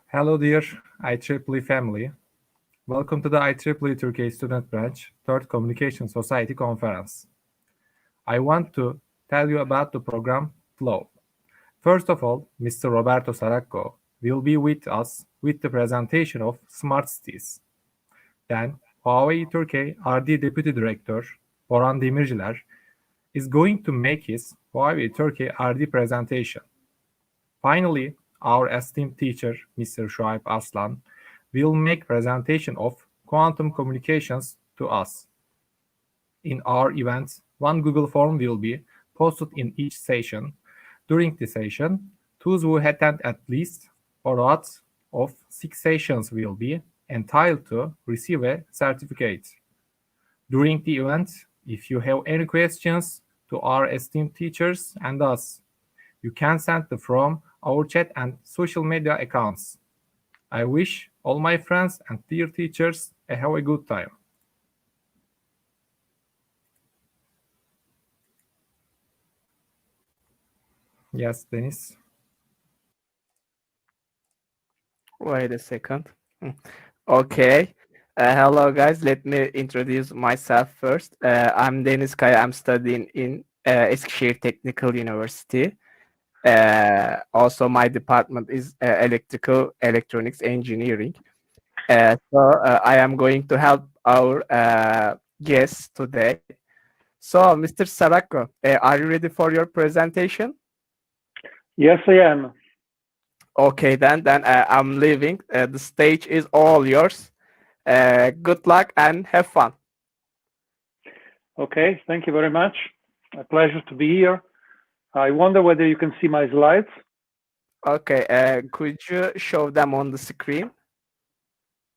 Hello, dear IEEE family. Welcome to the IEEE Turkey Student Branch 3rd Communication Society Conference. I want to tell you about the program flow. First of all, Mr. Roberto Saracco will be with us with the presentation of Smart Cities. Then, Huawei Turkey R&D Deputy Director Boran Demirciler is going to make his Huawei Turkey R&D presentation. Finally, our esteemed teacher, Mr. Shoaib Aslan, will make presentation of quantum communications to us. In our events, one Google form will be posted in each session. During the session, those who attend at least or out of 6 sessions will be entitled to receive a certificate. During the event, if you have any questions to our esteemed teachers and us, you can send them from our chat and social media accounts. I wish all my friends and dear teachers have a good time. Yes, Deniz. Wait a second. Okay. Hello, guys. Let me introduce myself first. I'm Deniz Kaya. I'm studying in Eskişehir Technical University. Also, my department is electrical electronics engineering. So I am going to help our guests today. So, Mr. Saracco, are you ready for your presentation? Yes, I am. Okay, then I'm leaving. The stage is all yours. Good luck and have fun. Okay, thank you very much. A pleasure to be here. I wonder whether you can see my slides. Okay, could you show them on the screen?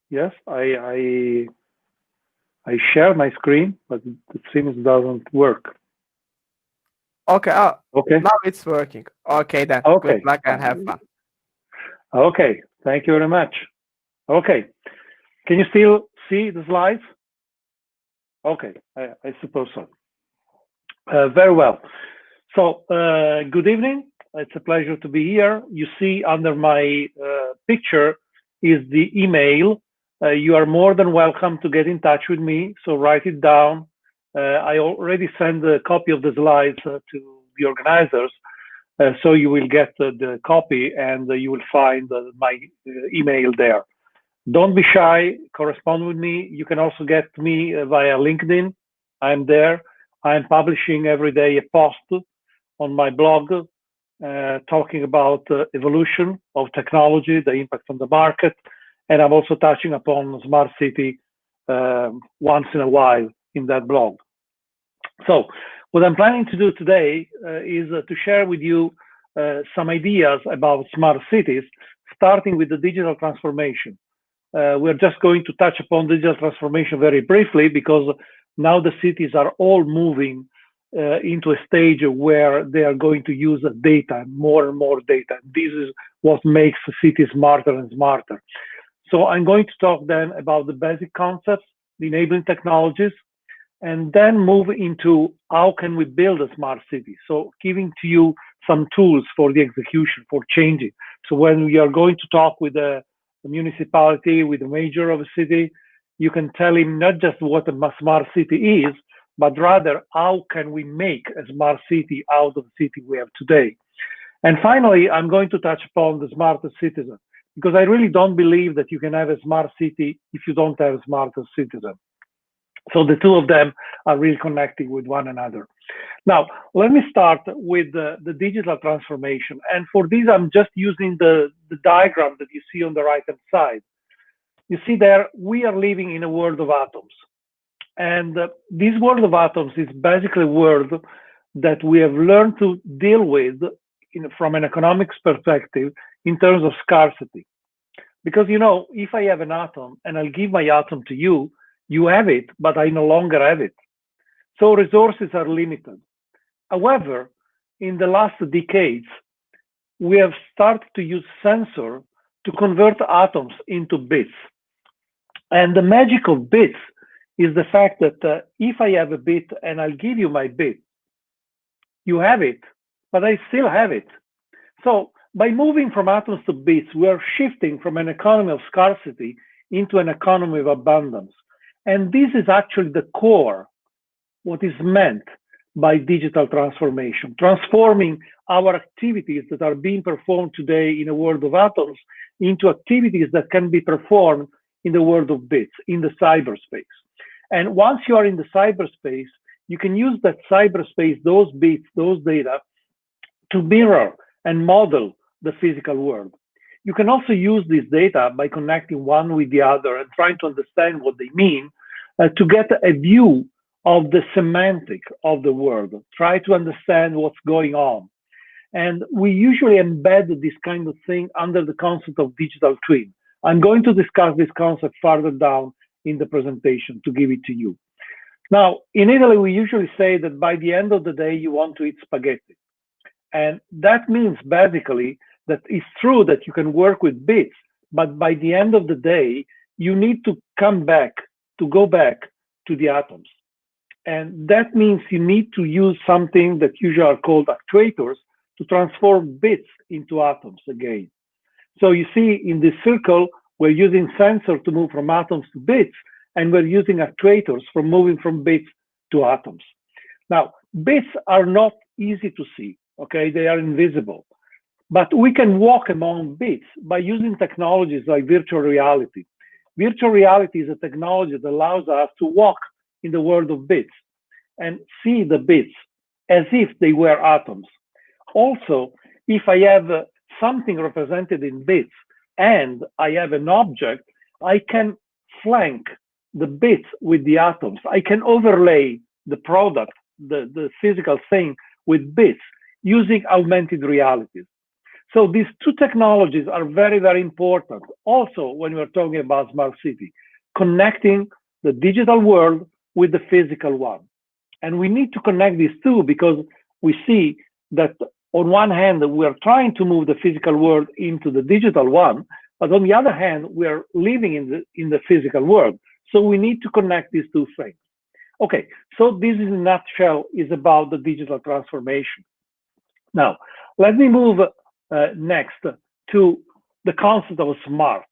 Yes, I share my screen, but it seems it doesn't work. Okay, Okay. Now it's working. Okay, then. Okay. Good luck and have fun. Okay, thank you very much. Okay, can you still see the slides? Okay, I suppose so. Very well. So, good evening. It's a pleasure to be here. You see under my picture is the email. You are more than welcome to get in touch with me, so write it down. I already sent a copy of the slides to the organizers, so you will get the copy and you will find my email there. Don't be shy, correspond with me. You can also get me via LinkedIn. I'm there. I'm publishing every day a post on my blog talking about evolution of technology, the impact on the market, and I'm also touching upon smart city once in a while in that blog. So what I'm planning to do today is to share with you some ideas about smart cities, starting with the digital transformation. We're just going to touch upon digital transformation very briefly because now the cities are all moving into a stage where they are going to use data, more and more data. This is what makes the city smarter and smarter. So I'm going to talk then about the basic concepts, the enabling technologies, and then move into how can we build a smart city. So giving to you some tools for the execution, for changing. So when we are going to talk with a municipality, with the mayor of a city, you can tell him not just what a smart city is, but rather how can we make a smart city out of the city we have today. And finally, I'm going to touch upon the smarter citizen, because I really don't believe that you can have a smart city if you don't have a smarter citizen. So the two of them are really connecting with one another. Now, let me start with the digital transformation. And for this, I'm just using the diagram that you see on the right-hand side. You see there, we are living in a world of atoms. And this world of atoms is basically a world that we have learned to deal with from an economics perspective in terms of scarcity. Because, you know, if I have an atom and I'll give my atom to you, you have it, but I no longer have it. So resources are limited. However, in the last decades, we have started to use sensor to convert atoms into bits. And the magic of bits is the fact that if I have a bit and I'll give you my bit, you have it, but I still have it. So by moving from atoms to bits, we are shifting from an economy of scarcity into an economy of abundance. And this is actually the core, what is meant by digital transformation, transforming our activities that are being performed today in a world of atoms into activities that can be performed in the world of bits, in the cyberspace. And once you are in the cyberspace, you can use that cyberspace, those bits, those data, to mirror and model the physical world. You can also use this data by connecting one with the other and trying to understand what they mean to get a view of the semantic of the world, try to understand what's going on. And we usually embed this kind of thing under the concept of digital twin. I'm going to discuss this concept further down in the presentation to give it to you. Now, in Italy, we usually say that by the end of the day, you want to eat spaghetti. And that means basically that it's true that you can work with bits, but by the end of the day, you need to go back to the atoms. And that means you need to use something that usually are called actuators to transform bits into atoms again. So you see in this circle, we're using sensors to move from atoms to bits, and we're using actuators for moving from bits to atoms. Now, bits are not easy to see, okay? They are invisible. But we can walk among bits by using technologies like virtual reality. Virtual reality is a technology that allows us to walk in the world of bits and see the bits as if they were atoms. Also, if I have something represented in bits and I have an object, I can flank the bits with the atoms. I can overlay the product, the physical thing with bits using augmented realities. So these two technologies are very, very important. Also, when we're talking about smart city, connecting the digital world with the physical one. And we need to connect these two because we see that on one hand, we are trying to move the physical world into the digital one, but on the other hand, we are living in the physical world. So we need to connect these two things. Okay, so this in a nutshell is about the digital transformation. Now, let me move next to the concept of smart.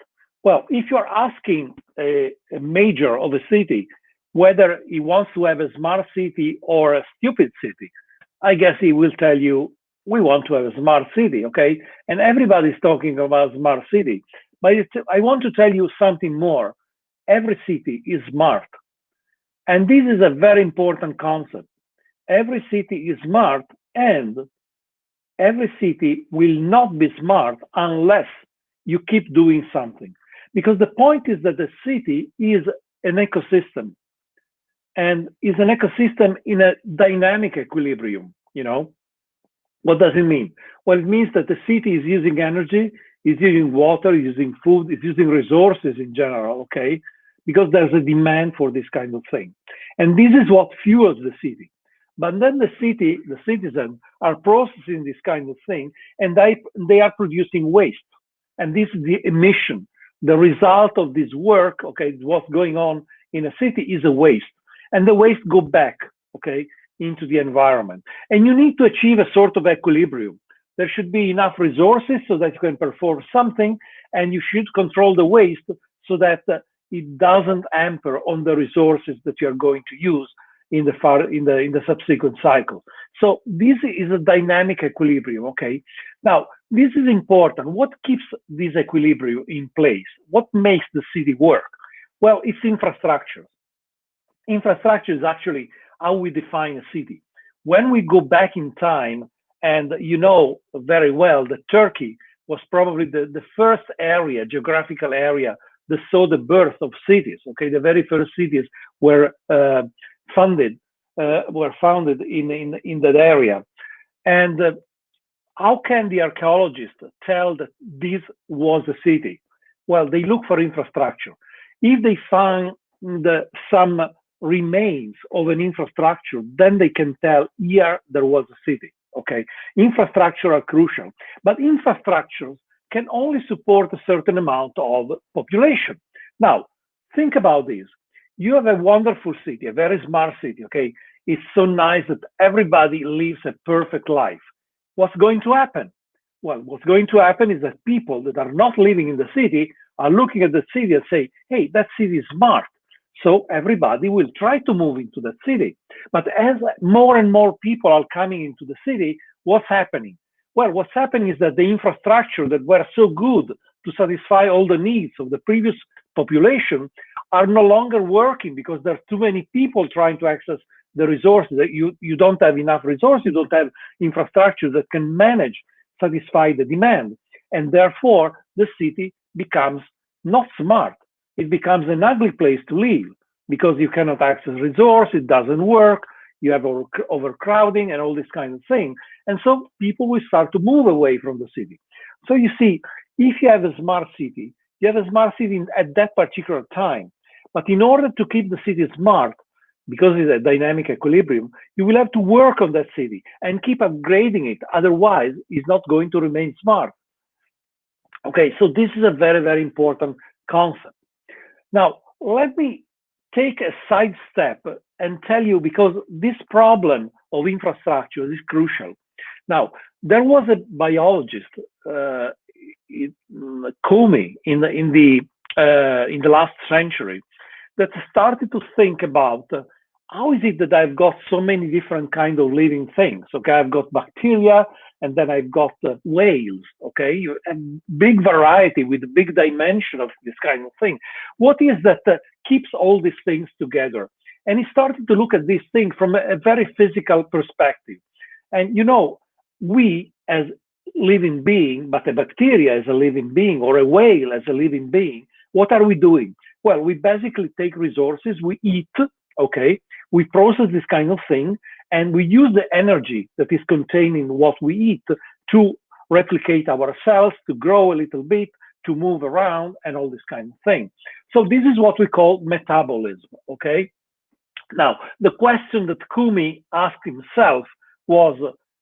Well, if you're asking a mayor of a city whether he wants to have a smart city or a stupid city, I guess he will tell you, we want to have a smart city, okay? And everybody's talking about smart city. But I want to tell you something more. Every city is smart. And this is a very important concept. Every city is smart, and every city will not be smart unless you keep doing something. Because the point is that the city is an ecosystem, and is an ecosystem in a dynamic equilibrium, you know? What does it mean? Well, it means that the city is using energy, is using water, is using food, is using resources in general, okay? Because there's a demand for this kind of thing. And this is what fuels the city. But then the city, the citizens are processing this kind of thing, and they are producing waste. And this is the emission. The result of this work, okay, what's going on in a city is a waste. And the waste go back, okay, into the environment. And you need to achieve a sort of equilibrium. There should be enough resources so that you can perform something, and you should control the waste so that it doesn't hamper on the resources that you're going to use in the subsequent cycle. So this is a dynamic equilibrium, okay? Now, this is important. What keeps this equilibrium in place? What makes the city work? Well, it's infrastructure. Infrastructure is actually how we define a city. When we go back in time, and you know very well that Turkey was probably the first area, geographical area, that saw the birth of cities, okay? The very first cities were founded in that area. And how can the archaeologists tell that this was a city? Well, they look for infrastructure. If they find some remains of an infrastructure, then they can tell here there was a city, okay? Infrastructure are crucial, but infrastructures can only support a certain amount of population. Now, think about this. You have a wonderful city, a very smart city, okay? It's so nice that everybody lives a perfect life. What's going to happen? well, what's going to happen is that people that are not living in the city are looking at the city and say, hey, that city is smart. So everybody will try to move into that city. But as more and more people are coming into the city, what's happening? Well, what's happening is that the infrastructure that were so good to satisfy all the needs of the previous population are no longer working because there are too many people trying to access the resources. That you don't have enough resources, you don't have infrastructure that can manage, satisfy the demand. And therefore, the city becomes not smart. It becomes an ugly place to live because you cannot access resources, it doesn't work, you have overcrowding and all this kind of thing. And so people will start to move away from the city. So you see, if you have a smart city, you have a smart city at that particular time. But in order to keep the city smart, because it's a dynamic equilibrium, you will have to work on that city and keep upgrading it. Otherwise, it's not going to remain smart. Okay, so this is a very, very important concept. Now, let me take a side step and tell you, because this problem of infrastructure is crucial. Now, there was a biologist, Comey, in the last century, that started to think about how is it that I've got so many different kinds of living things? Okay, I've got bacteria, and then I've got whales. Okay, you have big variety with big dimension of this kind of thing. What is that keeps all these things together? And he started to look at these things from a very physical perspective. And you know, we as living being, but a bacteria as a living being, or a whale as a living being, what are we doing? Well, we basically take resources, we eat, okay, we process this kind of thing, and we use the energy that is contained in what we eat to replicate ourselves, to grow a little bit, to move around, and all this kind of thing. So this is what we call metabolism, okay? Now, the question that Comey asked himself was,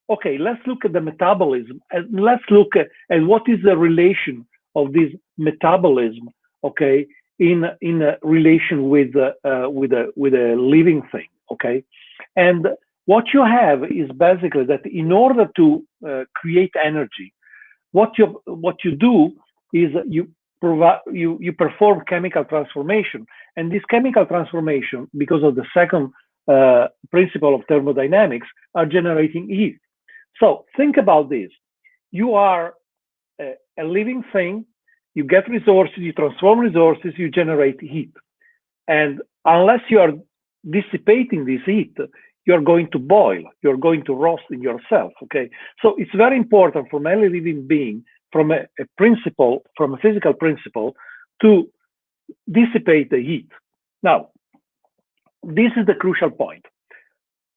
okay, let's look at the metabolism, and let's look at what is the relation of this metabolism, okay, in a relation with a living thing, okay? And what you have is basically that in order to create energy, what you do is you perform chemical transformation, and this chemical transformation, because of the second principle of thermodynamics, are generating heat. So think about this: you are a living thing. You get resources, you transform resources, you generate heat. And unless you are dissipating this heat, you're going to boil, you're going to roast in yourself, okay? So it's very important for any living being, from a principle, from a physical principle, to dissipate the heat. Now, this is the crucial point.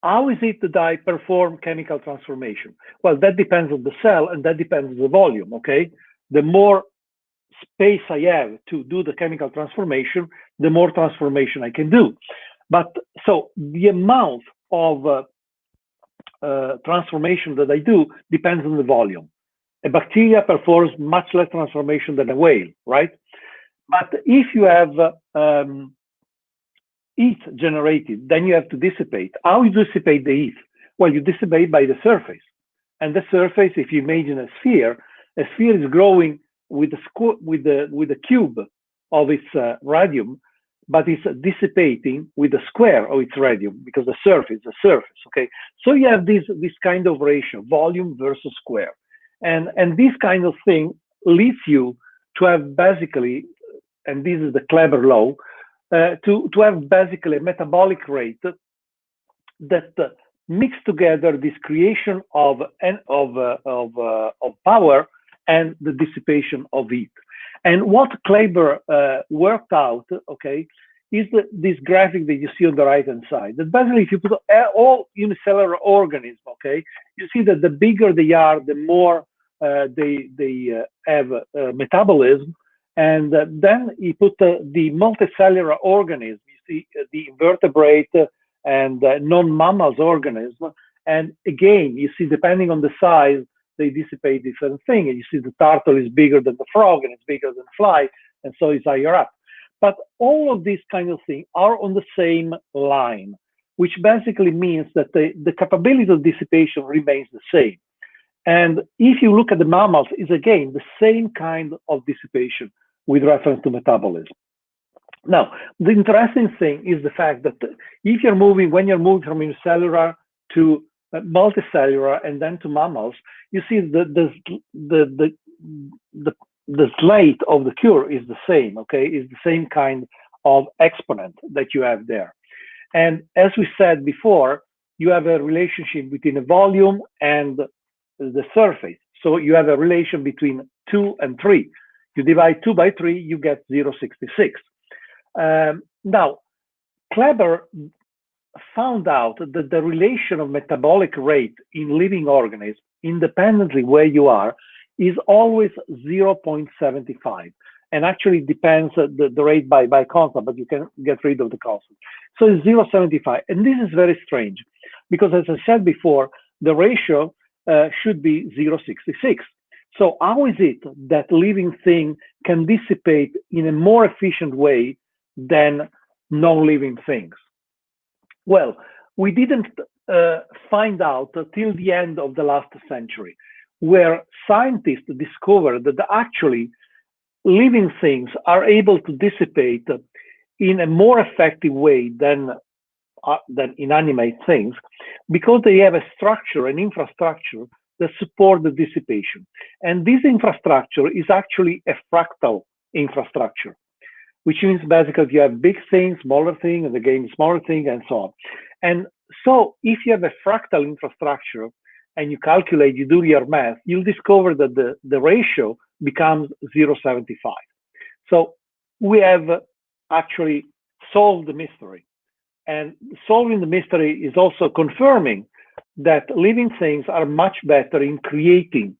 How is it that I perform chemical transformation? Well, that depends on the cell, and that depends on the volume, okay? The more space I have to do the chemical transformation, the more transformation I can do. But so the amount of transformation that I do depends on the volume. A bacteria performs much less transformation than a whale, right? But if you have heat generated, then you have to dissipate. How you dissipate the heat? Well, you dissipate by the surface. And the surface, if you imagine a sphere is growing with the cube of its radium, but it's dissipating with the square of its radium, because the surface, okay? So you have this kind of ratio, volume versus square. And this kind of thing leads you to have basically, and this is the Kleber law, to have basically a metabolic rate that mix together this creation of power and the dissipation of heat. And what Kleber worked out, okay, is this graphic that you see on the right-hand side. That basically, if you put all unicellular organisms, okay, you see that the bigger they are, the more they have metabolism. And then you put the multicellular organism, you see the invertebrate and non-mammals organism. And again, you see, depending on the size, they dissipate different things. And you see the turtle is bigger than the frog, and it's bigger than the fly, and so it's higher up. But all of these kind of things are on the same line, which basically means that the capability of dissipation remains the same. And if you look at the mammals, it's again the same kind of dissipation with reference to metabolism. Now, the interesting thing is the fact that if you're moving, when you're moving from unicellular to multicellular and then to mammals, you see the slate of the curve is the same, okay? It's the same kind of exponent that you have there. And as we said before, you have a relationship between the volume and the surface. So you have a relation between 2 and 3. You divide 2 by 3, you get 0.66. Now, Kleber found out that the relation of metabolic rate in living organisms, independently where you are, is always 0.75. And actually depends the rate by constant, but you can get rid of the constant. So it's 0.75. And this is very strange because, as I said before, the ratio should be 0.66. So how is it that living thing can dissipate in a more efficient way than non-living things? Well, we didn't find out till the end of the last century, where scientists discovered that actually living things are able to dissipate in a more effective way than inanimate things, because they have a structure, an infrastructure that support the dissipation. And this infrastructure is actually a fractal infrastructure, which means basically you have big things, smaller things, and again, smaller thing, and so on. And so if you have a fractal infrastructure and you calculate, you do your math, you'll discover that the ratio becomes 0.75. So we have actually solved the mystery. And solving the mystery is also confirming that living things are much better in creating,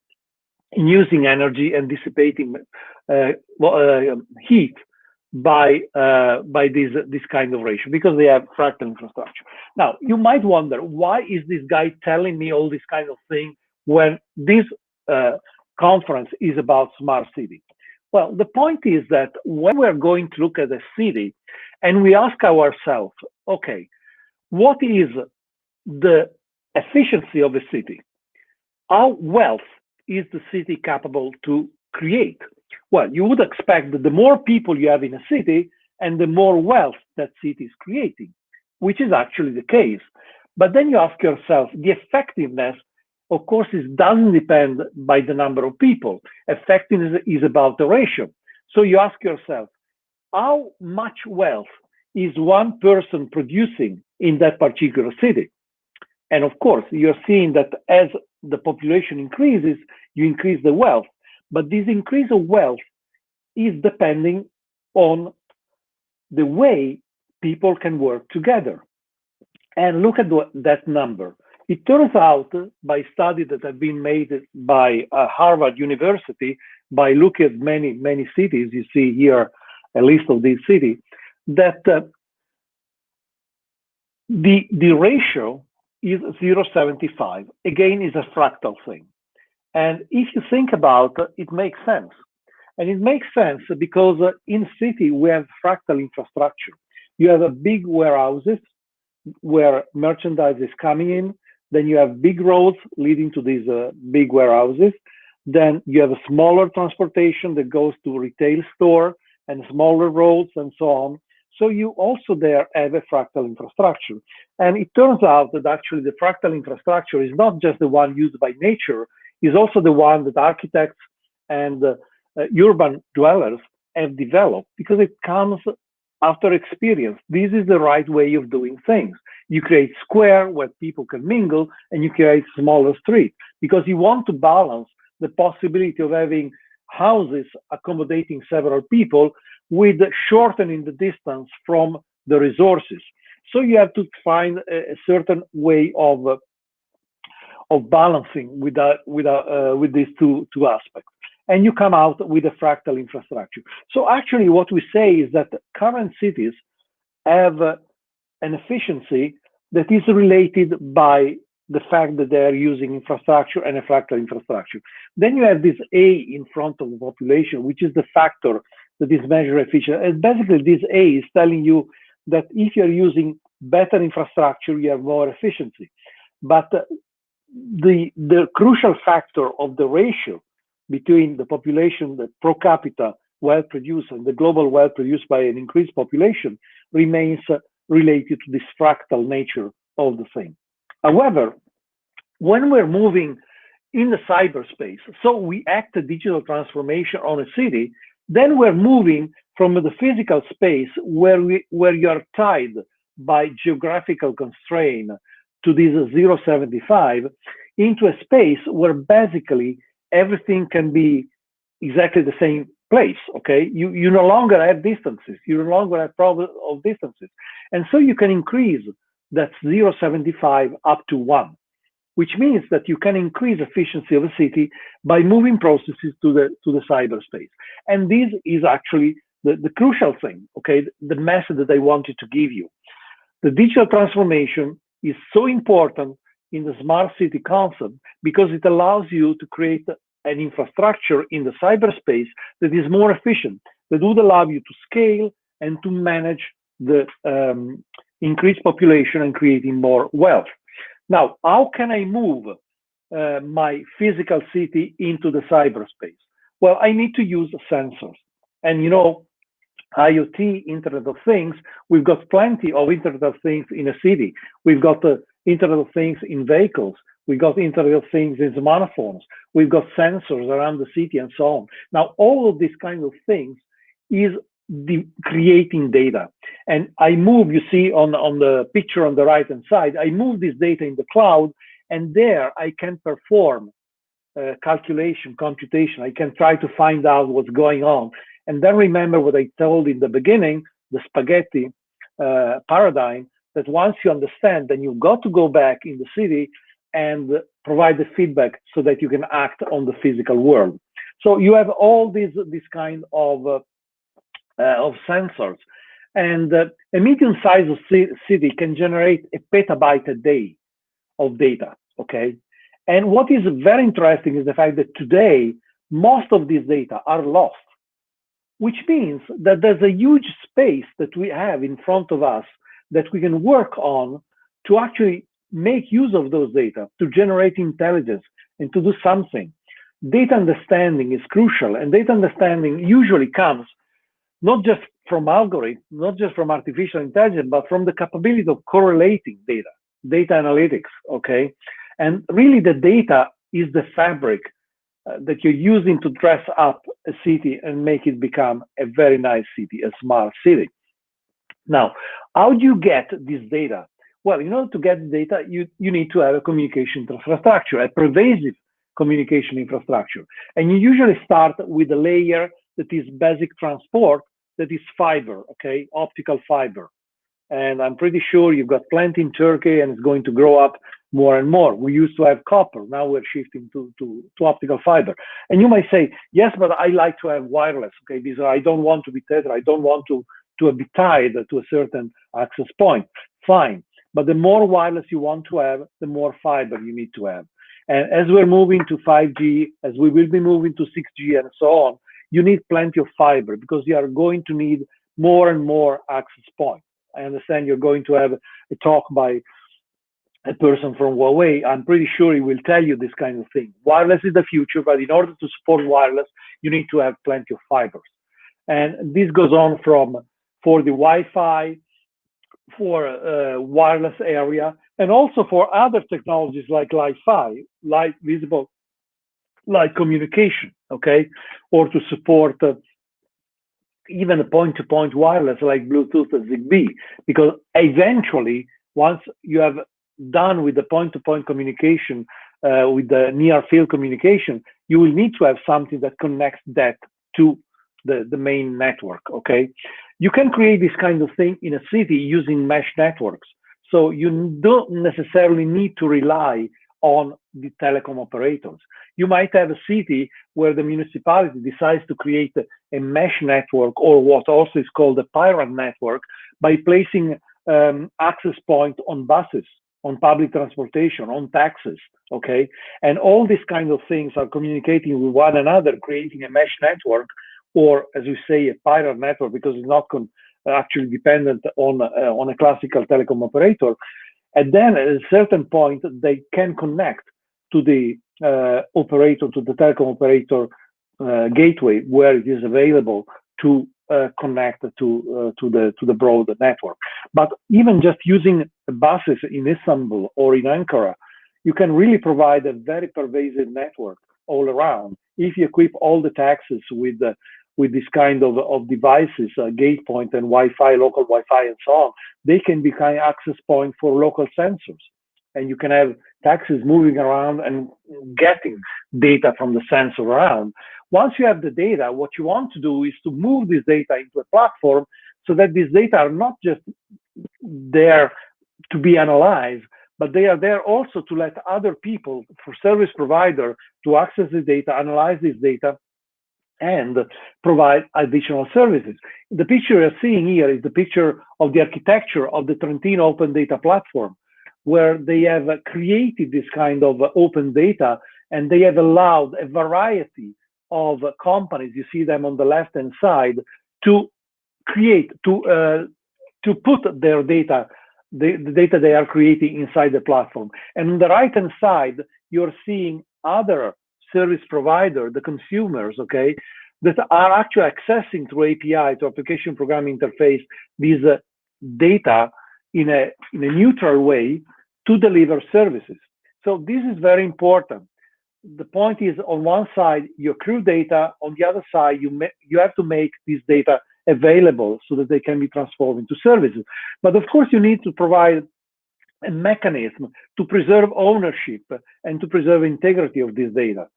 in using energy and dissipating heat by this kind of ratio, because they have fractal infrastructure. Now, you might wonder, why is this guy telling me all this kind of thing when this conference is about smart city? Well, the point is that when we're going to look at a city and we ask ourselves, okay, what is the efficiency of a city? How wealth is the city capable to create? Well, you would expect that the more people you have in a city and the more wealth that city is creating, which is actually the case. But then you ask yourself, the effectiveness, of course, doesn't depend by the number of people. Effectiveness is about the ratio. So you ask yourself, how much wealth is one person producing in that particular city? And of course, you're seeing that as the population increases, you increase the wealth. But this increase of wealth is depending on the way people can work together. And look at that number. It turns out, by studies that have been made by Harvard University, by looking at many cities, you see here a list of these cities, that the ratio is 0.75. Again, is a fractal thing. And if you think about it, it makes sense. And it makes sense because in city, we have fractal infrastructure. You have a big warehouses where merchandise is coming in. Then you have big roads leading to these big warehouses. Then you have a smaller transportation that goes to retail store and smaller roads and so on. So you also there have a fractal infrastructure. And it turns out that actually the fractal infrastructure is not just the one used by nature, is also the one that architects and urban dwellers have developed, because it comes after experience. This is the right way of doing things. You create square where people can mingle, and you create smaller streets, because you want to balance the possibility of having houses accommodating several people with shortening the distance from the resources. So you have to find a certain way of balancing with these two aspects, and you come out with a fractal infrastructure. So actually what we say is that current cities have an efficiency that is related by the fact that they are using infrastructure and a fractal infrastructure. Then you have this A in front of the population, which is the factor that is measured efficient. And basically this A is telling you that if you're using better infrastructure, you have more efficiency. But the crucial factor of the ratio between the population, the pro capita wealth produced, and the global wealth produced by an increased population remains related to this fractal nature of the thing. However, when we're moving in the cyberspace, so we act a digital transformation on a city, then we're moving from the physical space where you are tied by geographical constraint to this 0.75 into a space where basically everything can be exactly the same place, okay? You no longer have distances, you no longer have problem of distances. And so you can increase that 0.75 up to 1, which means that you can increase efficiency of a city by moving processes to the cyberspace. And this is actually the crucial thing, okay? The message that I wanted to give you. The digital transformation is so important in the smart city concept because it allows you to create an infrastructure in the cyberspace that is more efficient, that would allow you to scale and to manage the increased population and creating more wealth. Now, how can I move my physical city into the cyberspace? Well, I need to use sensors. And you know, IoT, Internet of Things, we've got plenty of Internet of Things in a city. We've got the Internet of Things in vehicles. We've got Internet of Things in smartphones. We've got sensors around the city and so on. Now, all of these kind of things is creating data. And I move, you see on the picture on the right-hand side, I move this data in the cloud, and there I can perform calculation, computation. I can try to find out what's going on. And then remember what I told in the beginning, the spaghetti paradigm, that once you understand, then you've got to go back in the city and provide the feedback so that you can act on the physical world. So you have all this kind of sensors, and a medium-sized city can generate a petabyte a day of data, okay? And what is very interesting is the fact that today, most of these data are lost, which means that there's a huge space that we have in front of us that we can work on to actually make use of those data, to generate intelligence and to do something. Data understanding is crucial, and data understanding usually comes not just from algorithms, not just from artificial intelligence, but from the capability of correlating data, data analytics, okay? And really the data is the fabric that you're using to dress up a city and make it become a very nice city, a smart city. Now, how do you get this data? Well, in order to get the data, you need to have a communication infrastructure, a pervasive communication infrastructure. And you usually start with a layer that is basic transport, that is fiber, okay, optical fiber. And I'm pretty sure you've got plenty in Turkey, and it's going to grow up more and more. We used to have copper, now we're shifting to optical fiber. And you might say, yes, but I like to have wireless, okay, because I don't want to be tethered, I don't want to be tied to a certain access point. Fine, but the more wireless you want to have, the more fiber you need to have. And as we're moving to 5G, as we will be moving to 6G and so on, you need plenty of fiber because you are going to need more and more access points. I understand you're going to have a talk by a person from Huawei. I'm pretty sure he will tell you this kind of thing. Wireless is the future, but in order to support wireless, you need to have plenty of fibers. And this goes on for the Wi-Fi, for wireless area, and also for other technologies like Li-Fi, light visible light communication, okay, or to support even a point-to-point wireless like Bluetooth and Zigbee, because eventually, once you have done with the point-to-point communication, with the near-field communication, you will need to have something that connects that to the main network, okay? You can create this kind of thing in a city using mesh networks. So you don't necessarily need to rely on the telecom operators. You might have a city where the municipality decides to create a mesh network, or what also is called a pirate network, by placing access point on buses, on public transportation, on taxis, okay? And all these kind of things are communicating with one another, creating a mesh network, or as we say, a pirate network, because it's not actually dependent on a classical telecom operator. And then at a certain point, they can connect to the operator, to the telecom operator gateway where it is available to connect to the broad network. But even just using buses in Istanbul or in Ankara, you can really provide a very pervasive network all around. If you equip all the taxis with this kind of devices, gate point and Wi-Fi, local Wi-Fi and so on, they can become access point for local sensors. And you can have taxis moving around and getting data from the sensor around. Once you have the data, what you want to do is to move this data into a platform so that these data are not just there to be analyzed, but they are there also to let other people, for service provider, to access the data, analyze this data, and provide additional services. The picture you're seeing here is the picture of the architecture of the Trentino Open Data Platform, where they have created this kind of open data, and they have allowed a variety of companies, you see them on the left-hand side, to create, to put their data, the data they are creating inside the platform. And on the right-hand side, you're seeing other service provider, the consumers, okay, that are actually accessing through API, to application programming interface, these data in a neutral way to deliver services. So this is very important. The point is, on one side, you accrue data, on the other side, you have to make this data available so that they can be transformed into services. But of course, you need to provide a mechanism to preserve ownership and to preserve integrity of this data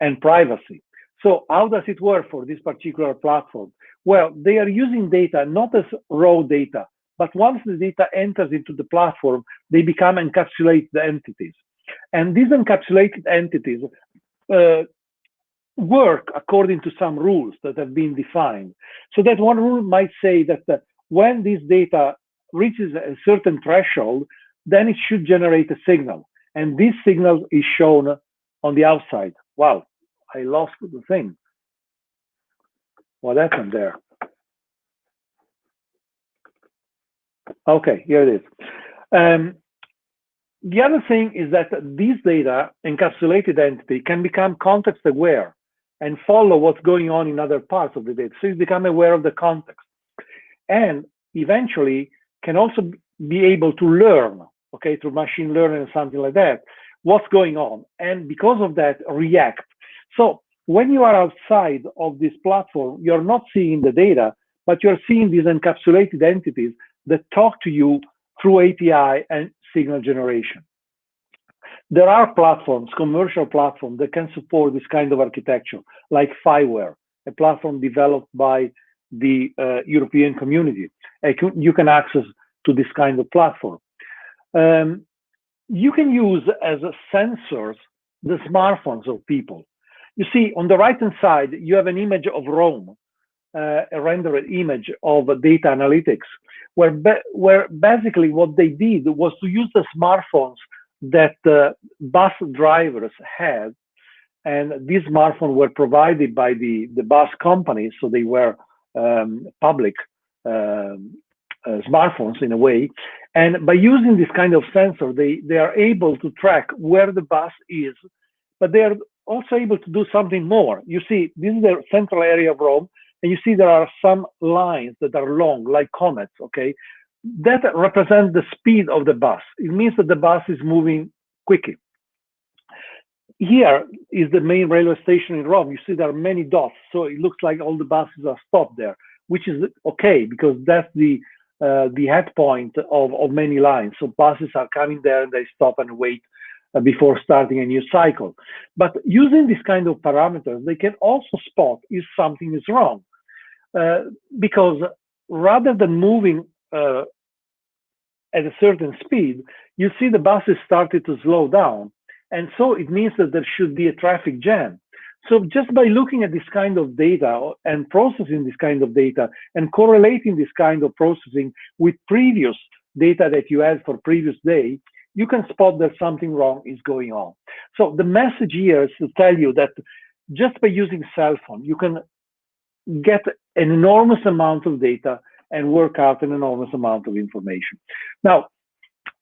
and privacy. So how does it work for this particular platform? Well, they are using data not as raw data, but once the data enters into the platform, they become encapsulated entities. And these encapsulated entities work according to some rules that have been defined. So that one rule might say that when this data reaches a certain threshold, then it should generate a signal. And this signal is shown on the outside. Wow, I lost the thing. What happened there? Okay, here it is. The other thing is that this data, encapsulated entity, can become context aware and follow what's going on in other parts of the data. So you become aware of the context. And eventually can also be able to learn, okay, through machine learning or something like that, what's going on. And because of that, react. So when you are outside of this platform, you're not seeing the data, but you're seeing these encapsulated entities that talk to you through API and signal generation. There are platforms, commercial platforms, that can support this kind of architecture, like Fireware, a platform developed by the European community. You can access to this kind of platform. You can use as sensors the smartphones of people. You see, on the right-hand side, you have an image of Rome, a rendered image of data analytics, where basically what they did was to use the smartphones that bus drivers had, and these smartphones were provided by the bus companies, so they were public smartphones in a way. And by using this kind of sensor, they are able to track where the bus is, but they are also able to do something more. You see, this is the central area of Rome, and you see there are some lines that are long, like comets, okay? That represents the speed of the bus. It means that the bus is moving quickly. Here is the main railway station in Rome. You see there are many dots, so it looks like all the buses are stopped there, which is okay, because that's the head point of many lines. So buses are coming there and they stop and wait before starting a new cycle. But using this kind of parameters, they can also spot if something is wrong. Because rather than moving at a certain speed, you see the buses started to slow down. And so it means that there should be a traffic jam. So just by looking at this kind of data and processing this kind of data and correlating this kind of processing with previous data that you had for previous day, you can spot that something wrong is going on. So the message here is to tell you that just by using cell phone, you can get an enormous amount of data and work out an enormous amount of information. Now,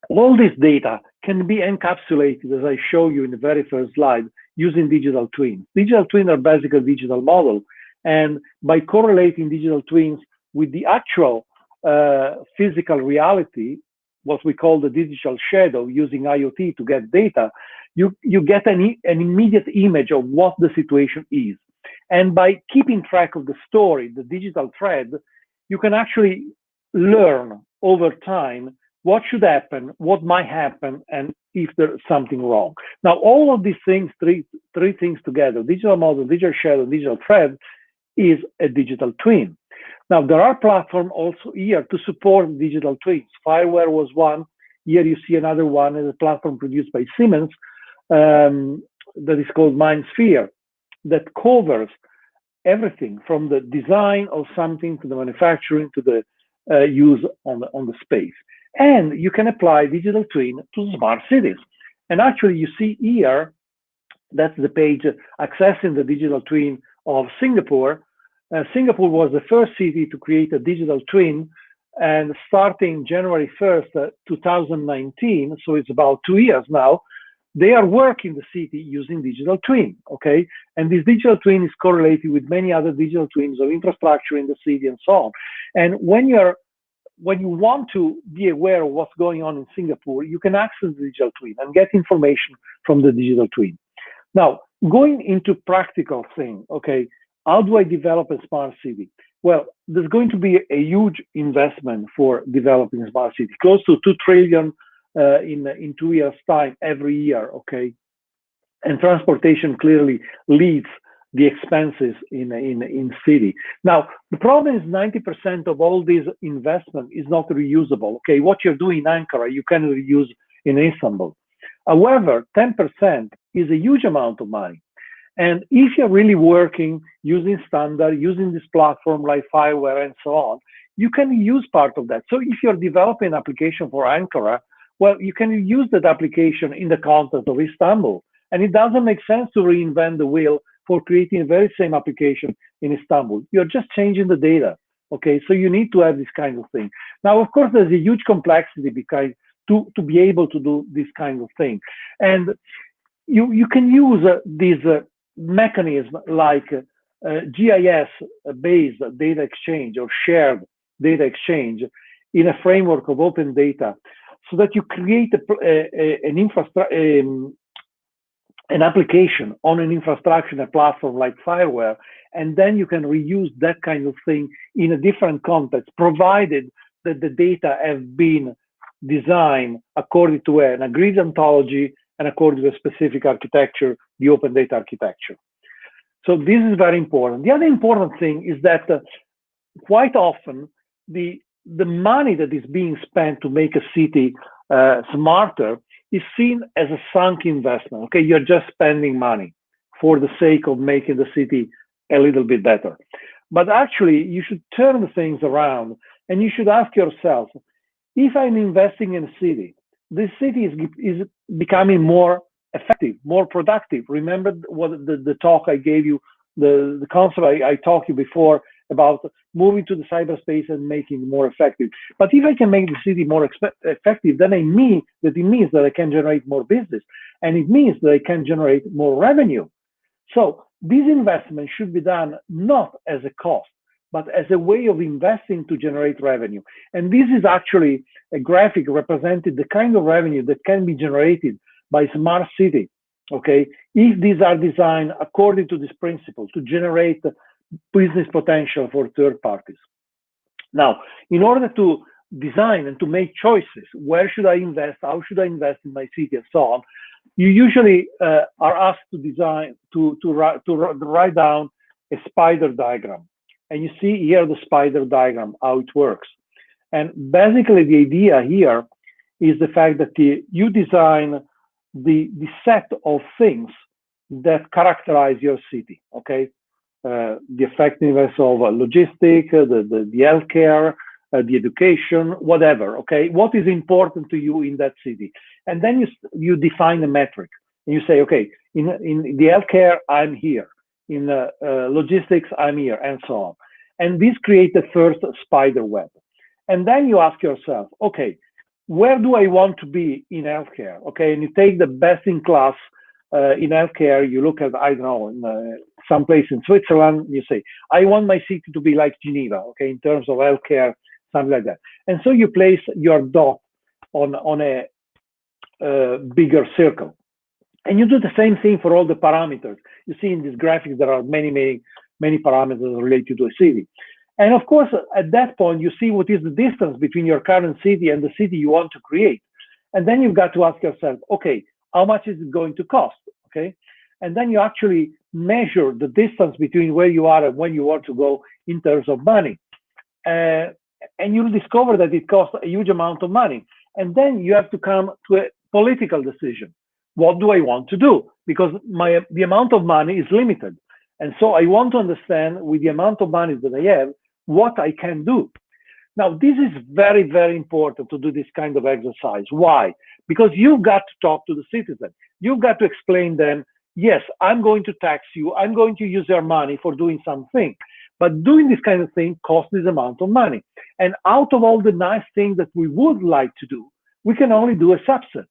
All this data can be encapsulated, as I show you in the very first slide, using digital twins. Digital twins are basically digital model, and by correlating digital twins with the actual physical reality, what we call the digital shadow, using IoT to get data, you get an immediate image of what the situation is. And by keeping track of the story, the digital thread, you can actually learn over time what should happen, what might happen, and if there's something wrong. Now, all of these things, three things together, digital model, digital shadow, digital thread, is a digital twin. Now, there are platforms also here to support digital twins. Fireware was one. Here you see another one, is a platform produced by Siemens that is called MindSphere, that covers everything from the design of something to the manufacturing to the use on the space. And you can apply digital twin to smart cities. And actually, you see here, that's the page accessing the digital twin of Singapore. Singapore was the first city to create a digital twin, and starting January 1st, 2019, so it's about 2 years now, they are working the city using digital twin, okay? And this digital twin is correlated with many other digital twins of infrastructure in the city and so on. And when you want to be aware of what's going on in Singapore, you can access the digital twin and get information from the digital twin. Now, going into practical thing, okay, how do I develop a smart city? Well, there's going to be a huge investment for developing a smart city, close to 2 trillion in 2 years' time every year, okay? And transportation clearly leads the expenses in city. Now, the problem is 90% of all this investment is not reusable, okay? What you're doing in Ankara, you can reuse in Istanbul. However, 10% is a huge amount of money. And if you're really working using standard, using this platform like Fireware and so on, you can use part of that. So if you're developing an application for Ankara, well, you can use that application in the context of Istanbul. And it doesn't make sense to reinvent the wheel for creating the very same application in Istanbul. You're just changing the data, okay? So you need to have this kind of thing. Now, of course, there's a huge complexity because to be able to do this kind of thing. And you can use this mechanism like GIS-based data exchange or shared data exchange in a framework of open data, so that you create an application on an infrastructure, a platform like Fireware, and then you can reuse that kind of thing in a different context, provided that the data have been designed according to an agreed ontology and according to a specific architecture, the open data architecture. So this is very important. The other important thing is that quite often the money that is being spent to make a city smarter is seen as a sunk investment. Okay, you're just spending money for the sake of making the city a little bit better. But actually, you should turn the things around and you should ask yourself, if I'm investing in a city, this city is becoming more effective, more productive. Remember what the talk I gave you, the concept I talked to you before about moving to the cyberspace and making it more effective. But if I can make the city more effective, then it means that I can generate more business, and it means that I can generate more revenue. So this investment should be done not as a cost, but as a way of investing to generate revenue. And this is actually a graphic representing the kind of revenue that can be generated by smart city, okay? If these are designed according to this principle to generate business potential for third parties. Now, in order to design and to make choices, where should I invest, how should I invest in my city and so on, you usually are asked to design, to write down a spider diagram. And you see here the spider diagram, how it works. And basically the idea here is the fact that you design the set of things that characterize your city, okay? The effectiveness of logistics, the healthcare, the education, whatever, okay? What is important to you in that city? And then you define a metric. And you say, okay, in the healthcare, I'm here. In logistics, I'm here, and so on. And this creates the first spider web. And then you ask yourself, okay, where do I want to be in healthcare? Okay, and you take the best in class in healthcare. You look at, I don't know, in some place in Switzerland. You say, I want my city to be like Geneva. Okay, in terms of healthcare, something like that. And so you place your dot on a bigger circle, and you do the same thing for all the parameters. You see in this graphic there are many parameters related to a city. And of course, at that point, you see what is the distance between your current city and the city you want to create. And then you've got to ask yourself, okay, how much is it going to cost? Okay. And then you actually measure the distance between where you are and where you want to go in terms of money. And you'll discover that it costs a huge amount of money. And then you have to come to a political decision. What do I want to do? Because the amount of money is limited. And so I want to understand, with the amount of money that I have, what I can do. Now, this is very, very important to do this kind of exercise. Why? Because you've got to talk to the citizen. You've got to explain them, yes, I'm going to tax you. I'm going to use your money for doing something. But doing this kind of thing costs this amount of money. And out of all the nice things that we would like to do, we can only do a subset.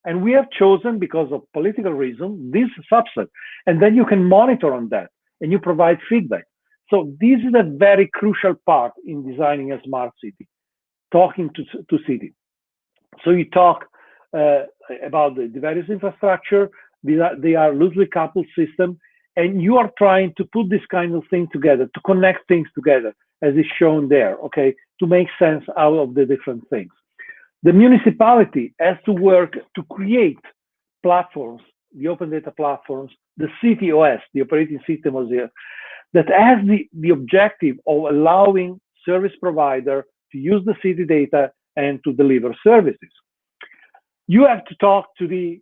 And we have chosen, because of political reasons, this subset. And then you can monitor on that and you provide feedback. So this is a very crucial part in designing a smart city, talking to cities. So you talk about the various infrastructure. They are loosely coupled systems, and you are trying to put this kind of thing together, to connect things together, as is shown there, okay, to make sense out of the different things. The municipality has to work to create platforms, the open data platforms, the city OS, the operating system of the, that has the objective of allowing service provider to use the city data and to deliver services. You have to talk to the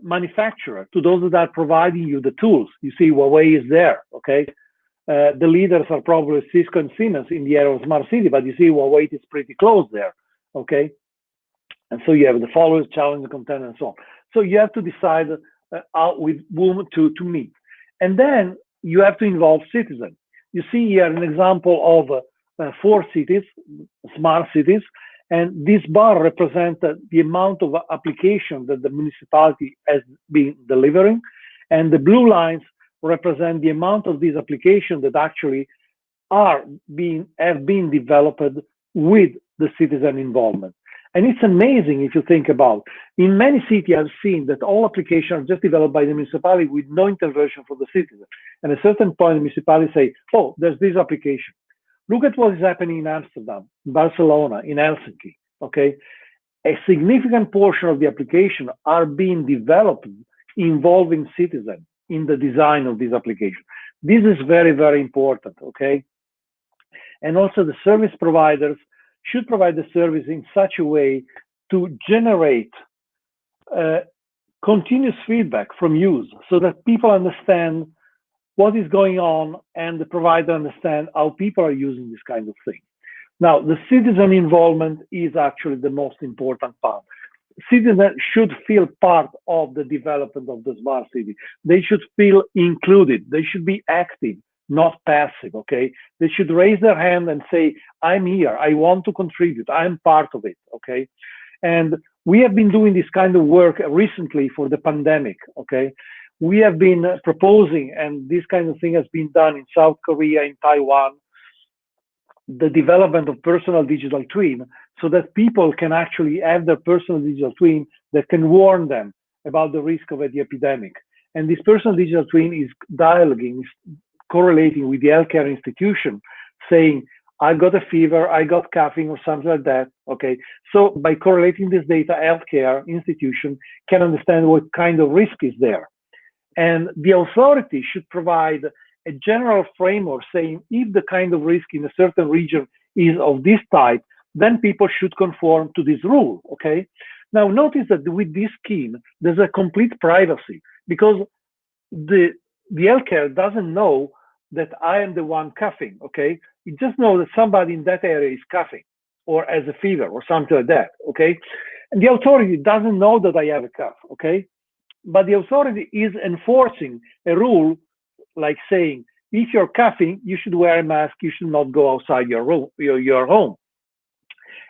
manufacturer, to those that are providing you the tools. You see Huawei is there, okay? The leaders are probably Cisco and Siemens in the area of smart city, but you see Huawei is pretty close there, okay? And so you have the followers, challenge, content, and so on. So you have to decide with whom to meet. And then you have to involve citizens. You see here an example of 4 cities, smart cities, and this bar represents the amount of application that the municipality has been delivering, and the blue lines represent the amount of these applications that actually have been developed with the citizen involvement. And it's amazing if you think about, in many cities I've seen that all applications are just developed by the municipality with no intervention from the citizen. And at a certain point, the municipality say, oh, there's this application. Look at what is happening in Amsterdam, in Barcelona, in Helsinki, okay? A significant portion of the application are being developed involving citizens in the design of this application. This is very, very important, okay? And also the service providers should provide the service in such a way to generate continuous feedback from users so that people understand what is going on and the provider understand how people are using this kind of thing. Now, the citizen involvement is actually the most important part. Citizens should feel part of the development of the smart city. They should feel included. They should be active, not passive, okay? They should raise their hand and say, I'm here, I want to contribute, I'm part of it, okay? And we have been doing this kind of work recently for the pandemic, okay? We have been proposing, and this kind of thing has been done in South Korea, in Taiwan, the development of personal digital twin, so that people can actually have their personal digital twin that can warn them about the risk of the epidemic. And this personal digital twin is dialoguing, correlating with the healthcare institution, saying, I got a fever, I got coughing or something like that, okay? So by correlating this data, healthcare institution can understand what kind of risk is there. And the authority should provide a general framework saying if the kind of risk in a certain region is of this type, then people should conform to this rule, okay? Now notice that with this scheme, there's a complete privacy because the healthcare doesn't know that I am the one coughing, okay? It just knows that somebody in that area is coughing or has a fever or something like that, okay? And the authority doesn't know that I have a cough, okay? But the authority is enforcing a rule like saying, if you're coughing, you should wear a mask, you should not go outside your room, your home.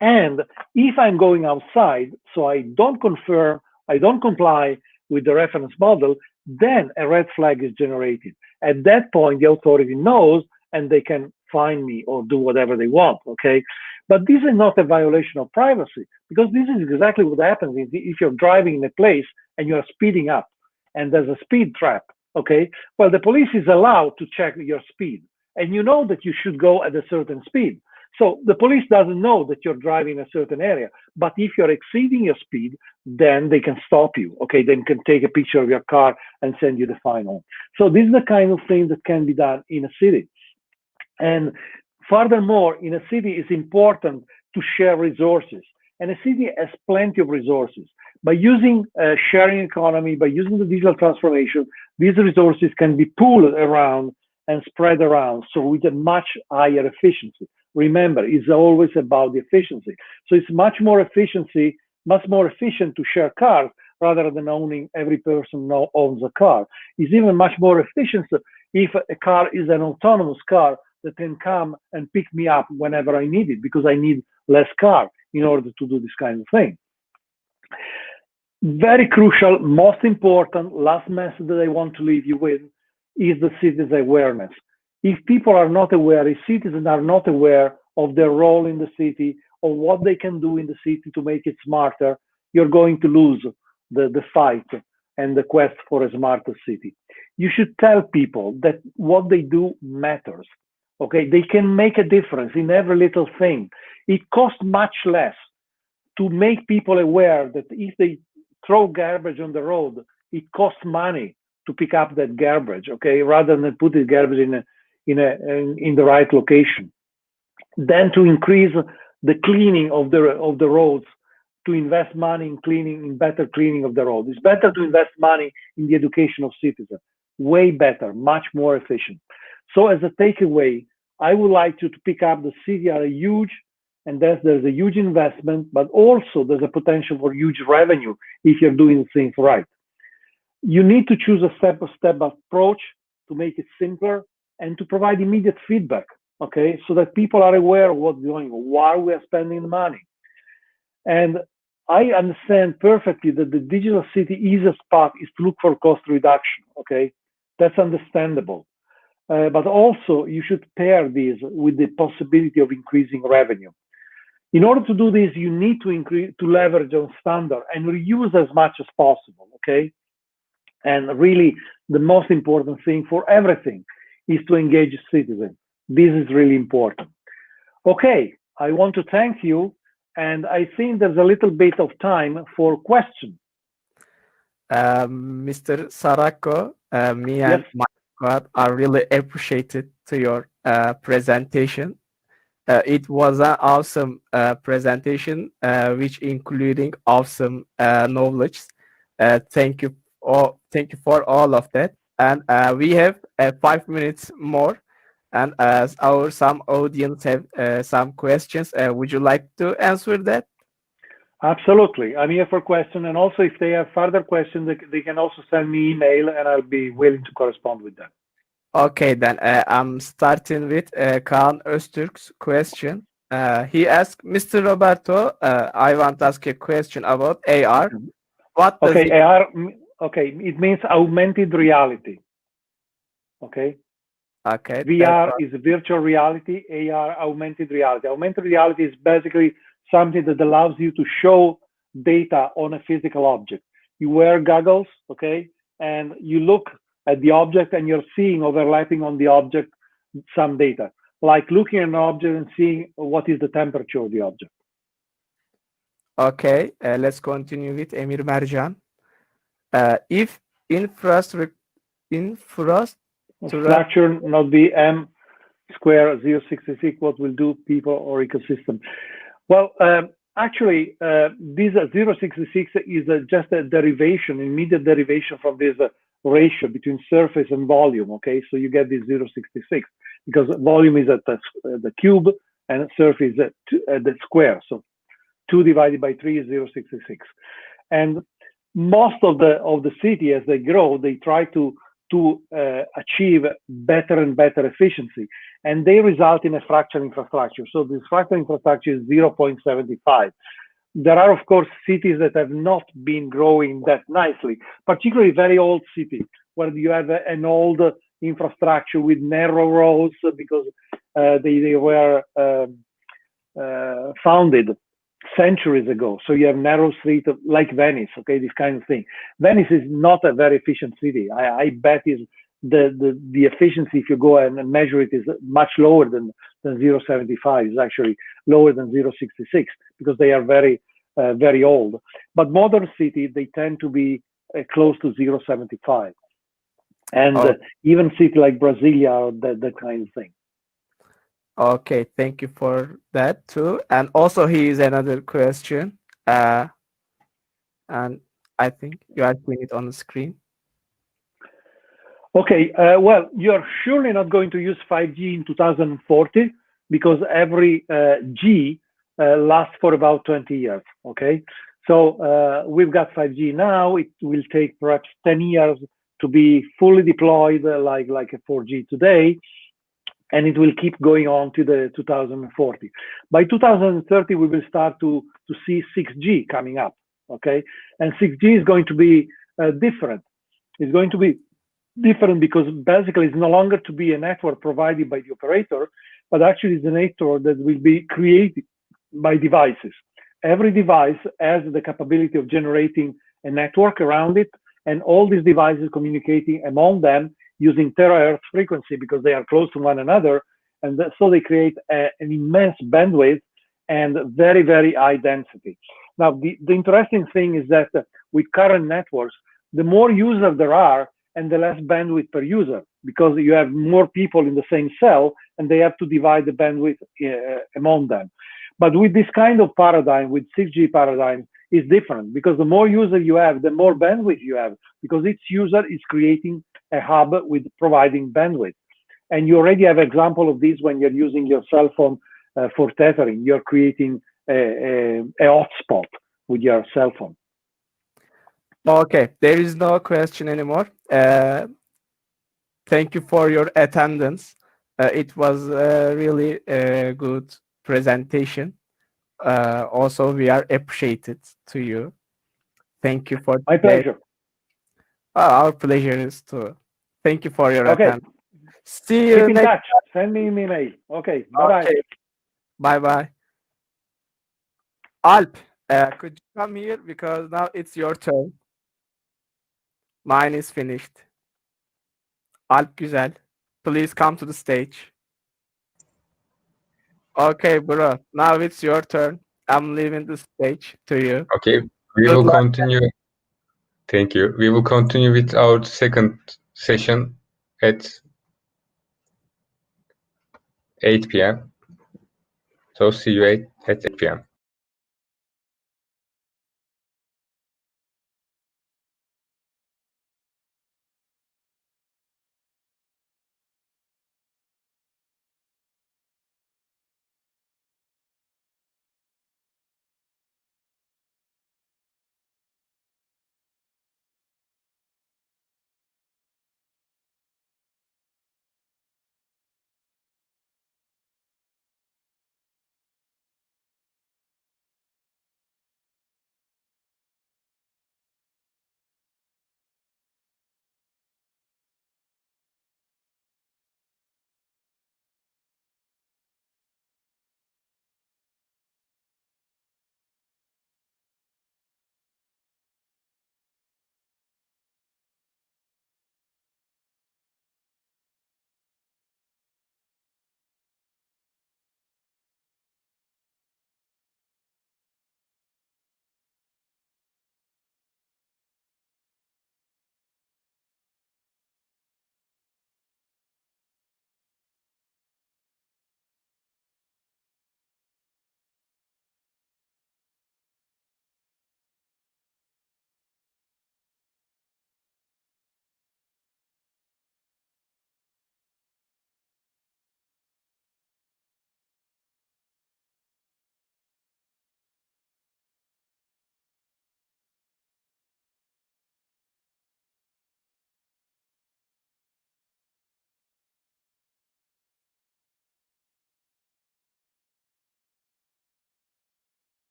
And if I'm going outside, so I don't comply with the reference model, then a red flag is generated. At that point, the authority knows and they can fine me or do whatever they want, okay? But this is not a violation of privacy, because this is exactly what happens if you're driving in a place and you're speeding up and there's a speed trap, okay? Well, the police is allowed to check your speed, and you know that you should go at a certain speed. So the police doesn't know that you're driving in a certain area, but if you're exceeding your speed, then they can stop you, okay? They can take a picture of your car and send you the fine home. So this is the kind of thing that can be done in a city. And furthermore, in a city, it's important to share resources. And a city has plenty of resources. By using sharing economy, by using the digital transformation, these resources can be pooled around and spread around, so with a much higher efficiency. Remember, it's always about the efficiency. So it's much more efficient to share cars rather than owning every person owns a car. It's even much more efficient if a car is an autonomous car that can come and pick me up whenever I need it, because I need less car in order to do this kind of thing. Very crucial, most important, last message that I want to leave you with is the citizen awareness. If people are not aware, if citizens are not aware of their role in the city, or what they can do in the city to make it smarter, you're going to lose the fight and the quest for a smarter city. You should tell people that what they do matters. Okay, they can make a difference in every little thing. It costs much less to make people aware that if they throw garbage on the road, it costs money to pick up that garbage, okay, rather than put the garbage in the right location. Then to increase the cleaning of the roads, to invest money in better cleaning of the road. It's better to invest money in the education of citizens. Way better, much more efficient. So as a takeaway, I would like you to pick up the city are huge, and there's a huge investment, but also there's a potential for huge revenue if you're doing things right. You need to choose a step-by-step approach to make it simpler and to provide immediate feedback, okay, so that people are aware of what's going on, why we are spending the money. And I understand perfectly that the digital city easiest path is to look for cost reduction, okay? That's understandable. But also you should pair these with the possibility of increasing revenue. In order to do this, you need to leverage on standard and reuse as much as possible, okay? And really, the most important thing for everything is to engage citizens. This is really important. Okay, I want to thank you, and I think there's a little bit of time for questions. Mr. Saracco, me Yes. and my squad are really appreciated to your presentation. It was an awesome presentation, which including awesome knowledge. Thank you for all of that. And we have 5 minutes more. And as some audience have some questions, would you like to answer that? Absolutely. I'm here for questions. And also, if they have further questions, they can also send me email, and I'll be willing to correspond with them. Okay, then I'm starting with Kaan Öztürk's question. He asked, Mr. Roberto, I want to ask a question about AR. What does it... AR, okay, it means augmented reality. Okay. Okay. VR is virtual reality, AR, augmented reality. Augmented reality is basically something that allows you to show data on a physical object. You wear goggles, okay, and you look at the object and you're seeing overlapping on the object some data, like looking at an object and seeing what is the temperature of the object. Okay, let's continue with Emir Mercan. If infrastructure not be M square 066, what will do people or ecosystem? Well, actually, this 066 is just a derivation, immediate derivation from this ratio between surface and volume, okay? So you get this 066 because volume is at the cube and surface at the square. So 2 divided by 3 is 066. And most of the city, as they grow, they try to to achieve better and better efficiency, and they result in a fractal infrastructure. So this fractal infrastructure is 0.75. There are, of course, cities that have not been growing that nicely, particularly very old cities, where you have an old infrastructure with narrow roads because they were founded centuries ago. So you have narrow streets like Venice, okay, this kind of thing. Venice is not a very efficient city. I bet is the efficiency, if you go and measure it, is much lower than 0.75. It's actually lower than 0.66 because they are very very old. But modern cities, they tend to be close to 0.75, and even cities like Brasilia are that kind of thing. Okay, thank you for that too. And also, here is another question, and I think you are seeing it on the screen. Okay, well, you're surely not going to use 5G in 2040 because every G lasts for about 20 years, okay? So we've got 5G now. It will take perhaps 10 years to be fully deployed like a 4G today, and it will keep going on to the 2040. By 2030, we will start to see 6G coming up, okay? And 6G is going to be different. It's going to be different because basically it's no longer to be a network provided by the operator, but actually it's a network that will be created by devices. Every device has the capability of generating a network around it, and all these devices communicating among them using terahertz frequency because they are close to one another, and so they create an immense bandwidth and very, very high density. Now, the interesting thing is that with current networks, the more users there are, and the less bandwidth per user, because you have more people in the same cell, and they have to divide the bandwidth among them. But with this kind of paradigm, with 6G paradigm, is different, because the more users you have, the more bandwidth you have, because each user is creating a hub with providing bandwidth. And you already have example of this when you're using your cell phone for tethering. You're creating a hotspot with your cell phone. Okay, there is no question anymore. Thank you for your attendance. It was really a good presentation. Also, we are appreciated to you. Thank you for my pleasure. Our pleasure is too. Thank you for your attendance. See you Keep in next touch. Send me an email. Okay. Bye-bye. Okay. Bye-bye. Alp, could you come here because now it's your turn. Mine is finished. Alp Güzel, please come to the stage. Okay, bro. Now it's your turn. I'm leaving the stage to you. Okay, we Good will luck. continue. Thank you. We will continue with our second session at 8 p.m. So see you at 8 p.m.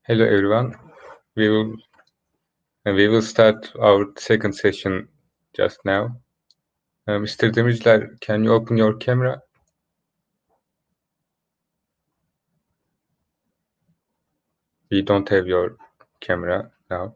Hello everyone. We will start our second session just now. Mr. Demirciler, can you open your camera? We don't have your camera now.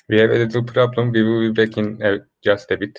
We have a little problem. We will be back in just a bit.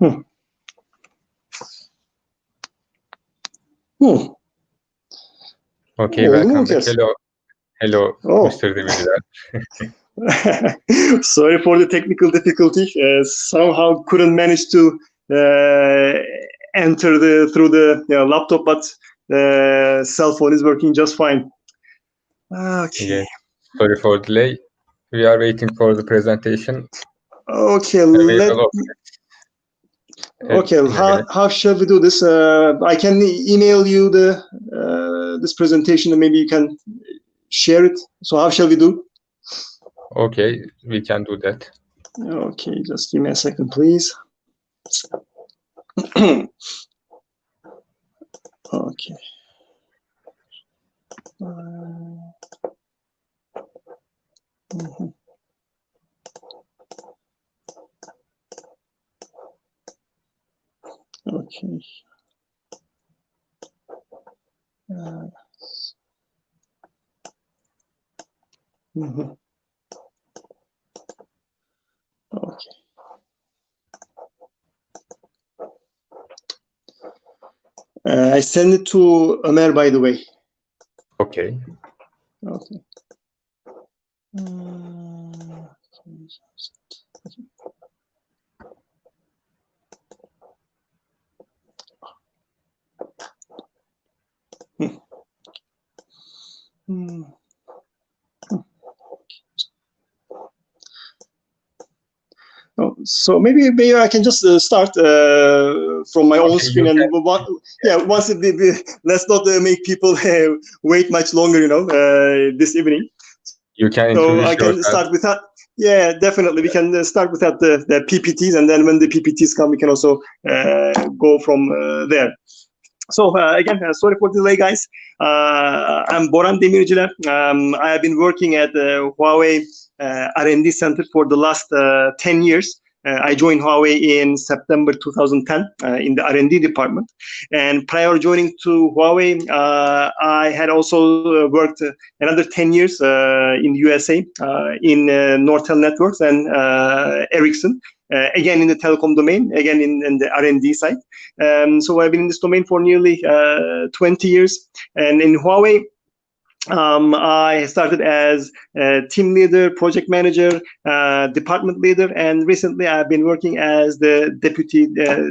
Okay, Oldu mu welcome bu back. kez? Hello, Oh. Mr. Demirciler. Sorry for the technical difficulty. Somehow couldn't manage to enter through the laptop, but the cell phone is working just fine. Okay. Again, sorry for delay. We are waiting for the presentation. Okay. Okay. In a minute. How shall we do this? I can email you the this presentation, and maybe you can share it. So how shall we do? Okay, we can do that. Okay, just give me a second, please. Okay. Okay. Okay. I send it to Ömer, by the way. Okay. Okay. So maybe I can just start from my own screen, and once let's not make people wait much longer, this evening. You can So introduce I can yourself. start with that. Yeah, definitely. We can start with that the PPTs, and then when the PPTs come, we can also go from there. So again, sorry for the delay, guys. I'm Boran Demirciler. I have been working at the Huawei R&D Center for the last 10 years. I joined Huawei in September 2010 in the R&D department. And prior joining to Huawei, I had also worked another 10 years in the USA in Nortel Networks and Ericsson. Again in the telecom domain, again in the R&D side. So I've been in this domain for nearly 20 years. And in Huawei, I started as a team leader, project manager, department leader, and recently I've been working as the deputy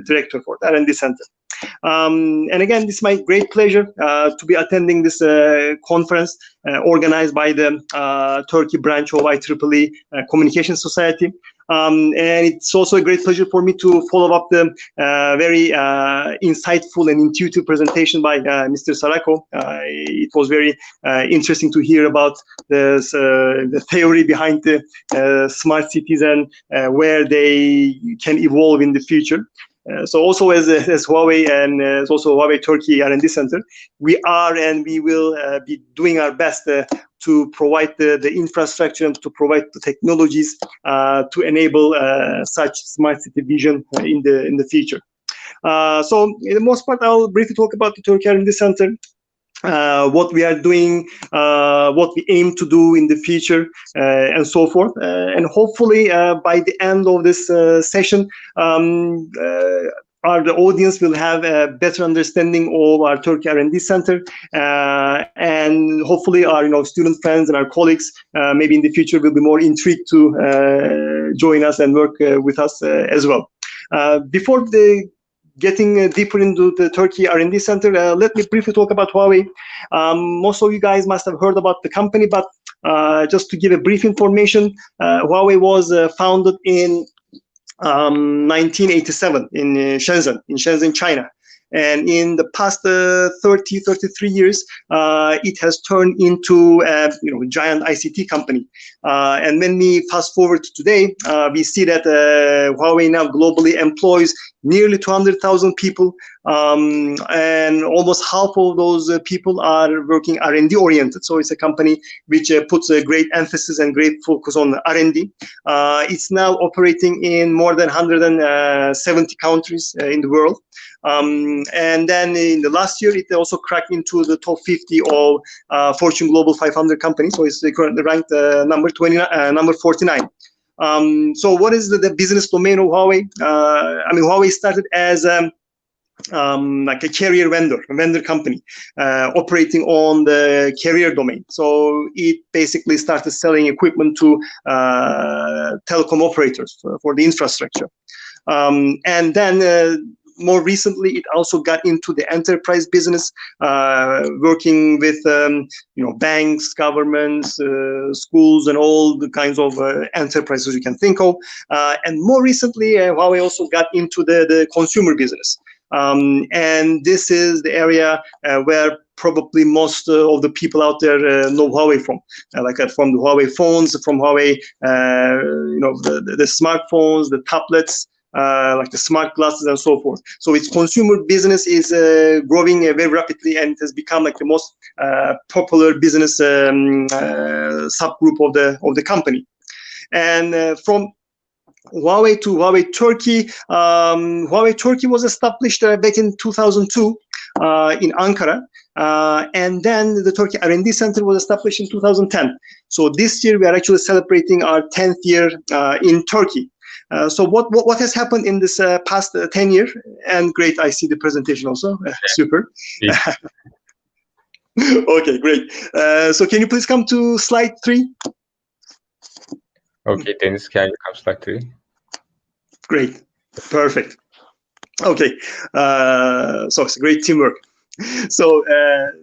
director for the R&D Center. And again, it's my great pleasure to be attending this conference organized by the Turkey branch of IEEE Communication Society. And it's also a great pleasure for me to follow up the very insightful and intuitive presentation by Mr. Sarako. It was very interesting to hear about the theory behind the smart cities and where they can evolve in the future. So also as Huawei and as also Huawei Turkey R&D Center, we are and we will be doing our best to provide the infrastructure and to provide the technologies to enable such smart city vision in the future. So in the most part, I'll briefly talk about the Turkey R&D Center. What we are doing, what we aim to do in the future, and so forth. And hopefully, by the end of this session, the audience will have a better understanding of our Turkey R&D Center, and hopefully our student friends and our colleagues maybe in the future will be more intrigued to join us and work with us as well. Before getting deeper into the Turkey R&D Center, let me briefly talk about Huawei. Most of you guys must have heard about the company, but just to give a brief information, Huawei was founded in 1987 in Shenzhen, China. And in the past 33 years, it has turned into a giant ICT company. And when we fast forward to today, we see that Huawei now globally employs nearly 200,000 people, and almost half of those people are working R&D oriented. So it's a company which puts a great emphasis and great focus on R&D. It's now operating in more than 170 countries in the world. And then in the last year, it also cracked into the top 50 of Fortune Global 500 companies. So it's currently ranked number 49. So what is the business domain of Huawei? I mean, Huawei started as like a carrier vendor company operating on the carrier domain. So it basically started selling equipment to telecom operators for the infrastructure. And then more recently, it also got into the enterprise business, working with banks, governments, schools, and all the kinds of enterprises you can think of. And more recently, Huawei also got into the consumer business. And this is the area where probably most of the people out there know Huawei from, from the Huawei phones, from Huawei, the smartphones, the tablets, like the smart glasses and so forth. So its consumer business is growing very rapidly, and it has become like the most popular business subgroup of the company. And from Huawei to Huawei Turkey. Huawei Turkey was established back in 2002 in Ankara, and then the Turkey R&D Center was established in 2010. So this year we are actually celebrating our 10th year in Turkey. So what has happened in this past 10 years? And great, I see the presentation also. Super. Yeah. Okay, great. So can you please come to slide 3? Okay, Deniz, can you come slide 3? Great, perfect. Okay, so it's great teamwork. So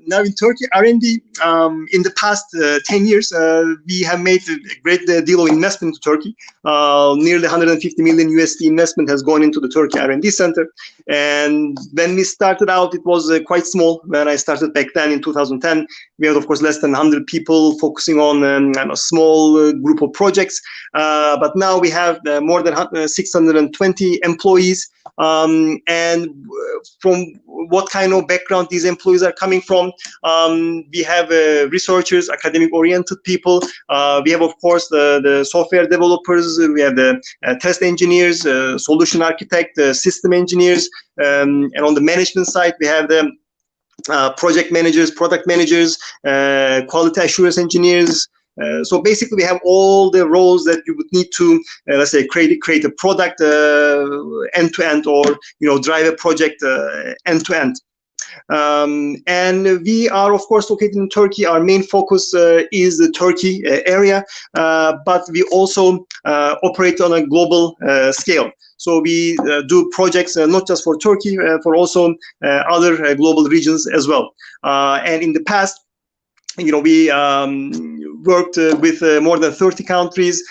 now in Turkey, R&D, in the past 10 years, we have made a great deal of investment to Turkey. Nearly 150 million USD investment has gone into the Turkey R&D Center. And when we started out, it was quite small. When I started back then in 2010, we had, of course, less than 100 people focusing on a small group of projects. But now we have more than 620 employees. And from what kind of background these employees are coming from, we have researchers, academic-oriented people. We have, of course, the software developers. We have the test engineers, solution architect, system engineers. And on the management side, we have the project managers, product managers, quality assurance engineers. So basically, we have all the roles that you would need to, let's say, create a product end to end, or drive a project end to end. And we are, of course, located in Turkey. Our main focus is the Turkey area, but we also operate on a global scale. So we do projects not just for Turkey, for also other global regions as well. And in the past, we worked with more than 30 countries,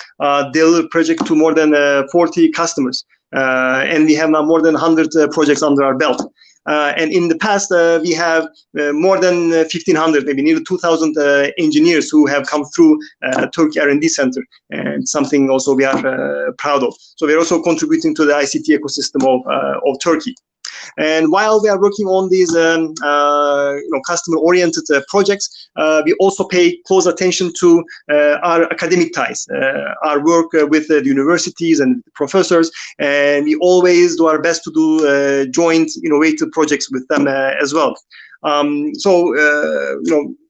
delivered project to more than 40 customers. And we have now more than 100 projects under our belt. And in the past, we have more than 1,500, maybe nearly 2,000 engineers who have come through Turkey R&D Center, and something also we are proud of. So we're also contributing to the ICT ecosystem of Turkey. And while we are working on these customer-oriented projects, we also pay close attention to our academic ties, our work with the universities and professors, and we always do our best to do joint innovative projects with them as well.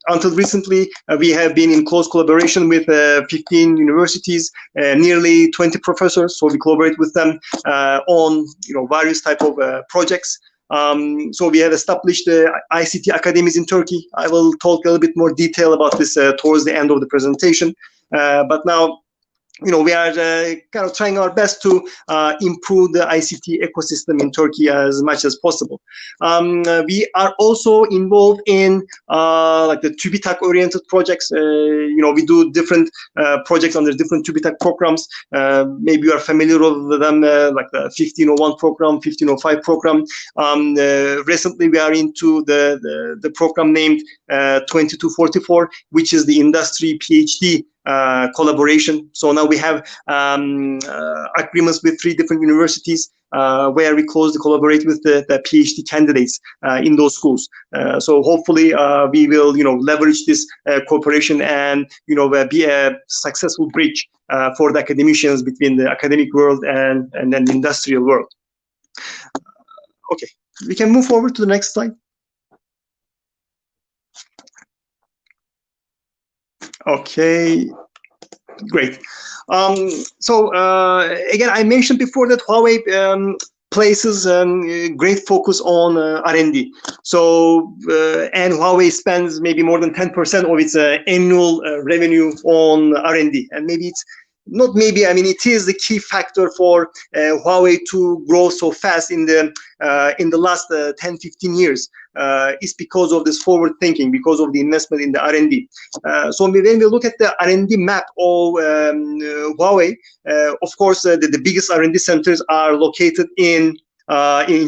Until recently, we have been in close collaboration with 15 universities, nearly 20 professors. So we collaborate with them on various type of projects. So we have established ICT academies in Turkey. I will talk a little bit more detail about this towards the end of the presentation. But now, we are kind of trying our best to improve the ICT ecosystem in Turkey as much as possible. We are also involved in like the TÜBİTAK-oriented projects. We do different projects under different TÜBİTAK programs. Maybe you are familiar with them, like the 1501 program, 1505 program. Recently, we are into the program named 2244, which is the industry PhD collaboration. So now we have agreements with 3 different universities where we closely collaborate with the PhD candidates in those schools. So hopefully we will leverage this cooperation and be a successful bridge for the academicians between the academic world and then the industrial world. Okay, we can move forward to the next slide. Okay. Great. So again, I mentioned before that Huawei places great focus on R&D. So and Huawei spends maybe more than 10% of its annual revenue on R&D, and maybe it's not maybe, I mean, it is the key factor for Huawei to grow so fast in the last 10, 15 years. Is because of this forward thinking, because of the investment in the R&D. So when we look at the R&D map of Huawei, of course, the biggest R&D centers are located in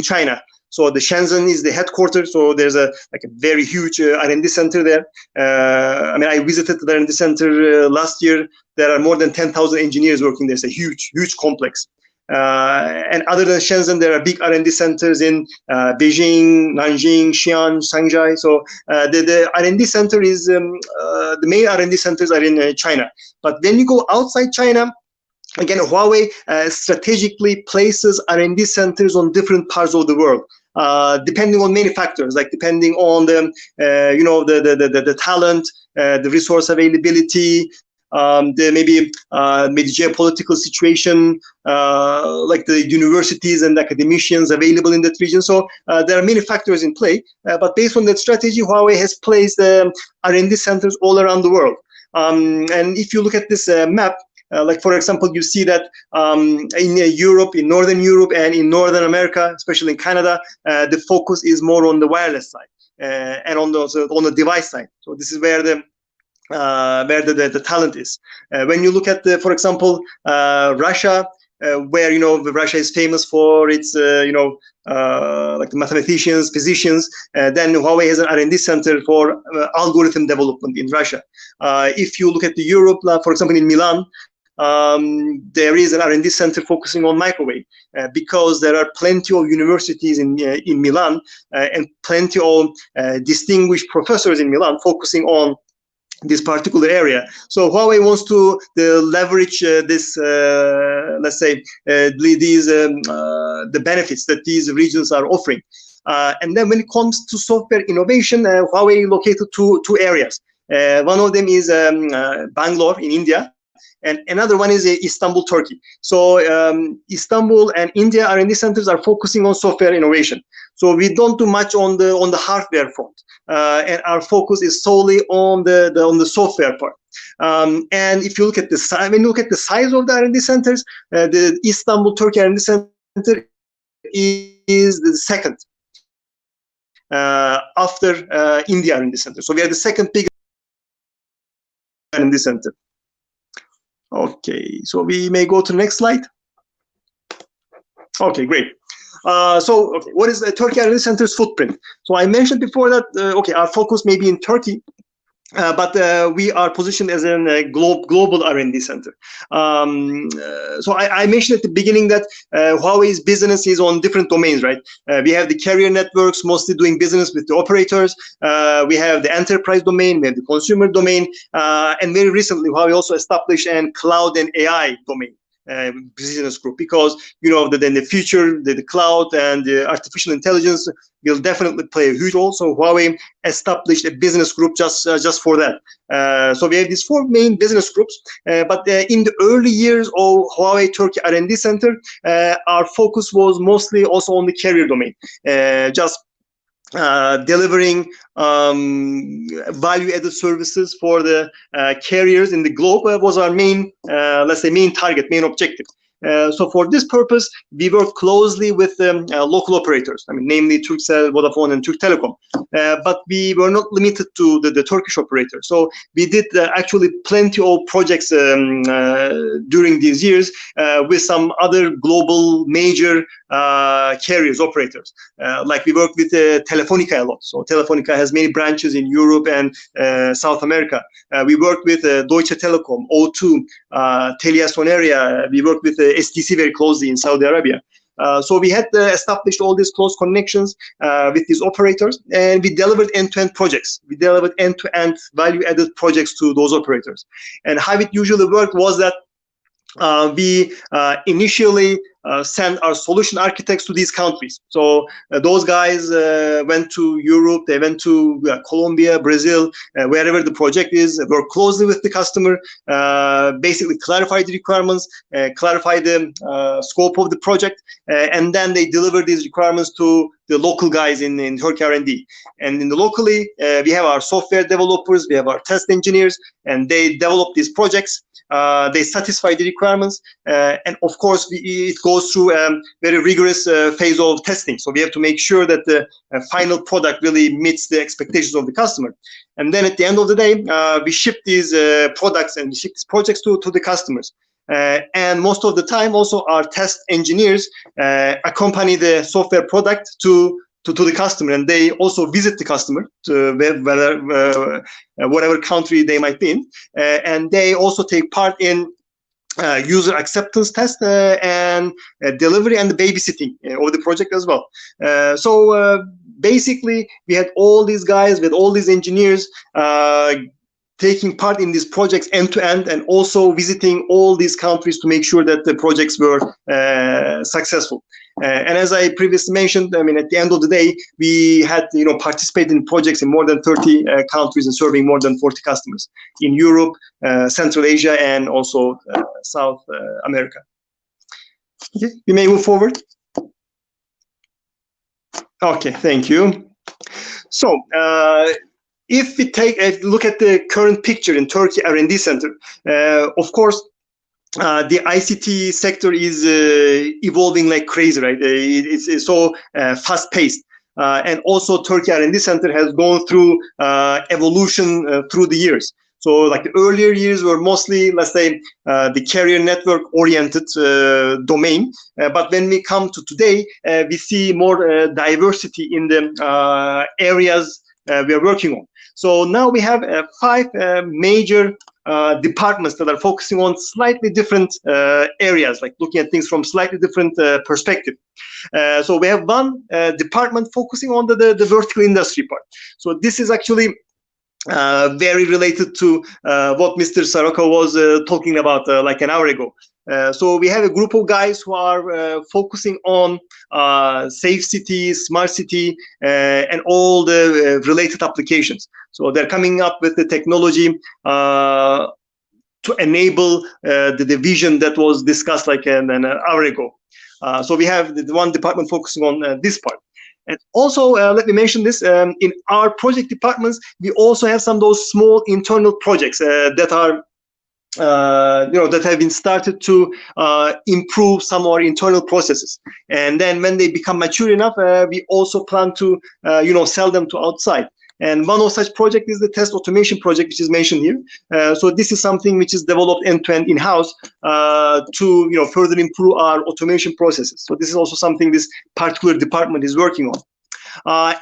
China. So the Shenzhen is the headquarters. So there's a very huge R&D center there. I mean, I visited the R&D center last year. There are more than 10,000 engineers working there. It's a huge complex. And other than Shenzhen, there are big R&D centers in Beijing, Nanjing, Xi'an, Shanghai. So the R&D center is the main R&D centers are in China. But when you go outside China, again, Huawei strategically places R&D centers on different parts of the world, depending on many factors, like depending on the the talent, the resource availability, the maybe geopolitical situation, like the universities and academicians available in that region. So there are many factors in play. But based on that strategy, Huawei has placed R&D centers all around the world. And if you look at this map, like for example, you see that in Europe, in Northern Europe, and in Northern America, especially in Canada, the focus is more on the wireless side and on the device side. So this is where the talent is. When you look at for example, Russia, where Russia is famous for its like the mathematicians, physicians, then Huawei has an R&D center for algorithm development in Russia. If you look at the Europe, for example, in Milan, there is an R&D center focusing on microwave because there are plenty of universities in Milan and plenty of distinguished professors in Milan focusing on this particular area. So Huawei wants to leverage this, let's say, these the benefits that these regions are offering. And then when it comes to software innovation, Huawei located two areas. One of them is Bangalore in India, and another one is Istanbul, Turkey. So Istanbul and India R&D centers are focusing on software innovation. So we don't do much on the hardware front, and our focus is solely on the software part. And if you look at the size, when you look at the size of the R&D centers, the Istanbul, Turkey R&D center is the second after India R&D center. So we are the second biggest R&D center. Okay, so we may go to the next slide. Okay, great. So, okay, what is the Turkey R&D Center's footprint? So I mentioned before that, okay, our focus may be in Turkey, but we are positioned as a global R&D center. So I mentioned at the beginning that Huawei's business is on different domains, right? We have the carrier networks, mostly doing business with the operators. We have the enterprise domain, we have the consumer domain, and very recently Huawei also established a cloud and AI domain. Business group, because that in the future the cloud and the artificial intelligence will definitely play a huge role. So Huawei established a business group just for that. So we have these four main business groups, but in the early years of Huawei Turkey R&D Center, our focus was mostly also on the carrier domain, just delivering value-added services for the carriers in the globe was our main, let's say, main target, main objective. So for this purpose, we work closely with local operators, I mean, namely Turkcell, Vodafone, and Türk Telekom. But we were not limited to the Turkish operators. So we did actually plenty of projects during these years with some other global major carriers, operators. Like we work with Telefonica a lot. So Telefonica has many branches in Europe and South America. We work with Deutsche Telekom, O2, Telia Soneria. We work with STC very closely in Saudi Arabia. So we had established all these close connections with these operators, and we delivered end-to-end projects. We delivered end-to-end value-added projects to those operators. And how it usually worked was that we initially send our solution architects to these countries. So those guys went to Europe, they went to Colombia, Brazil, wherever the project is, work closely with the customer, basically clarify the requirements, clarify the scope of the project, and then they deliver these requirements to the local guys in Turkey R&D. And in the locally, we have our software developers, we have our test engineers, and they develop these projects. They satisfy the requirements, and of course, it goes through a very rigorous phase of testing. So we have to make sure that the final product really meets the expectations of the customer. And then at the end of the day, we ship these products and we ship these projects to the customers. And most of the time, also our test engineers accompany the software product to the customer, and they also visit the customer to whatever country they might be in, and they also take part in user acceptance test and delivery and the babysitting of the project as well. So basically, we had all these guys with all these engineers taking part in these projects end to end, and also visiting all these countries to make sure that the projects were successful. And as I previously mentioned, I mean, at the end of the day, we had participated in projects in more than 30 countries and serving more than 40 customers in Europe, Central Asia, and also South America. Okay, we may move forward. Okay, thank you. So. If we take a look at the current picture in Turkey R&D Center, of course, the ICT sector is evolving like crazy, right? It's so fast-paced. And also Turkey R&D Center has gone through evolution through the years. So like the earlier years were mostly, let's say, the carrier network oriented domain. But when we come to today, we see more diversity in the areas we are working on. So now we have 5 major departments that are focusing on slightly different areas, like looking at things from slightly different perspective. So we have one department focusing on the vertical industry part. So this is actually very related to what Mr. Saroko was talking about like an hour ago. So we have a group of guys who are focusing on safe city, smart city, and all the related applications. So they're coming up with the technology to enable the vision that was discussed like an hour ago. So we have the one department focusing on this part. And also, let me mention this, in our project departments, we also have some of those small internal projects that are that have been started to improve some of our internal processes. And then when they become mature enough, we also plan to sell them to outside. And one of such project is the test automation project, which is mentioned here. So this is something which is developed end-to-end in-house to further improve our automation processes. So this is also something this particular department is working on.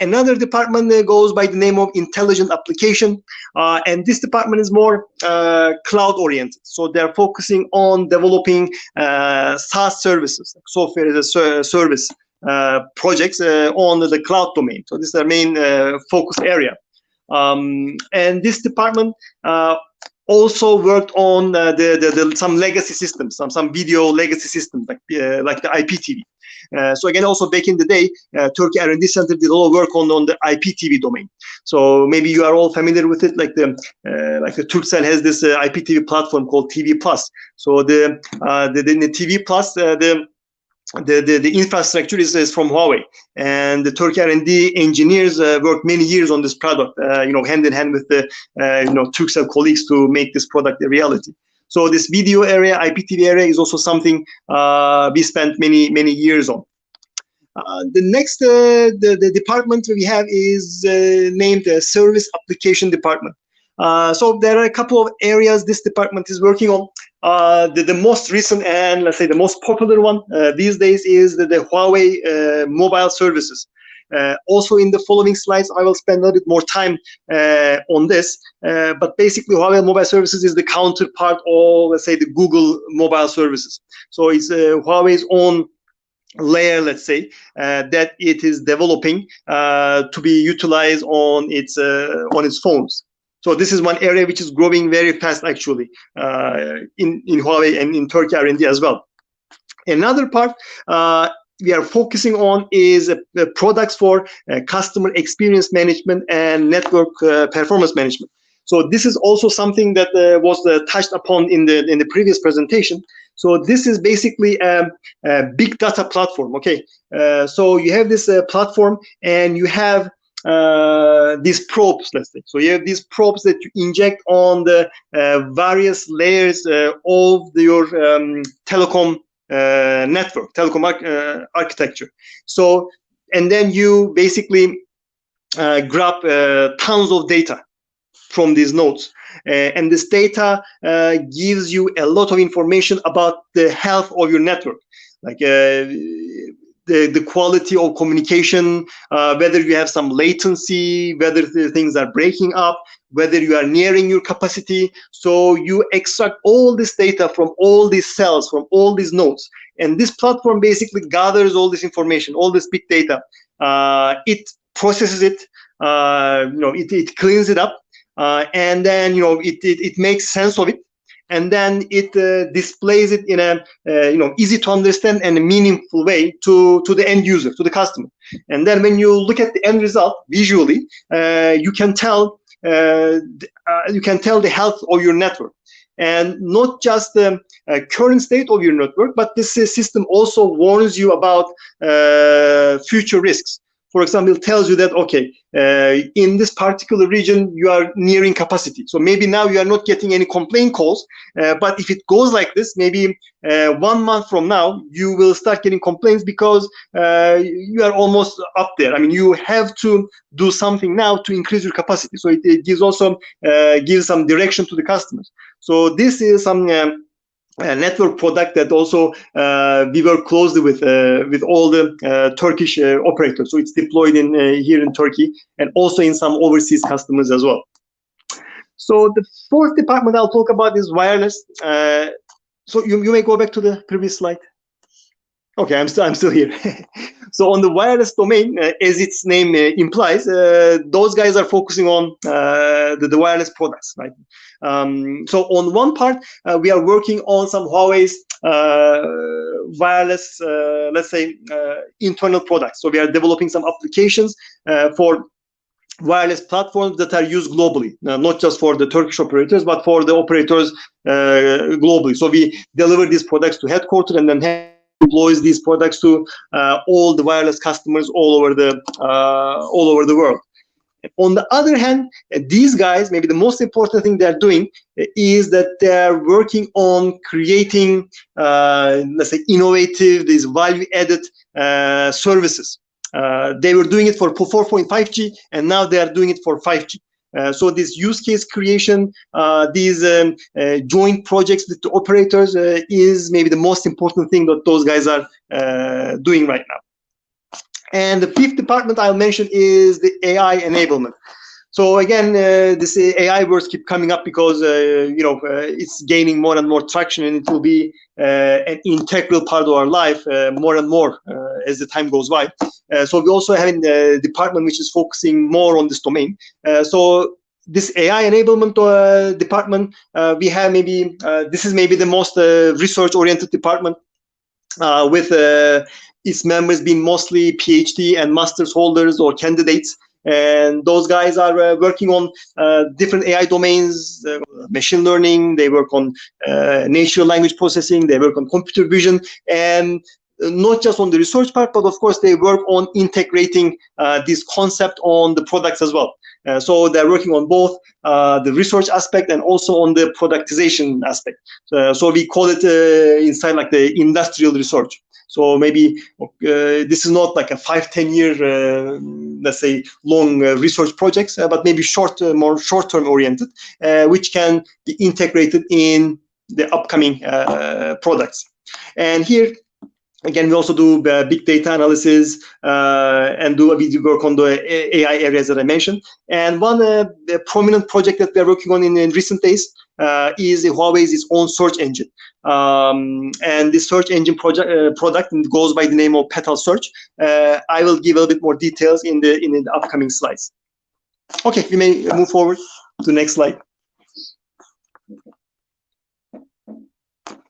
Another department goes by the name of intelligent application, and this department is more cloud oriented. So they're focusing on developing SaaS services, like software as a service projects on the cloud domain. So this is their main focus area. And this department also worked on some legacy systems, some video legacy systems like the IPTV. So again, also back in the day, Turkey R&D Center did a lot of work on the IPTV domain. So maybe you are all familiar with it, like the Turkcell has this IPTV platform called TV Plus. So the TV Plus, the infrastructure is from Huawei, and the Turkey R&D engineers worked many years on this product, hand in hand with the Turkcell colleagues to make this product a reality. So this video area, IPTV area, is also something we spent many years on. The next the department we have is named the Service Application Department. So there are a couple of areas this department is working on. The most recent and let's say the most popular one these days is the Huawei mobile services. Also in the following slides, I will spend a little bit more time on this. But basically, Huawei mobile services is the counterpart of, let's say, the Google mobile services. So it's Huawei's own layer, let's say, that it is developing to be utilized on its phones. So this is one area which is growing very fast, actually, in Huawei and in Turkey R&D as well. Another part we are focusing on is products for customer experience management and network performance management. So this is also something that was touched upon in the previous presentation. So this is basically a big data platform. Okay, so you have this platform, and you have these probes, let's say. So you have these probes that you inject on the various layers of your telecom network, telecom architecture. So, and then you basically grab tons of data from these nodes, and this data gives you a lot of information about the health of your network, like the quality of communication, whether you have some latency, whether the things are breaking up, whether you are nearing your capacity. So you extract all this data from all these cells, from all these nodes, and this platform basically gathers all this information, all this big data. It processes it, it cleans it up, and then it makes sense of it, and then it displays it in a easy to understand and a meaningful way to the end user, to the customer. And then when you look at the end result visually, you can tell the health of your network, and not just the current state of your network, but this system also warns you about future risks. For example, it tells you that, okay, in this particular region, you are nearing capacity. So maybe now you are not getting any complaint calls, but if it goes like this, maybe 1 month from now, you will start getting complaints because you are almost up there. I mean, you have to do something now to increase your capacity. So it gives also gives some direction to the customers. So this is some network product that also we work closely with all the Turkish operators. So it's deployed in here in Turkey, and also in some overseas customers as well. So the fourth department I'll talk about is wireless. So you may go back to the previous slide. Okay, I'm still here. So on the wireless domain, as its name implies, those guys are focusing on the wireless products, right? So on one part, we are working on some Huawei's wireless, let's say, internal products. So we are developing some applications for wireless platforms that are used globally, not just for the Turkish operators, but for the operators globally. So we deliver these products to headquarters, and then deploys these products to all the wireless customers all over the world. On the other hand, these guys, maybe the most important thing they're doing is that they're working on creating, let's say, innovative, these value-added services. They were doing it for 4.5G, and now they are doing it for 5G. So this use case creation, these joint projects with the operators is maybe the most important thing that those guys are doing right now. And the fifth department I'll mention is the AI enablement. So again, this AI words keep coming up because it's gaining more and more traction, and it will be an integral part of our life more and more as the time goes by. So we also have a department which is focusing more on this domain. So this AI enablement department, we have maybe this is maybe the most research-oriented department with its members being mostly PhD and master's holders or candidates. And those guys are working on different AI domains, machine learning, they work on natural language processing, they work on computer vision, and not just on the research part, but of course they work on integrating this concept on the products as well. So they're working on both the research aspect and also on the productization aspect. So we call it inside like the industrial research. So maybe this is not like a 5-10 year, let's say, long research projects, but maybe more short-term oriented, which can be integrated in the upcoming products. And here, again, we also do big data analysis and we work on the AI areas that I mentioned. And one prominent project that we are working on in recent days is Huawei's own search engine. And this search engine product goes by the name of Petal Search. I will give a little bit more details in the upcoming slides. Okay, we may move forward to the next slide.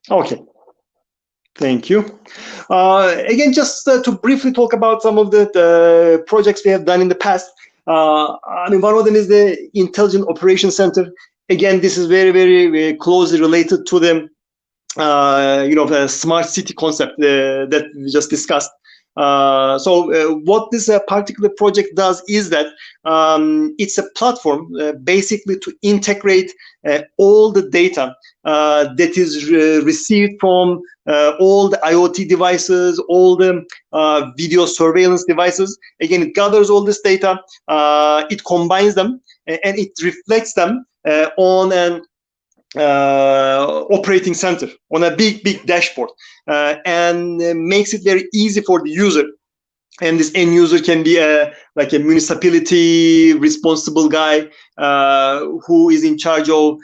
Okay. Thank you. Again, just to briefly talk about some of the projects we have done in the past. I mean, one of them is the Intelligent Operations Center. Again, this is very, very closely related to the the smart city concept that we just discussed. What this particular project does is that it's a platform basically to integrate all the data that is received from all the IoT devices, all the video surveillance devices. Again, it gathers all this data, it combines them, and it reflects them on an operating center, on a big dashboard, and makes it very easy for the user. And this end user can be like a municipality responsible guy who is in charge of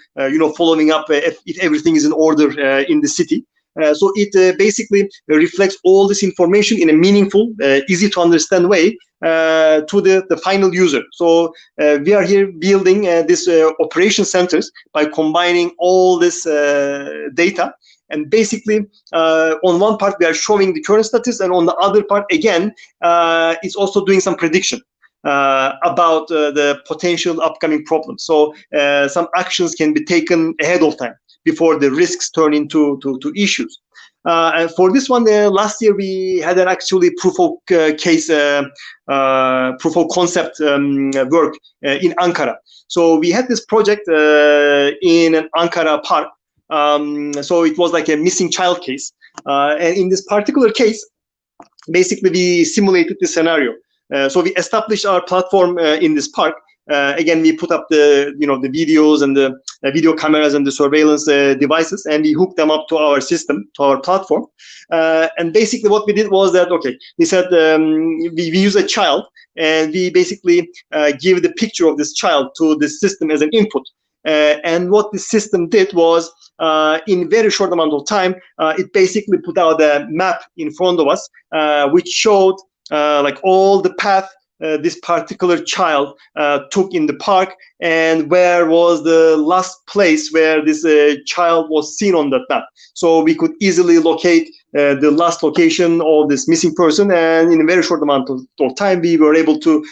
following up if everything is in order in the city. So it basically reflects all this information in a meaningful, easy to understand way to the final user. So we are here building this operation centers by combining all this data. And basically, on one part, we are showing the current status, and on the other part, again, it's also doing some prediction about the potential upcoming problems. So some actions can be taken ahead of time before the risks turn into issues. And for this one, last year we had an actually proof of case, proof of concept work in Ankara. So we had this project in an Ankara park. So it was like a missing child case. And in this particular case, basically we simulated the scenario. So we established our platform in this park. Again, we put up the the videos and the video cameras and the surveillance devices, and we hooked them up to our system, to our platform. And basically what we did was that, okay, we said we use a child, and we basically give the picture of this child to the system as an input. And what the system did was, in very short amount of time, it basically put out a map in front of us, which showed like all the path this particular child took in the park, and where was the last place where this child was seen on that map. So we could easily locate the last location of this missing person, and in a very short amount of time, we were able to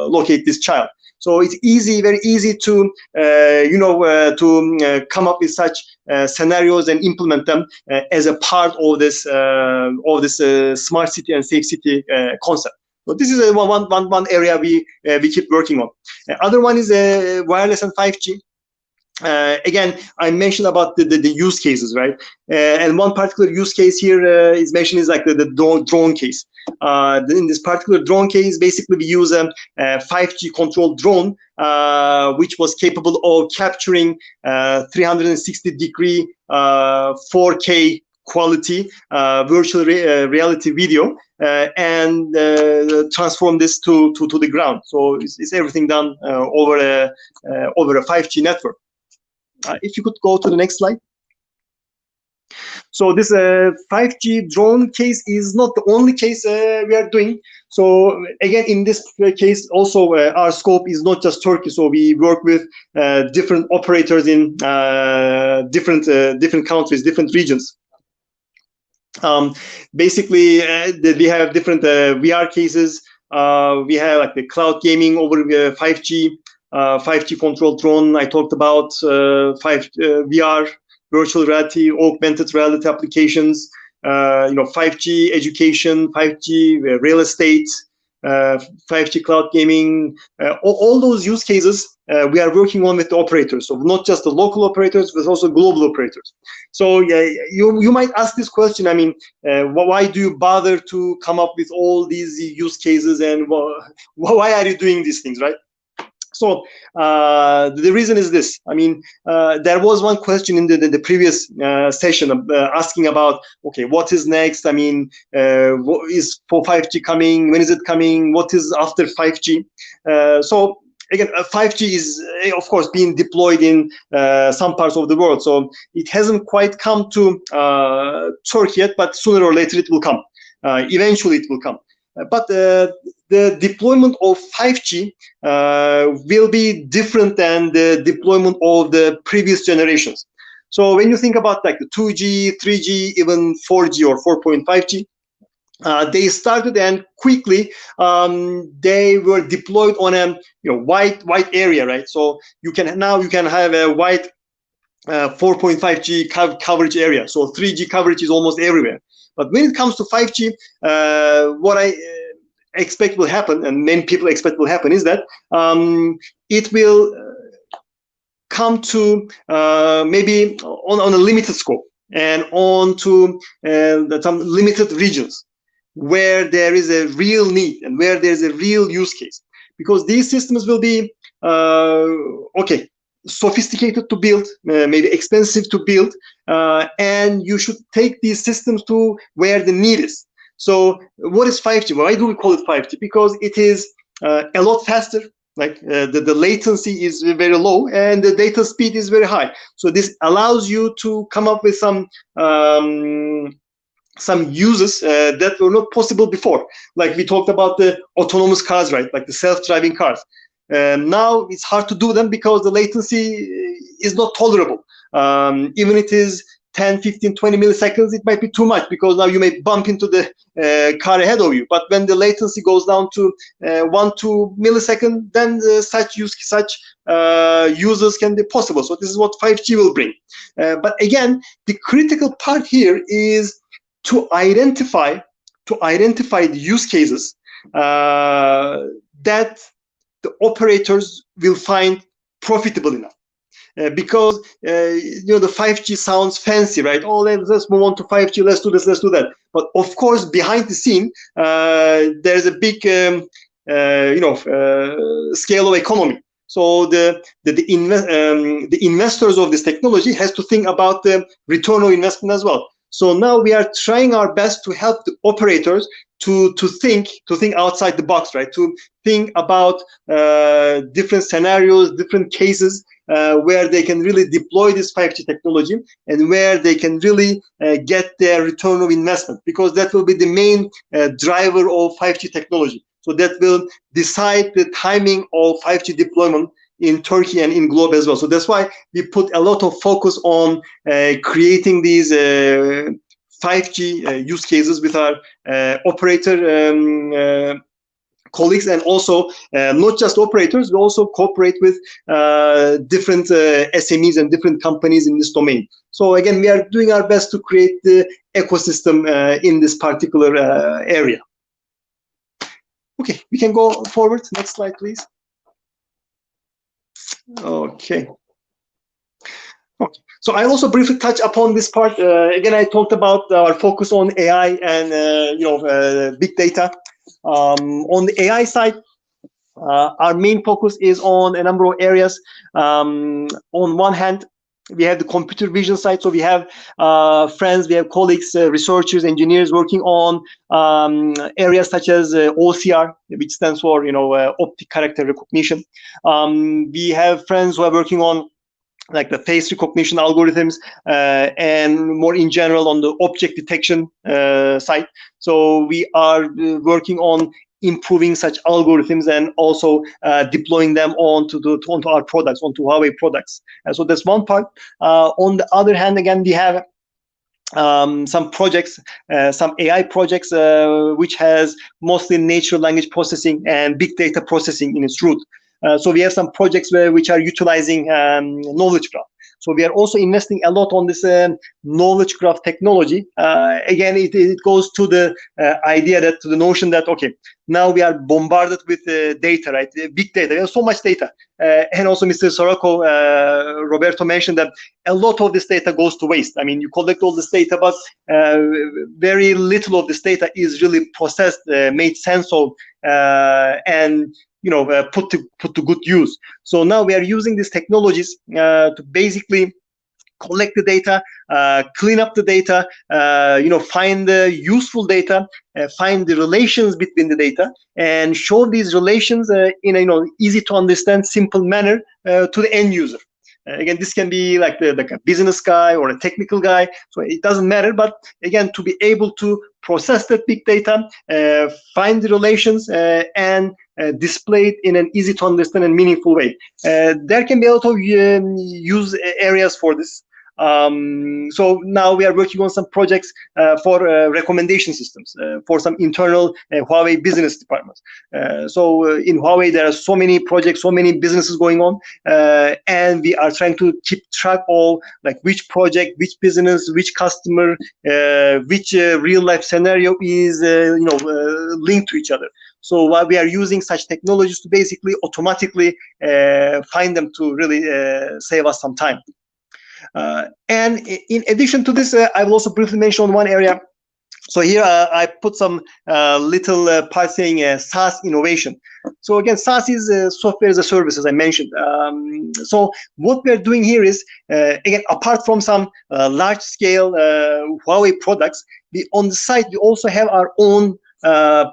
locate this child. So it's easy, very easy to come up with such scenarios and implement them as a part of this smart city and safe city concept. So this is one area we keep working on. Other one is wireless and 5G. Again, I mentioned about the use cases, right? And one particular use case here is mentioned is like the drone case. In this particular drone case, basically we use a 5G controlled drone, which was capable of capturing 360-degree 4K quality virtual reality video and transform this to the ground. So it's everything done over a 5G network. If you could go to the next slide. So this 5G drone case is not the only case we are doing. So again, in this case, also our scope is not just Turkey. So we work with different operators in different countries, different regions. Basically, we have different VR cases. We have like the cloud gaming over 5G. 5G controlled drone. I talked about VR, virtual reality, augmented reality applications. 5G education, 5G real estate, 5G cloud gaming. All those use cases we are working on with the operators. So not just the local operators, but also global operators. So you might ask this question. I mean, why do you bother to come up with all these use cases, and why are you doing these things, right? So the reason is this. I mean, there was one question in the previous session asking about, okay, what is next? I mean, what is for 5G coming? When is it coming? What is after 5G? So again, 5G is, of course, being deployed in some parts of the world. So it hasn't quite come to Turkey yet, but sooner or later it will come. Eventually it will come. But the deployment of 5G will be different than the deployment of the previous generations. So when you think about like the 2G, 3G, even 4G or 4.5G, they started and quickly they were deployed on a wide area, right? So you can have a wide 4.5G coverage area. So 3G coverage is almost everywhere. But when it comes to 5G, what I expect will happen, and many people expect will happen, is that it will come to maybe on a limited scope and on to some limited regions where there is a real need and where there's a real use case, because these systems will be sophisticated to build, maybe expensive to build, and you should take these systems to where the need is. So what is 5G? Why do we call it 5G? Because it is a lot faster. Like the latency is very low and the data speed is very high. So this allows you to come up with some uses that were not possible before. Like we talked about the autonomous cars, right? Like the self-driving cars. Now it's hard to do them because the latency is not tolerable. Even it is 10, 15, 20 milliseconds, it might be too much, because now you may bump into the car ahead of you. But when the latency goes down to 1-2 milliseconds, then such users can be possible. So this is what 5G will bring. But again, the critical part here is to identify the use cases that the operators will find profitable enough. Because the 5G sounds fancy, right? Oh, let's move on to 5G. Let's do this. Let's do that. But of course, behind the scene, there's a big, scale of economy. So the investors of this technology has to think about the return of investment as well. So now we are trying our best to help the operators to think outside the box, right? To think about different scenarios, different cases where they can really deploy this 5G technology and where they can really get their return of investment, because that will be the main driver of 5G technology. So that will decide the timing of 5G deployment in Turkey and in globe as well. So that's why we put a lot of focus on creating these 5G use cases with our operator colleagues, and also not just operators, we also cooperate with different SMEs and different companies in this domain. So again, we are doing our best to create the ecosystem in this particular area. Okay, we can go forward. Next slide, please. Okay. So I also briefly touch upon this part. Again, I talked about our focus on AI and big data. On the AI side, our main focus is on a number of areas. On one hand, we have the computer vision side. So we have friends, we have colleagues, researchers, engineers working on areas such as OCR, which stands for optic character recognition. We have friends who are working on like the face recognition algorithms and more in general on the object detection side. So we are working on improving such algorithms and also deploying them onto our products, onto Huawei products. So that's one part. On the other hand, again, we have some projects, some AI projects, which has mostly natural language processing and big data processing in its root. So we have some projects which are utilizing knowledge graph. So we are also investing a lot on this knowledge graph technology. Again, it goes to the idea that, to the notion that, okay, now we are bombarded with data, right? Big data. We have so much data. And also Mr. Sorocco, Roberto mentioned that a lot of this data goes to waste. I mean, you collect all this data, but very little of this data is really processed, made sense of, and put to good use. So now we are using these technologies to basically collect the data, clean up the data, find the useful data, find the relations between the data, and show these relations in a easy to understand, simple manner to the end user. Again, this can be like a business guy or a technical guy, so it doesn't matter. But again, to be able to process that big data, find the relations, and display it in an easy to understand and meaningful way. There can be a lot of use areas for this. So now we are working on some projects for recommendation systems for some internal Huawei business departments. So in Huawei, there are so many projects, so many businesses going on, and we are trying to keep track of like which project, which business, which customer, which real life scenario is linked to each other. So while we are using such technologies to basically automatically find them to really save us some time. And in addition to this, I will also briefly mention on one area. So here I put some little part saying SaaS innovation. So again, SaaS is software as a service, as I mentioned. So what we're doing here is, again, apart from some large-scale Huawei products, on the site we also have our own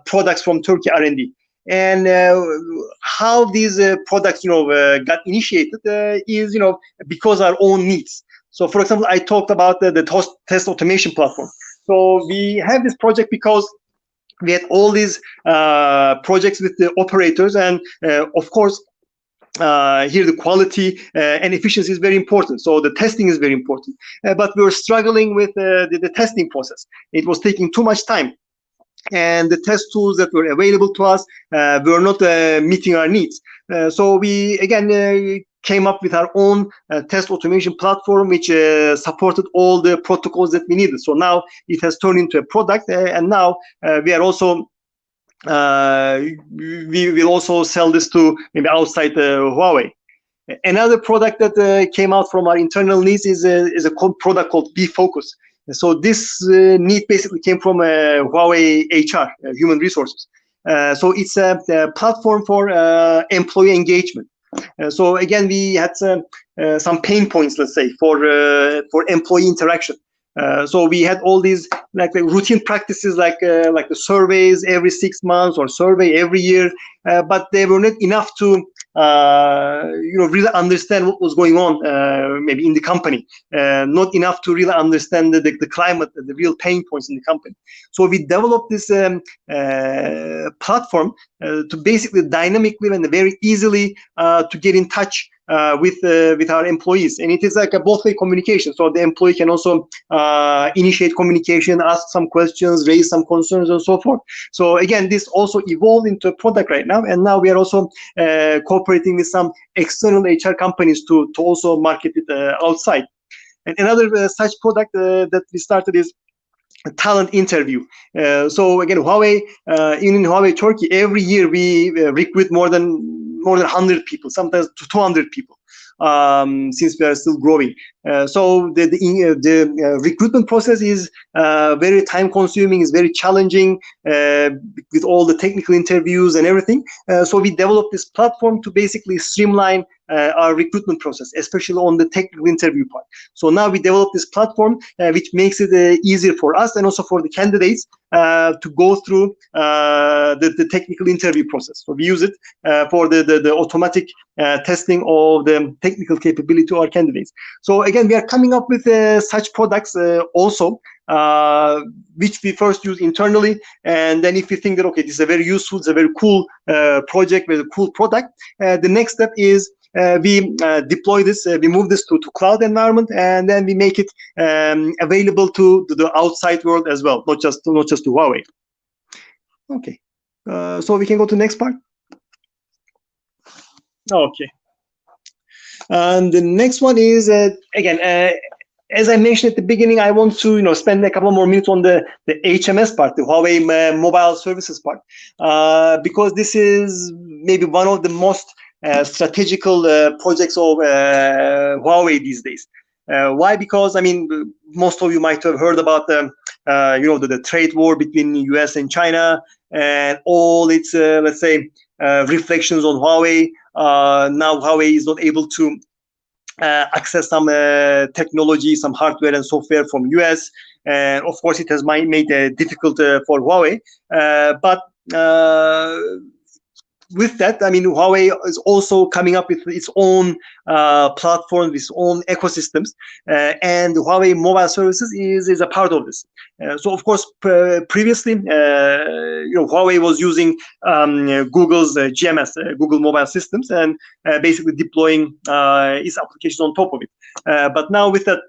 products from Turkey R&D. And how these products, got initiated is, because our own needs. So, for example, I talked about the test automation platform. So we have this project because we had all these projects with the operators, and of course, here the quality and efficiency is very important. So the testing is very important. But we were struggling with the testing process. It was taking too much time. And the test tools that were available to us were not meeting our needs. So we, again, came up with our own test automation platform, which supported all the protocols that we needed. So now it has turned into a product, and now we are also we will also sell this to maybe outside Huawei. Another product that came out from our internal needs is a product called B-Focus. So this need basically came from Huawei HR, human resources. So it's a platform for employee engagement. So again, we had some pain points, let's say, for employee interaction. So we had all these like the routine practices, like the surveys every 6 months or survey every year, but they were not enough to really understand what was going on maybe in the company, not enough to really understand the climate and the real pain points in the company. So we developed this platform to basically dynamically and very easily to get in touch with our employees, and it is like a both-way communication. So the employee can also initiate communication, ask some questions, raise some concerns, and so forth. So again, this also evolved into a product right now, and now we are also cooperating with some external HR companies to also market it outside. And another such product that we started is a talent interview. So again, Huawei, in Huawei Turkey, every year we recruit more than 100 people, sometimes to 200 people, since we are still growing. So the recruitment process is very time consuming, is very challenging with all the technical interviews and everything. So we developed this platform to basically streamline our recruitment process, especially on the technical interview part. So now we developed this platform which makes it easier for us and also for the candidates to go through the technical interview process. So we use it for the automatic testing of the technical capability to our candidates. So again, we are coming up with such products also, which we first use internally, and then if we think that, okay, this is a very useful, it's a very cool project with a cool product, the next step is we deploy this, we move this to cloud environment, and then we make it available to the outside world as well, not just to Huawei. Okay, so we can go to the next part. Okay, and the next one is again, as I mentioned at the beginning, I want to spend a couple more minutes on the HMS part, the Huawei Mobile Services part, because this is maybe one of the most strategical projects of Huawei these days. Why? Because I mean, most of you might have heard about the trade war between the US and China and all its let's say reflections on Huawei. Now Huawei is not able to access some technology, some hardware and software from US, and of course it has made it difficult for Huawei. But with that, I mean, Huawei is also coming up with its own platform, its own ecosystems, and Huawei Mobile Services is a part of this. So, of course, previously, Huawei was using Google's GMS, Google Mobile Systems, and basically deploying its application on top of it. But now with that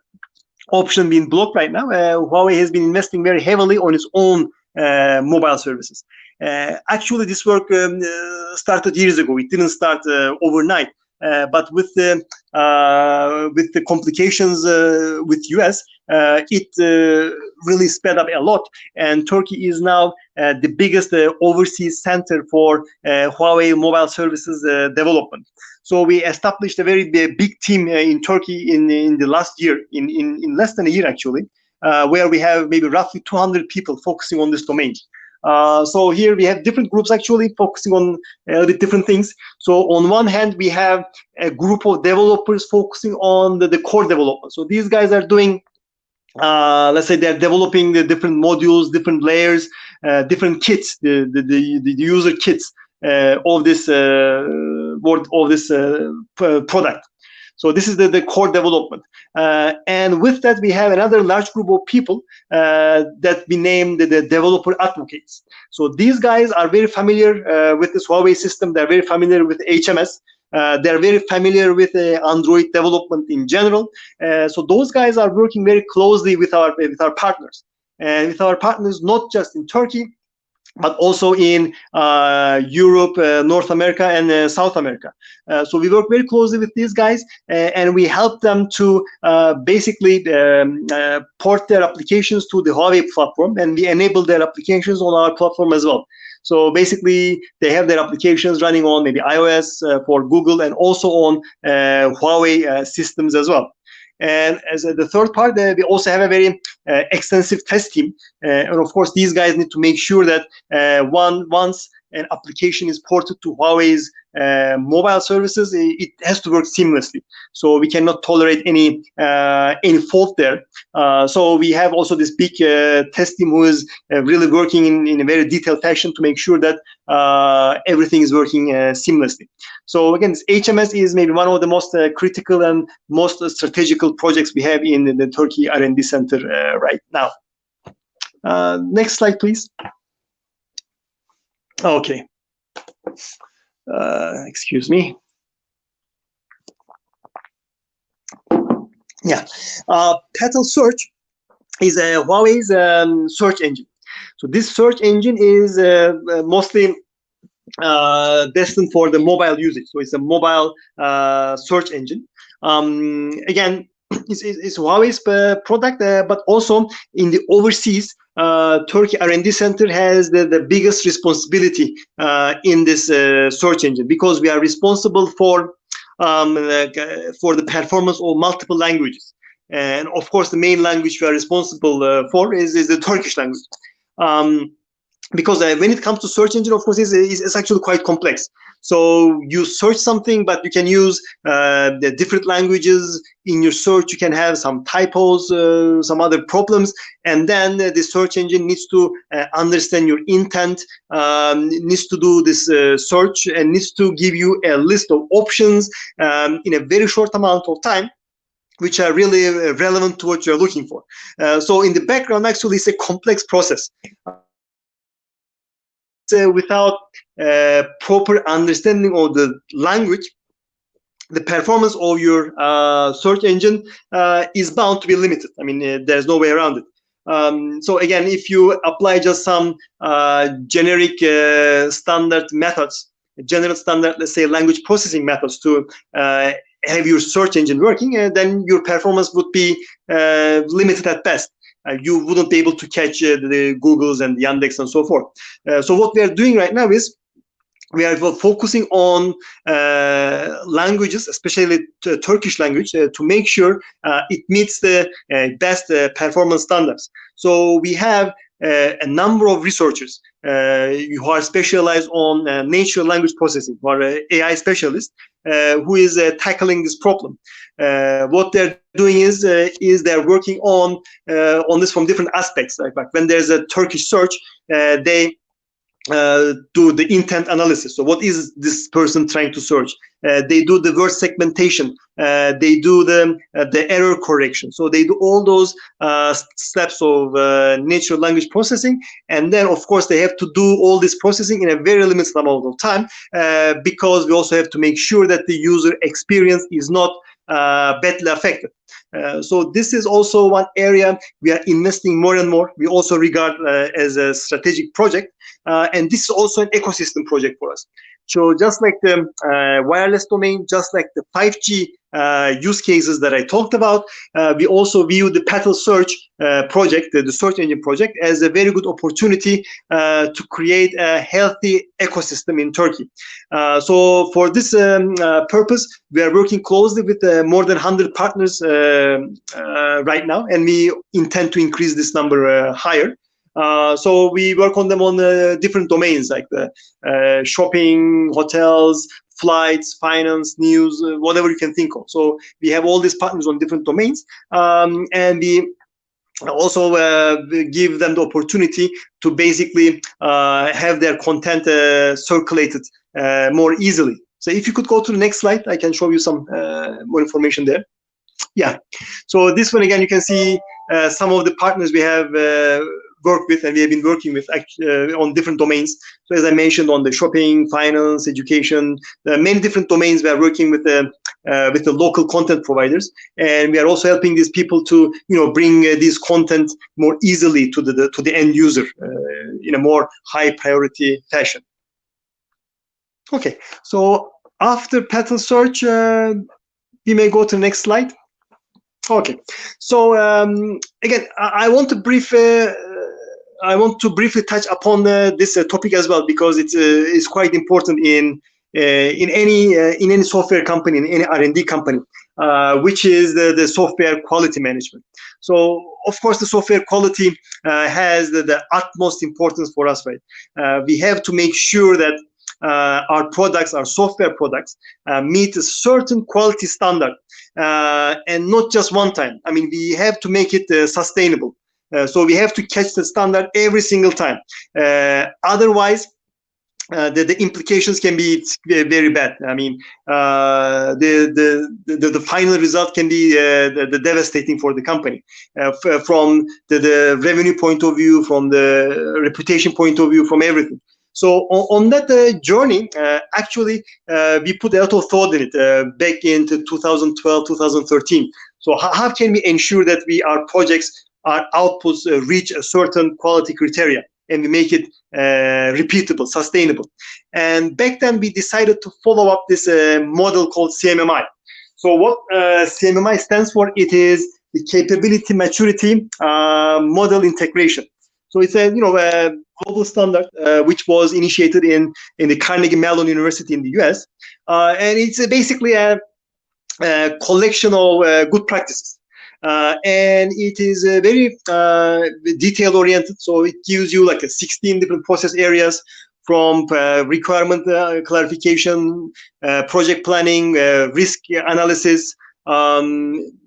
option being blocked right now. Huawei has been investing very heavily on its own mobile services. Actually, this work started years ago. It didn't start overnight. But with the complications with US, it really sped up a lot. And Turkey is now the biggest overseas center for Huawei mobile services development. So we established a very big team in Turkey in the last year, in less than a year actually, where we have maybe roughly 200 people focusing on this domain. So here we have different groups actually focusing on a little bit different things. So on one hand, we have a group of developers focusing on the core development. So these guys are doing, let's say they're developing the different modules, different layers, different kits, the user kits of this product. So this is the core development. And with that, we have another large group of people that we named the developer advocates. So these guys are very familiar with this Huawei system. They're very familiar with HMS. They're very familiar with Android development in general. So those guys are working very closely with our partners. And with our partners, not just in Turkey, but also in Europe, North America, and South America. So we work very closely with these guys, and we help them to basically port their applications to the Huawei platform, and we enable their applications on our platform as well. So basically, they have their applications running on maybe iOS for Google, and also on Huawei systems as well. And as the third part, we also have a very extensive test team. And of course, these guys need to make sure that once an application is ported to Huawei's mobile services, it has to work seamlessly. So we cannot tolerate any fault there. So we have also this big test team who is really working in a very detailed fashion to make sure that everything is working seamlessly. So again, this HMS is maybe one of the most critical and most strategical projects we have in the Turkey R&D Center right now. Next slide, please. Okay. Excuse me. Yeah. Petal Search is Huawei's search engine. So this search engine is mostly destined for the mobile usage. So it's a mobile search engine. Again, it's Huawei's product, but also in the overseas, Turkey R&D Center has the biggest responsibility in this search engine, because we are responsible for the performance of multiple languages. And of course, the main language we are responsible for is the Turkish language. Because when it comes to search engine, of course, it's actually quite complex. So you search something, but you can use the different languages in your search. You can have some typos, some other problems, and then the search engine needs to understand your intent, needs to do this search, and needs to give you a list of options in a very short amount of time, which are really relevant to what you're looking for. So in the background, actually, it's a complex process. Without proper understanding of the language, the performance of your search engine is bound to be limited. I mean, there's no way around it. So again, if you apply just some generic standard methods, general standard, let's say, language processing methods to have your search engine working, then your performance would be limited at best. You wouldn't be able to catch the Googles and the Yandex and so forth. So what we are doing right now is we are focusing on languages, especially Turkish language, to make sure it meets the best performance standards. So we have a number of researchers who are specialized on natural language processing, or AI specialists, who is tackling this problem. What they're doing is they're working on this from different aspects. Like when there's a Turkish search, they do the intent analysis. So what is this person trying to search? They do the word segmentation. They do the error correction. So they do all those steps of natural language processing. And then, of course, they have to do all this processing in a very limited amount of time, because we also have to make sure that the user experience is not badly affected. So this is also one area we are investing more and more. We also regard as a strategic project, and this is also an ecosystem project for us. So just like the wireless domain, just like the 5G use cases that I talked about, we also view the Petal Search project, the search engine project, as a very good opportunity to create a healthy ecosystem in Turkey. So for this purpose, we are working closely with more than 100 partners right now, and we intend to increase this number higher. So we work on them on different domains like the shopping, hotels, flights, finance, news, whatever you can think of. So we have all these partners on different domains, and we also give them the opportunity to basically have their content circulated more easily. So if you could go to the next slide, I can show you some more information there. Yeah. So this one again, you can see some of the partners we have worked with and we have been working with on different domains. So as I mentioned, on the shopping, finance, education, many different domains we are working with the local content providers, and we are also helping these people to bring these content more easily to the end user in a more high priority fashion. Okay, so after Petal Search, we may go to the next slide. Okay, so again, I want to briefly touch upon this topic as well, because it's quite important in any software company, in any R&D company, which is the software quality management. So of course the software quality has the utmost importance for us, right? We have to make sure that our products, our software products, meet a certain quality standard, and not just one time. I mean, we have to make it sustainable. So we have to catch the standard every single time. Otherwise, the implications can be very bad. I mean, the final result can be the devastating for the company, from the revenue point of view, from the reputation point of view, from everything. So on that journey, actually, we put a lot of thought in it back into 2012, 2013. So how can we ensure that our projects, our outputs reach a certain quality criteria, and we make it repeatable, sustainable? And back then, we decided to follow up this model called CMMI. So what CMMI stands for, it is the Capability Maturity Model Integration. So it's a global standard which was initiated in the Carnegie Mellon University in the US, and it's basically a collection of good practices. And it is very detail oriented, so it gives you like 16 different process areas, from requirement clarification, project planning, risk analysis,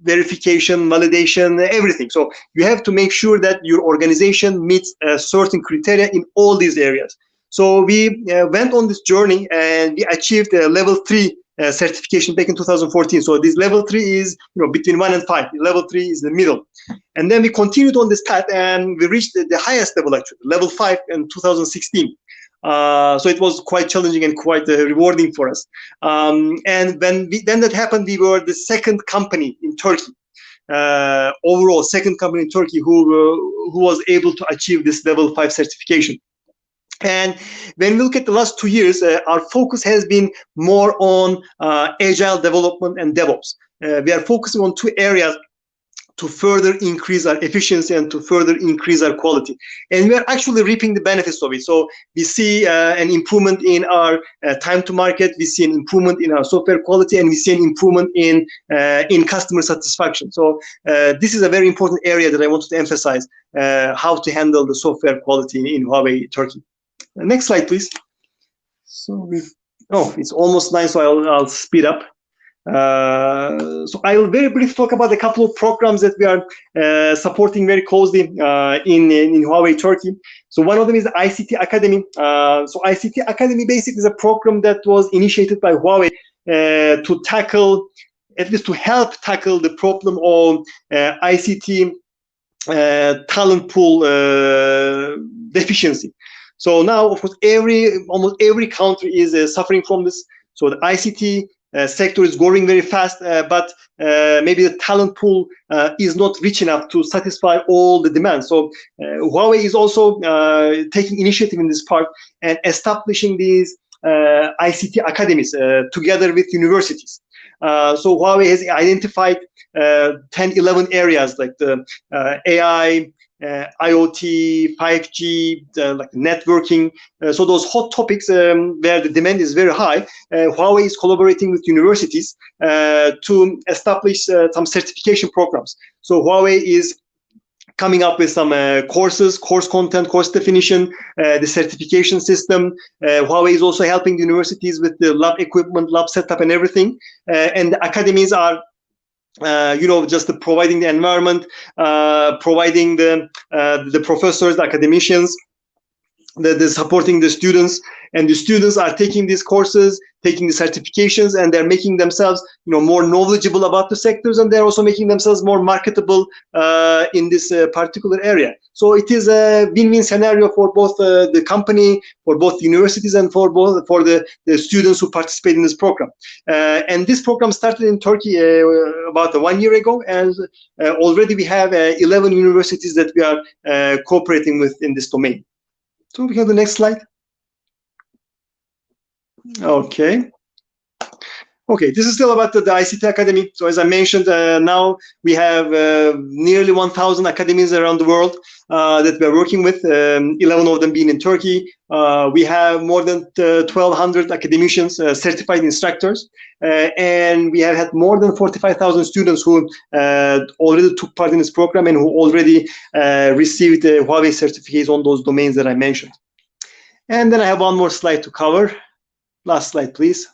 verification, validation, everything. So you have to make sure that your organization meets a certain criteria in all these areas. So we went on this journey, and we achieved a level 3 certification back in 2014. So this level 3 is between 1 and 5. Level 3 is the middle. And then we continued on this path, and we reached the highest level, actually, level 5 in 2016. So it was quite challenging and quite rewarding for us. And when then that happened, we were the second company in Turkey, overall second company in Turkey who was able to achieve this level 5 certification. And when we look at the last 2 years, our focus has been more on agile development and DevOps. We are focusing on 2 areas to further increase our efficiency and to further increase our quality. And we are actually reaping the benefits of it. So we see an improvement in our time to market, we see an improvement in our software quality, and we see an improvement in customer satisfaction. So this is a very important area that I wanted to emphasize, how to handle the software quality in Huawei Turkey. Next slide, please. So it's almost 9, so I'll speed up. So I will very briefly talk about a couple of programs that we are supporting very closely in Huawei Turkey. So one of them is the ICT Academy. So ICT Academy basically is a program that was initiated by Huawei to tackle, at least to help tackle, the problem of ICT talent pool deficiency. So now, of course, almost every country is suffering from this. So the ICT sector is growing very fast, but maybe the talent pool is not rich enough to satisfy all the demands. So Huawei is also taking initiative in this part and establishing these ICT academies together with universities. So Huawei has identified 10, 11 areas like the AI, IoT, 5G, like networking. So those hot topics where the demand is very high, Huawei is collaborating with universities to establish some certification programs. So Huawei is coming up with some courses, course content, course definition, the certification system. Huawei is also helping universities with the lab equipment, lab setup, and everything. And the academies are just providing the environment, providing the professors, the academicians, the supporting the students, and the students are taking these courses, taking the certifications, and they're making themselves more knowledgeable about the sectors, and they're also making themselves more marketable in this particular area. So it is a win-win scenario for both the company, for both universities, and for the students who participate in this program. And this program started in Turkey about 1 year ago, and already we have 11 universities that we are cooperating with in this domain. So we have the next slide. Okay. Okay, this is still about the ICT Academy. So as I mentioned, now we have nearly 1,000 academies around the world that we're working with, 11 of them being in Turkey. We have more than 1,200 academicians, certified instructors, and we have had more than 45,000 students who already took part in this program and who already received Huawei certificates on those domains that I mentioned. And then I have one more slide to cover. Last slide, please.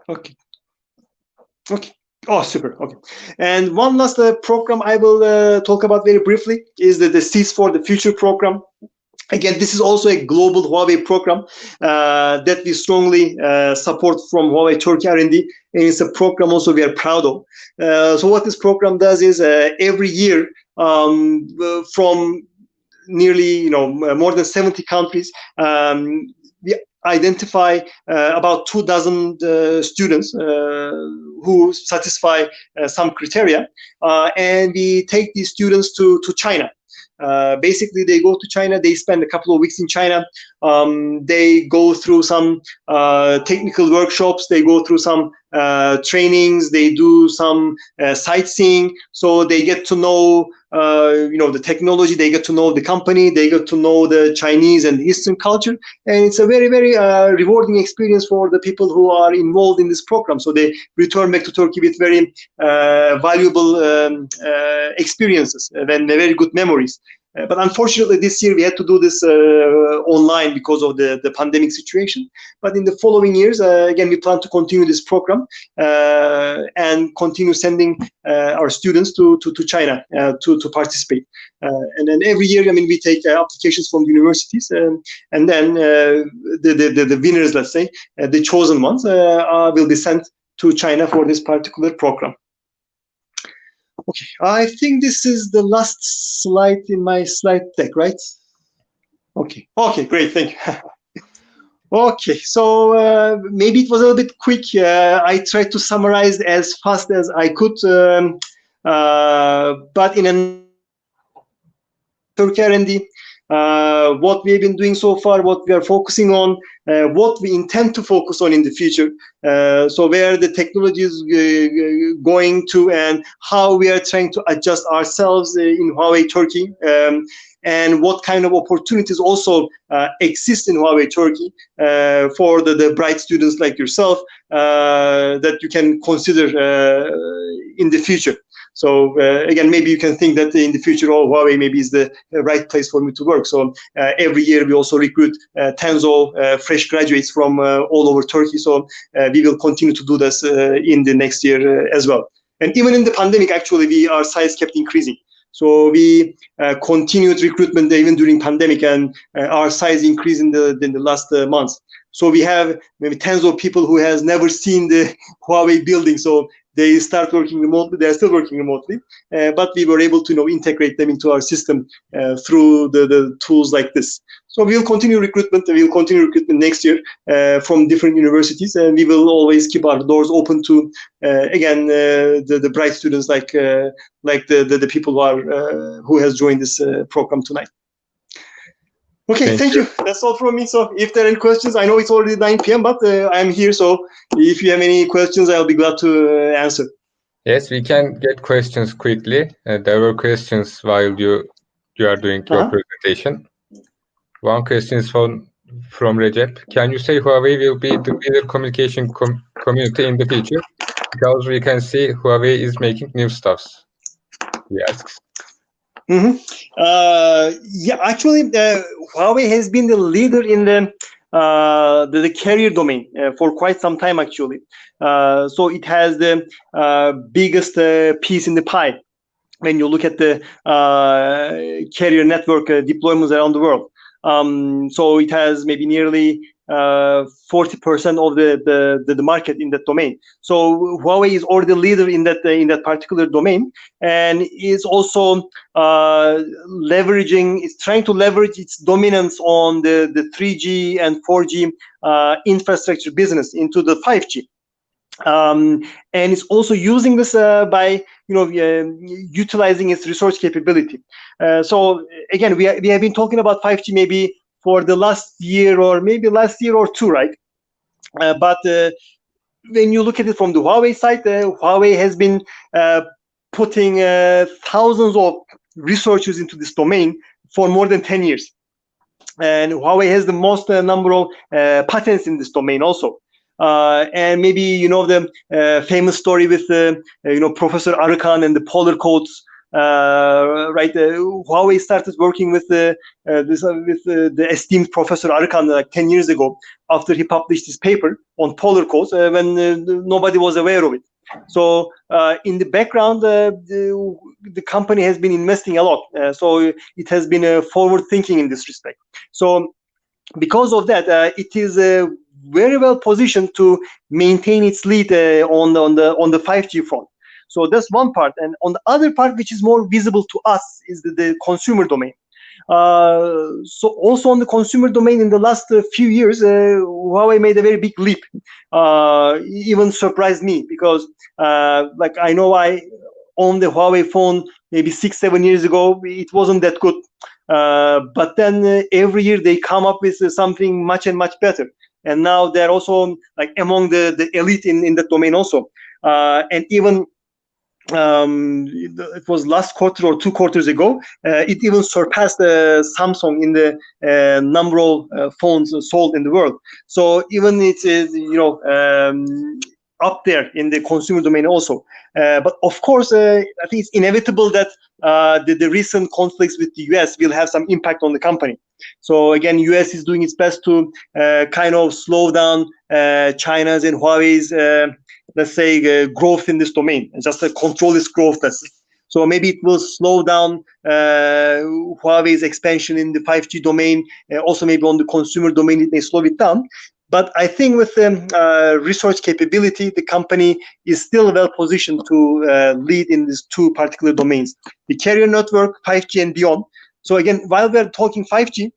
Okay. Okay. Oh, super. Okay. And one last program I will talk about very briefly is the Seeds for the Future program. Again, this is also a global Huawei program that we strongly support from Huawei Turkey R&D, and it's a program also we are proud of. So what this program does is every year from nearly more than 70 countries, we identify about 24 students who satisfy some criteria, and we take these students to China. Basically, they go to China, they spend a couple of weeks in China, they go through some technical workshops, they go through some trainings, they do some sightseeing, so they get to know the technology, they get to know the company, they get to know the Chinese and Eastern culture, and it's a very, very rewarding experience for the people who are involved in this program. So they return back to Turkey with very valuable experiences and very good memories. But unfortunately, this year we had to do this online because of the pandemic situation. But in the following years, again, we plan to continue this program and continue sending our students to China to participate. And then every year, we take applications from the universities, and then the winners, let's say, the chosen ones, will be sent to China for this particular program. Okay, I think this is the last slide in my slide deck, right? Okay, great, thank you. Okay, so maybe it was a little bit quick. I tried to summarize as fast as I could, but in a Turkey R&D, what we have been doing so far, what we are focusing on, what we intend to focus on in the future, so where the technology is going to, and how we are trying to adjust ourselves in Huawei Turkey, and what kind of opportunities also exist in Huawei Turkey for the bright students like yourself that you can consider in the future. So again, maybe you can think that in the future, Huawei maybe is the right place for me to work. So every year we also recruit tens of fresh graduates from all over Turkey. So we will continue to do this in the next year as well. And even in the pandemic, actually, our size kept increasing. So we continued recruitment even during pandemic, and our size increased in the last months. So we have maybe tens of people who has never seen the Huawei building. So they start working remotely. They're still working remotely, but we were able to integrate them into our system through the tools like this. So we'll continue recruitment. We'll continue recruitment next year from different universities, and we will always keep our doors open to again the bright students like the people who has joined this program tonight. Okay, thank you. That's all from me. So if there are any questions, I know it's already 9 p.m., but I'm here. So if you have any questions, I'll be glad to answer. Yes, we can get questions quickly. There were questions while you are doing your presentation. One question is from Recep. Can you say Huawei will be the leader communication community in the future? Because we can see Huawei is making new stuffs, he asks. Yeah, actually, Huawei has been the leader in the carrier domain for quite some time, actually. So it has the biggest piece in the pie when you look at the carrier network deployments around the world. So it has maybe nearly 40% of the market in that domain. So Huawei is already the leader in that particular domain, and is also trying to leverage its dominance on the 3G and 4G infrastructure business into the 5G. And it's also using this by utilizing its resource capability. So again, we have been talking about 5G maybe for the last year or two, right? But when you look at it from the Huawei side, Huawei has been putting thousands of researchers into this domain for more than 10 years. And Huawei has the most number of patents in this domain also. And maybe the famous story with Professor Arıkan and the polar codes, right? Huawei started working with the esteemed Professor Arıkan like 10 years ago after he published his paper on polar codes when nobody was aware of it. So in the background, the company has been investing a lot. So it has been forward thinking in this respect. So because of that, it is very well positioned to maintain its lead on the 5G front. So that's one part, and on the other part, which is more visible to us, is the consumer domain. So also on the consumer domain, in the last few years, Huawei made a very big leap. Even surprised me because, like I know I owned the Huawei phone maybe 6-7 years ago. It wasn't that good, but then every year they come up with something much better. And now they're also like among the elite in that domain also. And even it was last quarter or 2 quarters ago, it even surpassed Samsung in the number of phones sold in the world. So even it's up there in the consumer domain also. But of course, I think it's inevitable that the recent conflicts with the US will have some impact on the company. So again, US is doing its best to kind of slow down China's and Huawei's, let's say, growth in this domain, and just control its growth. So maybe it will slow down Huawei's expansion in the 5G domain. Also, maybe on the consumer domain, it may slow it down. But I think with the research capability, the company is still well positioned to lead in these 2 particular domains, the carrier network, 5G and beyond. So again, while we're talking 5G,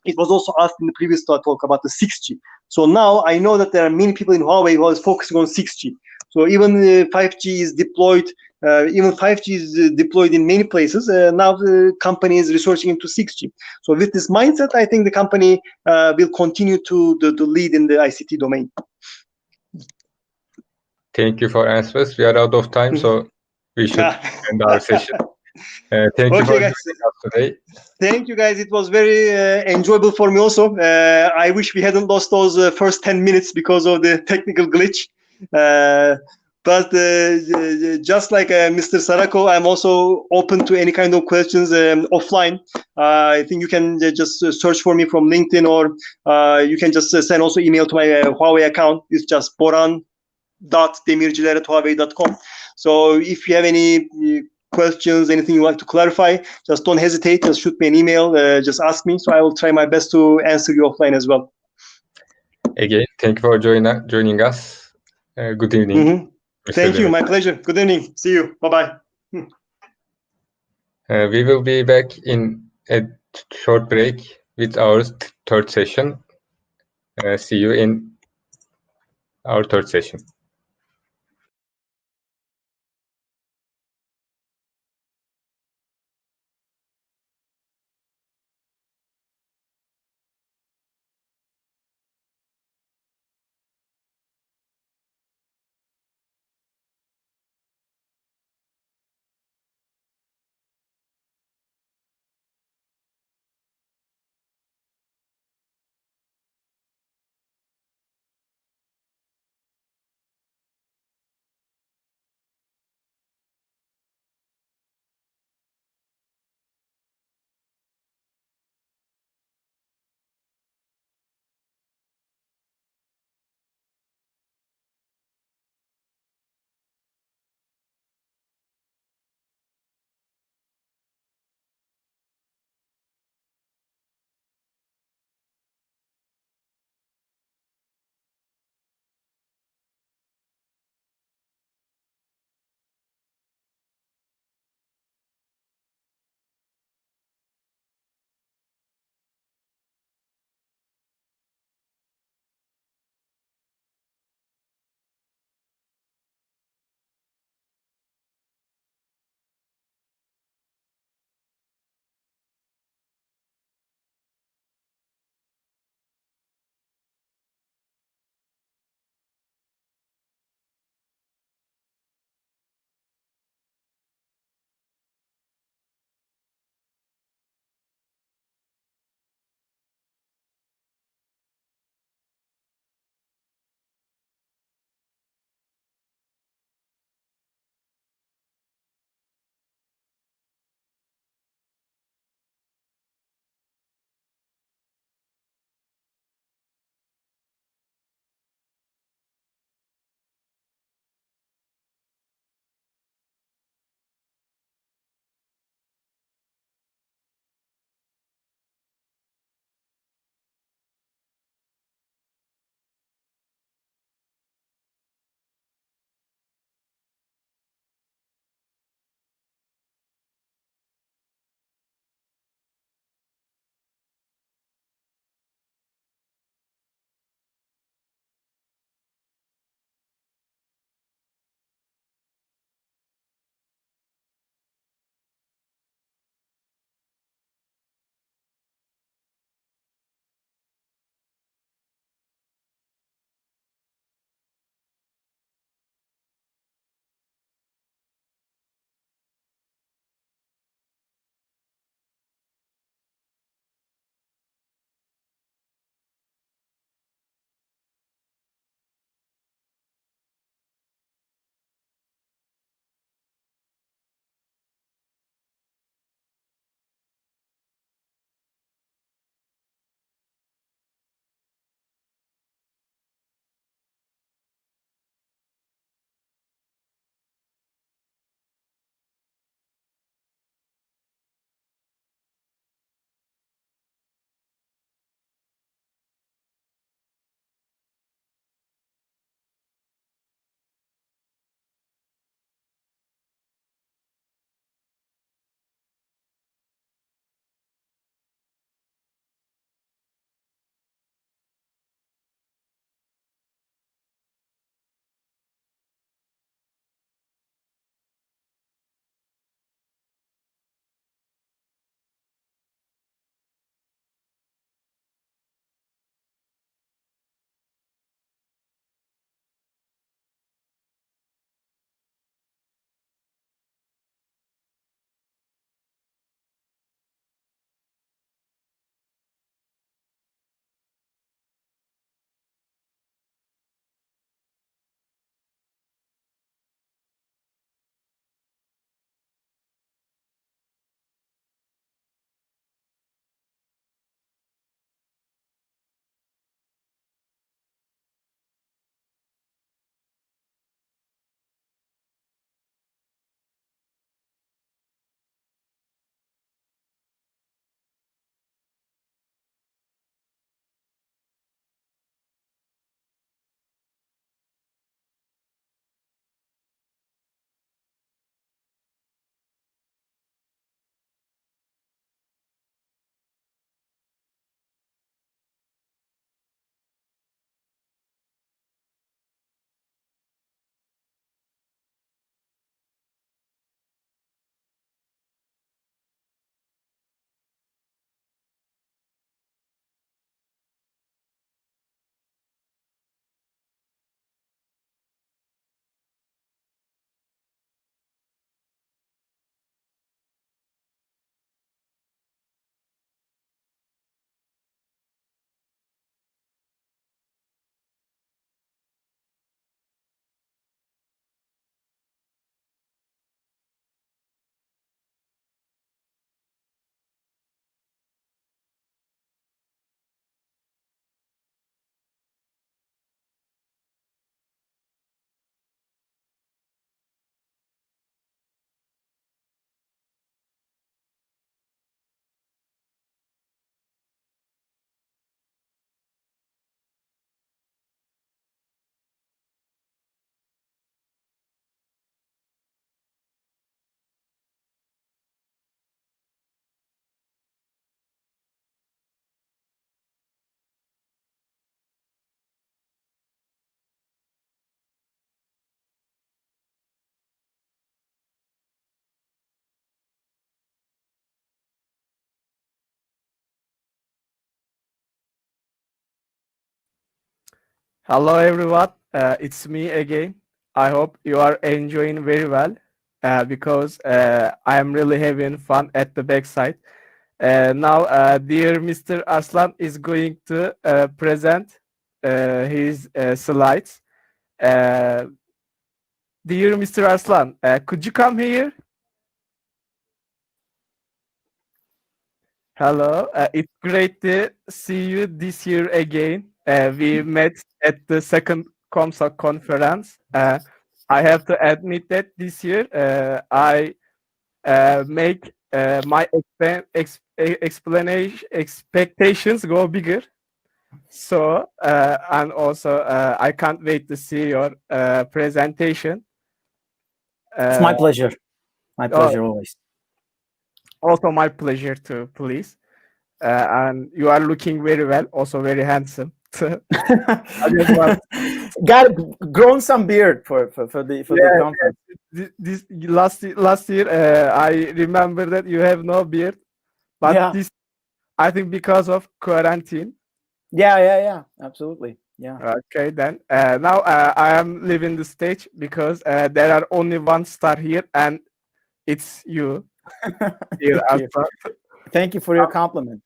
it was also asked in the previous talk about the 6G. So now I know that there are many people in Huawei who are focusing on 6G. So even 5G is deployed, in many places. Now the company is researching into 6G. So with this mindset, I think the company will continue to lead in the ICT domain. Thank you for answers. We are out of time, so we should end our session. Thank you for joining us today. Thank you, guys. It was very enjoyable for me also. I wish we hadn't lost those first 10 minutes because of the technical glitch. But just like Mr. Sarako, I'm also open to any kind of questions offline. I think you can just search for me from LinkedIn, or you can just send also email to my Huawei account. It's just boran.demirciler@huawei.com. So if you have any questions, anything you want to clarify, just don't hesitate. Just shoot me an email. Just ask me. So I will try my best to answer you offline as well. Again, thank you for joining us. Good evening. Mr. Thank you. Demir. My pleasure. Good evening. See you. Bye-bye. We will be back in a short break with our third session. See you in our third session. Hello everyone, it's me again. I hope you are enjoying very well because I am really having fun at the backside. Now, dear Mr. Aslan is going to present his slides. Uh, dear Mr. Aslan, could you come here? Hello, it's great to see you this year again. We met at the second ComSoc conference. I have to admit that this year I make my expectations go bigger. So, and also I can't wait to see your presentation. It's my pleasure. My pleasure always. Also my pleasure too, please. And you are looking very well, also very handsome. Got grown some beard for the conference. This last year, I remember that you have no beard, but this, I think, because of quarantine. Yeah, absolutely. Yeah. Okay, then now I am leaving the stage because there are only one star here, and it's you. Thank you for your compliment.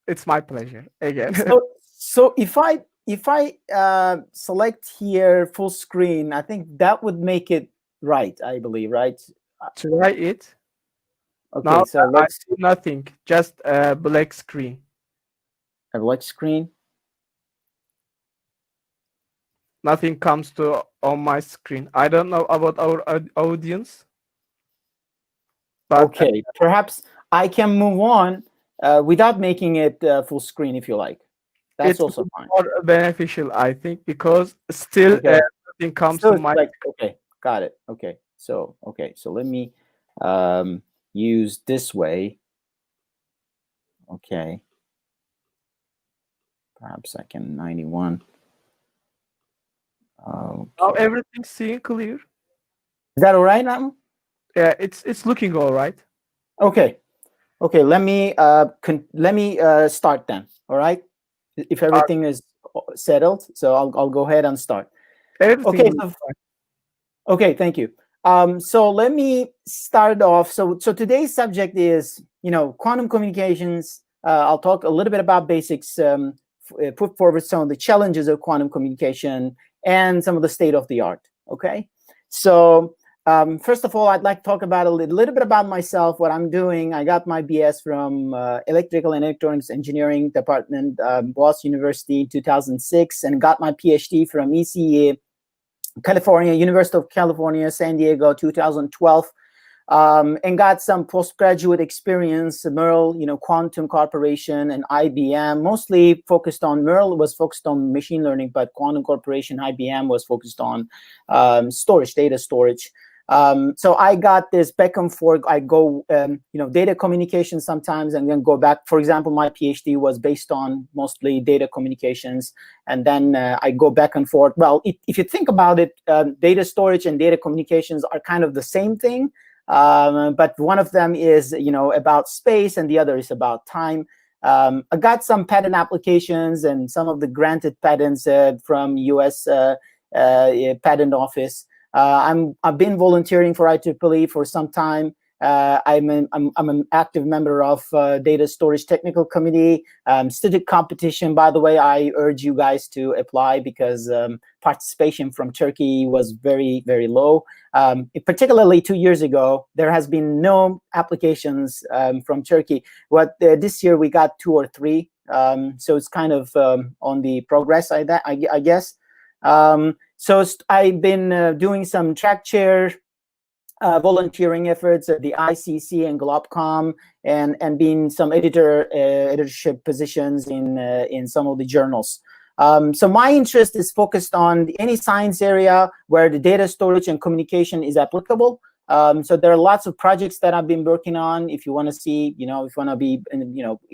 It's my pleasure again. So if I select here full screen, I think that would make it right. I believe, right? Try it. Okay, now, so I see nothing, just a black screen. A black screen. Nothing comes to on my screen. I don't know about our audience. But, okay, perhaps I can move on without making it full screen if you like. That's also fine. More beneficial, I think, because still nothing comes to my. Okay, got it. Okay, so let me use this way. Okay. Perhaps I can 91. Okay. Now everything's seeing clear. Is that all right now? Yeah, it's looking all right. Okay. Let me start then. All right. If everything is settled, so I'll go ahead and start. Okay. Thank you. So let me start off. So today's subject is quantum communications. I'll talk a little bit about basics. Put forward some of the challenges of quantum communication and some of the state of the art. Okay. So first of all, I'd like to talk about a little bit about myself, what I'm doing. I got my BS from Electrical and Electronics Engineering Department, Boston University in 2006, and got my PhD from ECE, California, University of California, San Diego, 2012. And got some postgraduate experience, Merle, Quantum Corporation and IBM, mostly focused on, Merle was focused on machine learning, but Quantum Corporation, IBM was focused on storage, data storage. So I got this back and forth. I go, data communication sometimes and then go back. For example, my PhD was based on mostly data communications. And then I go back and forth. Well, if you think about it, data storage and data communications are kind of the same thing. But one of them is, about space and the other is about time. I got some patent applications and some of the granted patents from US Patent Office. I've been volunteering for IEEE for some time. I'm an active member of Data Storage Technical Committee. Student competition, by the way, I urge you guys to apply because participation from Turkey was very, very low. Particularly 2 years ago, there has been no applications from Turkey. This year we got 2 or 3. So it's kind of on the progress, I guess. So I've been doing some track chair volunteering efforts at the ICC and Globcom, and being some editorship positions in some of the journals. So my interest is focused on any science area where the data storage and communication is applicable. So there are lots of projects that I've been working on. If you want to see, if you want to be,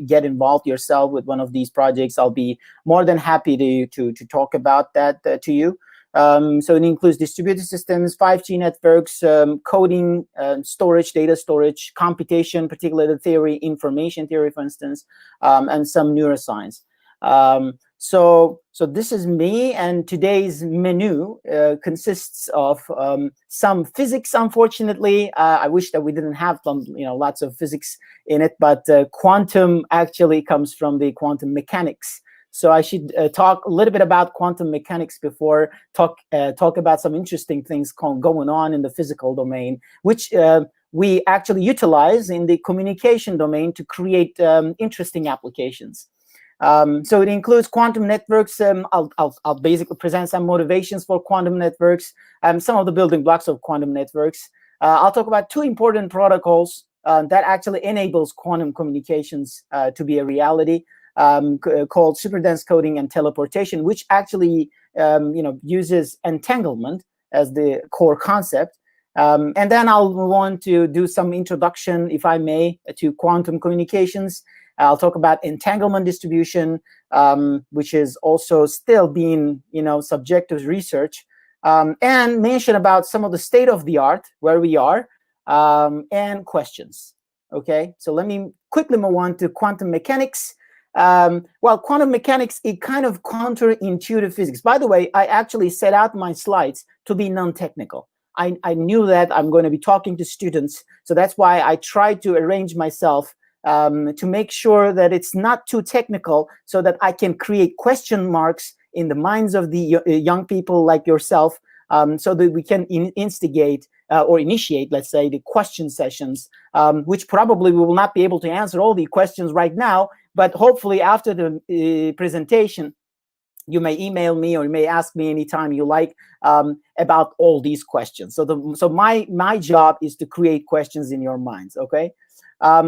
get involved yourself with one of these projects, I'll be more than happy to talk about that to you. So it includes distributed systems, 5G networks, coding, storage, data storage, computation, particularly theory, information theory, for instance, and some neuroscience. So this is me, and today's menu consists of some physics. Unfortunately, I wish that we didn't have lots of physics in it, but quantum actually comes from the quantum mechanics. So I should talk a little bit about quantum mechanics before talk about some interesting things going on in the physical domain, which we actually utilize in the communication domain to create interesting applications. So it includes quantum networks. I'll basically present some motivations for quantum networks, some of the building blocks of quantum networks. I'll talk about two important protocols that actually enables quantum communications to be a reality, called superdense coding and teleportation, which actually uses entanglement as the core concept. And then I'll move on to do some introduction, if I may, to quantum communications. I'll talk about entanglement distribution, which is also still being, subject to research, and mention about some of the state of the art, where we are, and questions. Okay, so let me quickly move on to quantum mechanics. Well, quantum mechanics is kind of counterintuitive physics. By the way, I actually set out my slides to be non-technical. I knew that I'm going to be talking to students, so that's why I tried to arrange myself to make sure that it's not too technical, so that I can create question marks in the minds of the young people like yourself, so that we can instigate or initiate, let's say, the question sessions, which probably we will not be able to answer all the questions right now, but hopefully after the presentation, you may email me or you may ask me anytime you like about all these questions. So my job is to create questions in your minds, okay?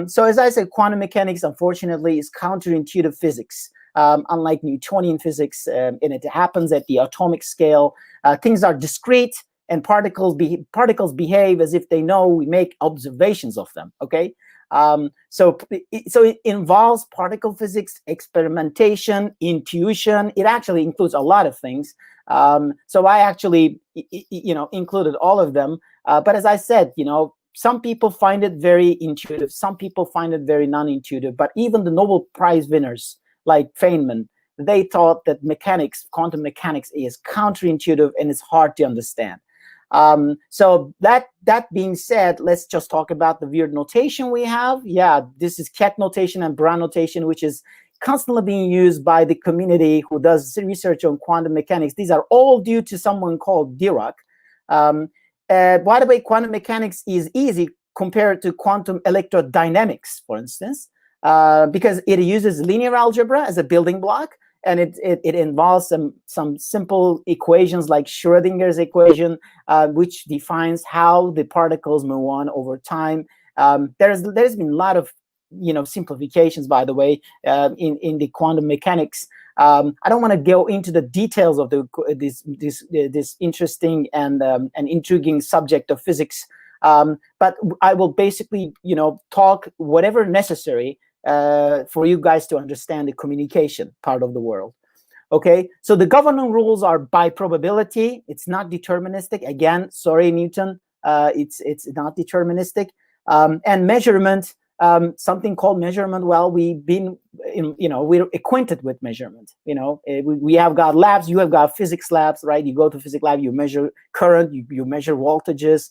So as I said, quantum mechanics, unfortunately, is counterintuitive physics. Unlike Newtonian physics, and it happens at the atomic scale. Things are discrete, and particles behave as if they know. We make observations of them, okay? So it involves particle physics, experimentation, intuition. It actually includes a lot of things. So I actually, included all of them. But as I said, some people find it very intuitive. Some people find it very non-intuitive. But even the Nobel Prize winners, like Feynman, they thought that quantum mechanics is counterintuitive and it's hard to understand. So that being said, let's just talk about the weird notation we have. Yeah, this is Keck notation and Brown notation, which is constantly being used by the community who does research on quantum mechanics. These are all due to someone called Dirac. By the way, quantum mechanics is easy compared to quantum electrodynamics, for instance, because it uses linear algebra as a building block. And it involves some simple equations like Schrödinger's equation, which defines how the particles move on over time. There's been a lot of simplifications, by the way, in the quantum mechanics. I don't want to go into the details of this interesting and intriguing subject of physics, but I will basically talk whatever necessary for you guys to understand the communication part of the world. Okay, so the governing rules are by probability. It's not deterministic. Again, sorry, Newton, it's not deterministic. And measurement, something called measurement. Well, we're acquainted with measurement. We have got labs. You have got physics labs, right? You go to physics lab, you measure current, you measure voltages.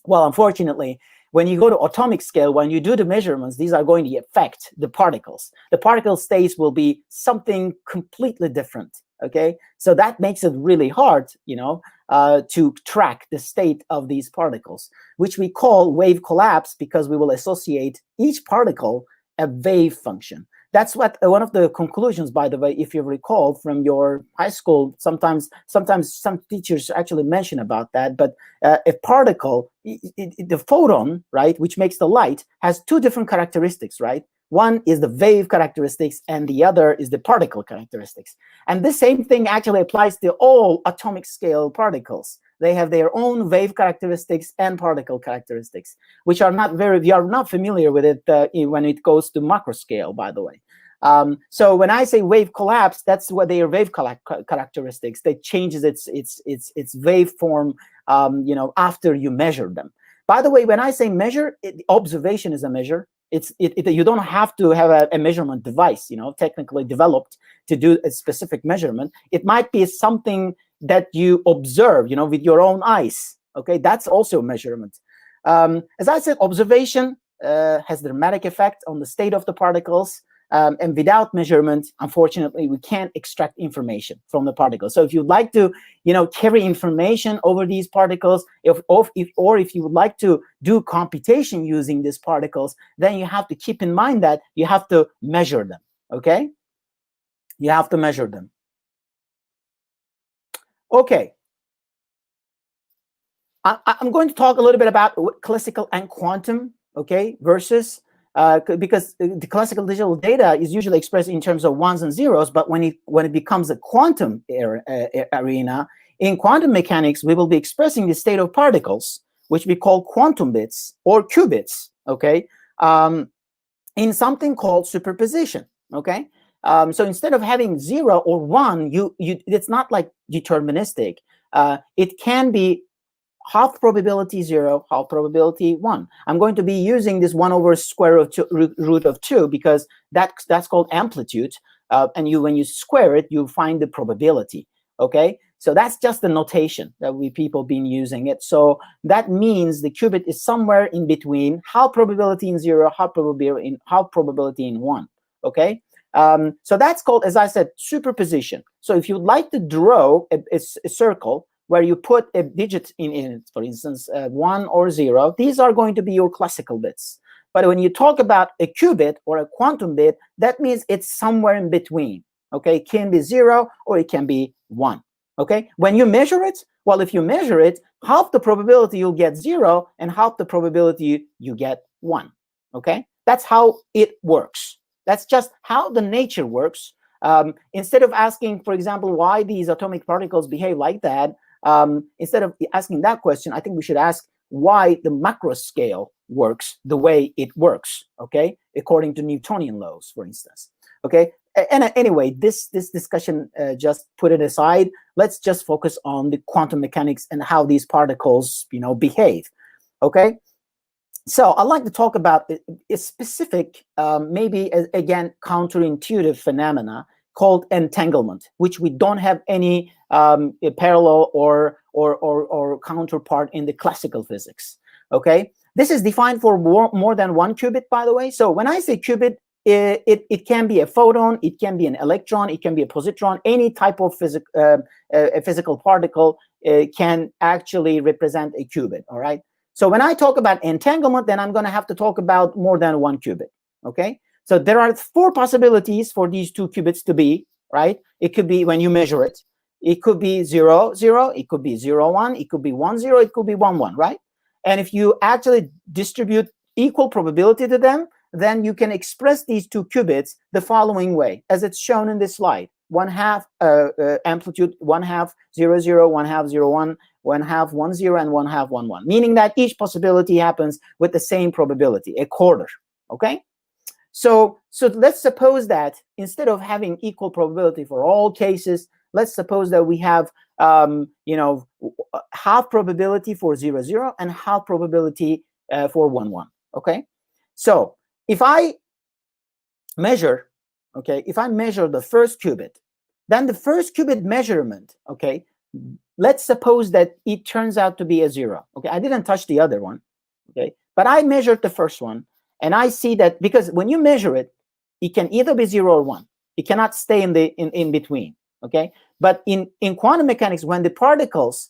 Well, unfortunately, when you go to atomic scale, when you do the measurements, these are going to affect the particles. The particle states will be something completely different, okay? So that makes it really hard, to track the state of these particles, which we call wave collapse, because we will associate each particle a wave function. That's what one of the conclusions, by the way, if you recall from your high school, sometimes some teachers actually mention about that. But a particle, the photon, right, which makes the light, has two different characteristics, right? One is the wave characteristics, and the other is the particle characteristics. And the same thing actually applies to all atomic scale particles. They have their own wave characteristics and particle characteristics, which are we are not familiar with it when it goes to macro scale, by the way. So when I say wave collapse, that's what their wave characteristics. That changes its waveform, after you measure them. By the way, when I say measure, observation is a measure. You don't have to have a measurement device, technically developed to do a specific measurement. It might be something that you observe, with your own eyes. Okay, that's also a measurement. As I said, observation has dramatic effect on the state of the particles. And without measurement, unfortunately, we can't extract information from the particles. So if you'd like to, carry information over these particles, or if you would like to do computation using these particles, then you have to keep in mind that you have to measure them. Okay, you have to measure them. Okay, I'm going to talk a little bit about classical and quantum. Okay, versus. Because the classical digital data is usually expressed in terms of ones and zeros, but when it becomes a quantum arena, in quantum mechanics, we will be expressing the state of particles, which we call quantum bits or qubits, okay, in something called superposition, okay? So instead of having 0 or 1, it's not like deterministic. It can be half probability 0, half probability 1. I'm going to be using this 1 over square root of 2 because that's called amplitude. And when you square it, you find the probability. Okay, so that's just the notation that people been using it. So that means the qubit is somewhere in between half probability in 0, half probability in 1. Okay, so that's called, as I said, superposition. So if you'd like to draw a circle where you put a digit in it, for instance, 1 or 0, these are going to be your classical bits. But when you talk about a qubit or a quantum bit, that means it's somewhere in between. Okay, it can be 0 or it can be 1. Okay, when you measure it, well, if you measure it, half the probability you'll get 0 and half the probability you get 1. Okay, that's how it works. That's just how the nature works. Instead of asking, for example, why these atomic particles behave like that, instead of asking that question, I think we should ask why the macro scale works the way it works, okay, according to Newtonian laws, for instance. Okay, and anyway, this discussion, just put it aside. Let's just focus on the quantum mechanics and how these particles, behave. Okay, so I'd like to talk about a specific, maybe again counterintuitive phenomena called entanglement, which we don't have any parallel or counterpart in the classical physics. Okay, this is defined for more than one qubit, by the way. So when I say qubit, it can be a photon, it can be an electron, it can be a positron. Any type of a physical particle can actually represent a qubit. All right. So when I talk about entanglement, then I'm going to have to talk about more than one qubit. Okay. So there are 4 possibilities for these 2 qubits to be, right? It could be when you measure it. It could be 0, 0. It could be 0, 1. It could be 1, 0. It could be 1, 1, right? And if you actually distribute equal probability to them, then you can express these 2 qubits the following way, as it's shown in this slide. 1/2 amplitude, 1/2 0, 0, 1/2 0, 1, 1/2 1, 0, and 1/2 1, 1. Meaning that each possibility happens with the same probability, a quarter. Okay. So let's suppose that instead of having equal probability for all cases, let's suppose that we have half probability for 0, 0 and half probability for 1, 1. Okay, so if I measure, the first qubit, then the first qubit measurement, okay, let's suppose that it turns out to be a 0. Okay, I didn't touch the other one. Okay, but I measured the first one. And I see that because when you measure it, it can either be 0 or 1. It cannot stay in between. Okay, but in quantum mechanics, when the particles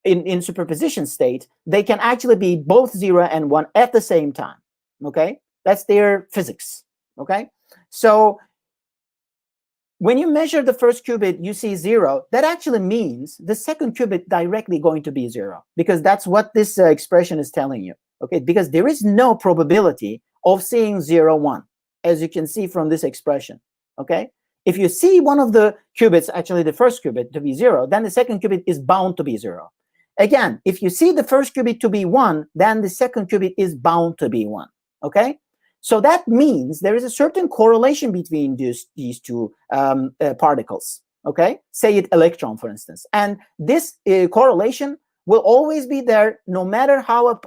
in superposition state, they can actually be both 0 and 1 at the same time. Okay, that's their physics. Okay, so when you measure the first qubit, you see 0. That actually means the second qubit directly going to be 0, because that's what this expression is telling you. Okay, because there is no probability of seeing 0, 1, as you can see from this expression. Okay, if you see one of the qubits, actually the first qubit, to be 0, then the second qubit is bound to be 0. Again, if you see the first qubit to be 1, then the second qubit is bound to be 1. Okay, so that means there is a certain correlation between these 2 particles. Okay, say it electron, for instance, and this correlation will always be there no matter how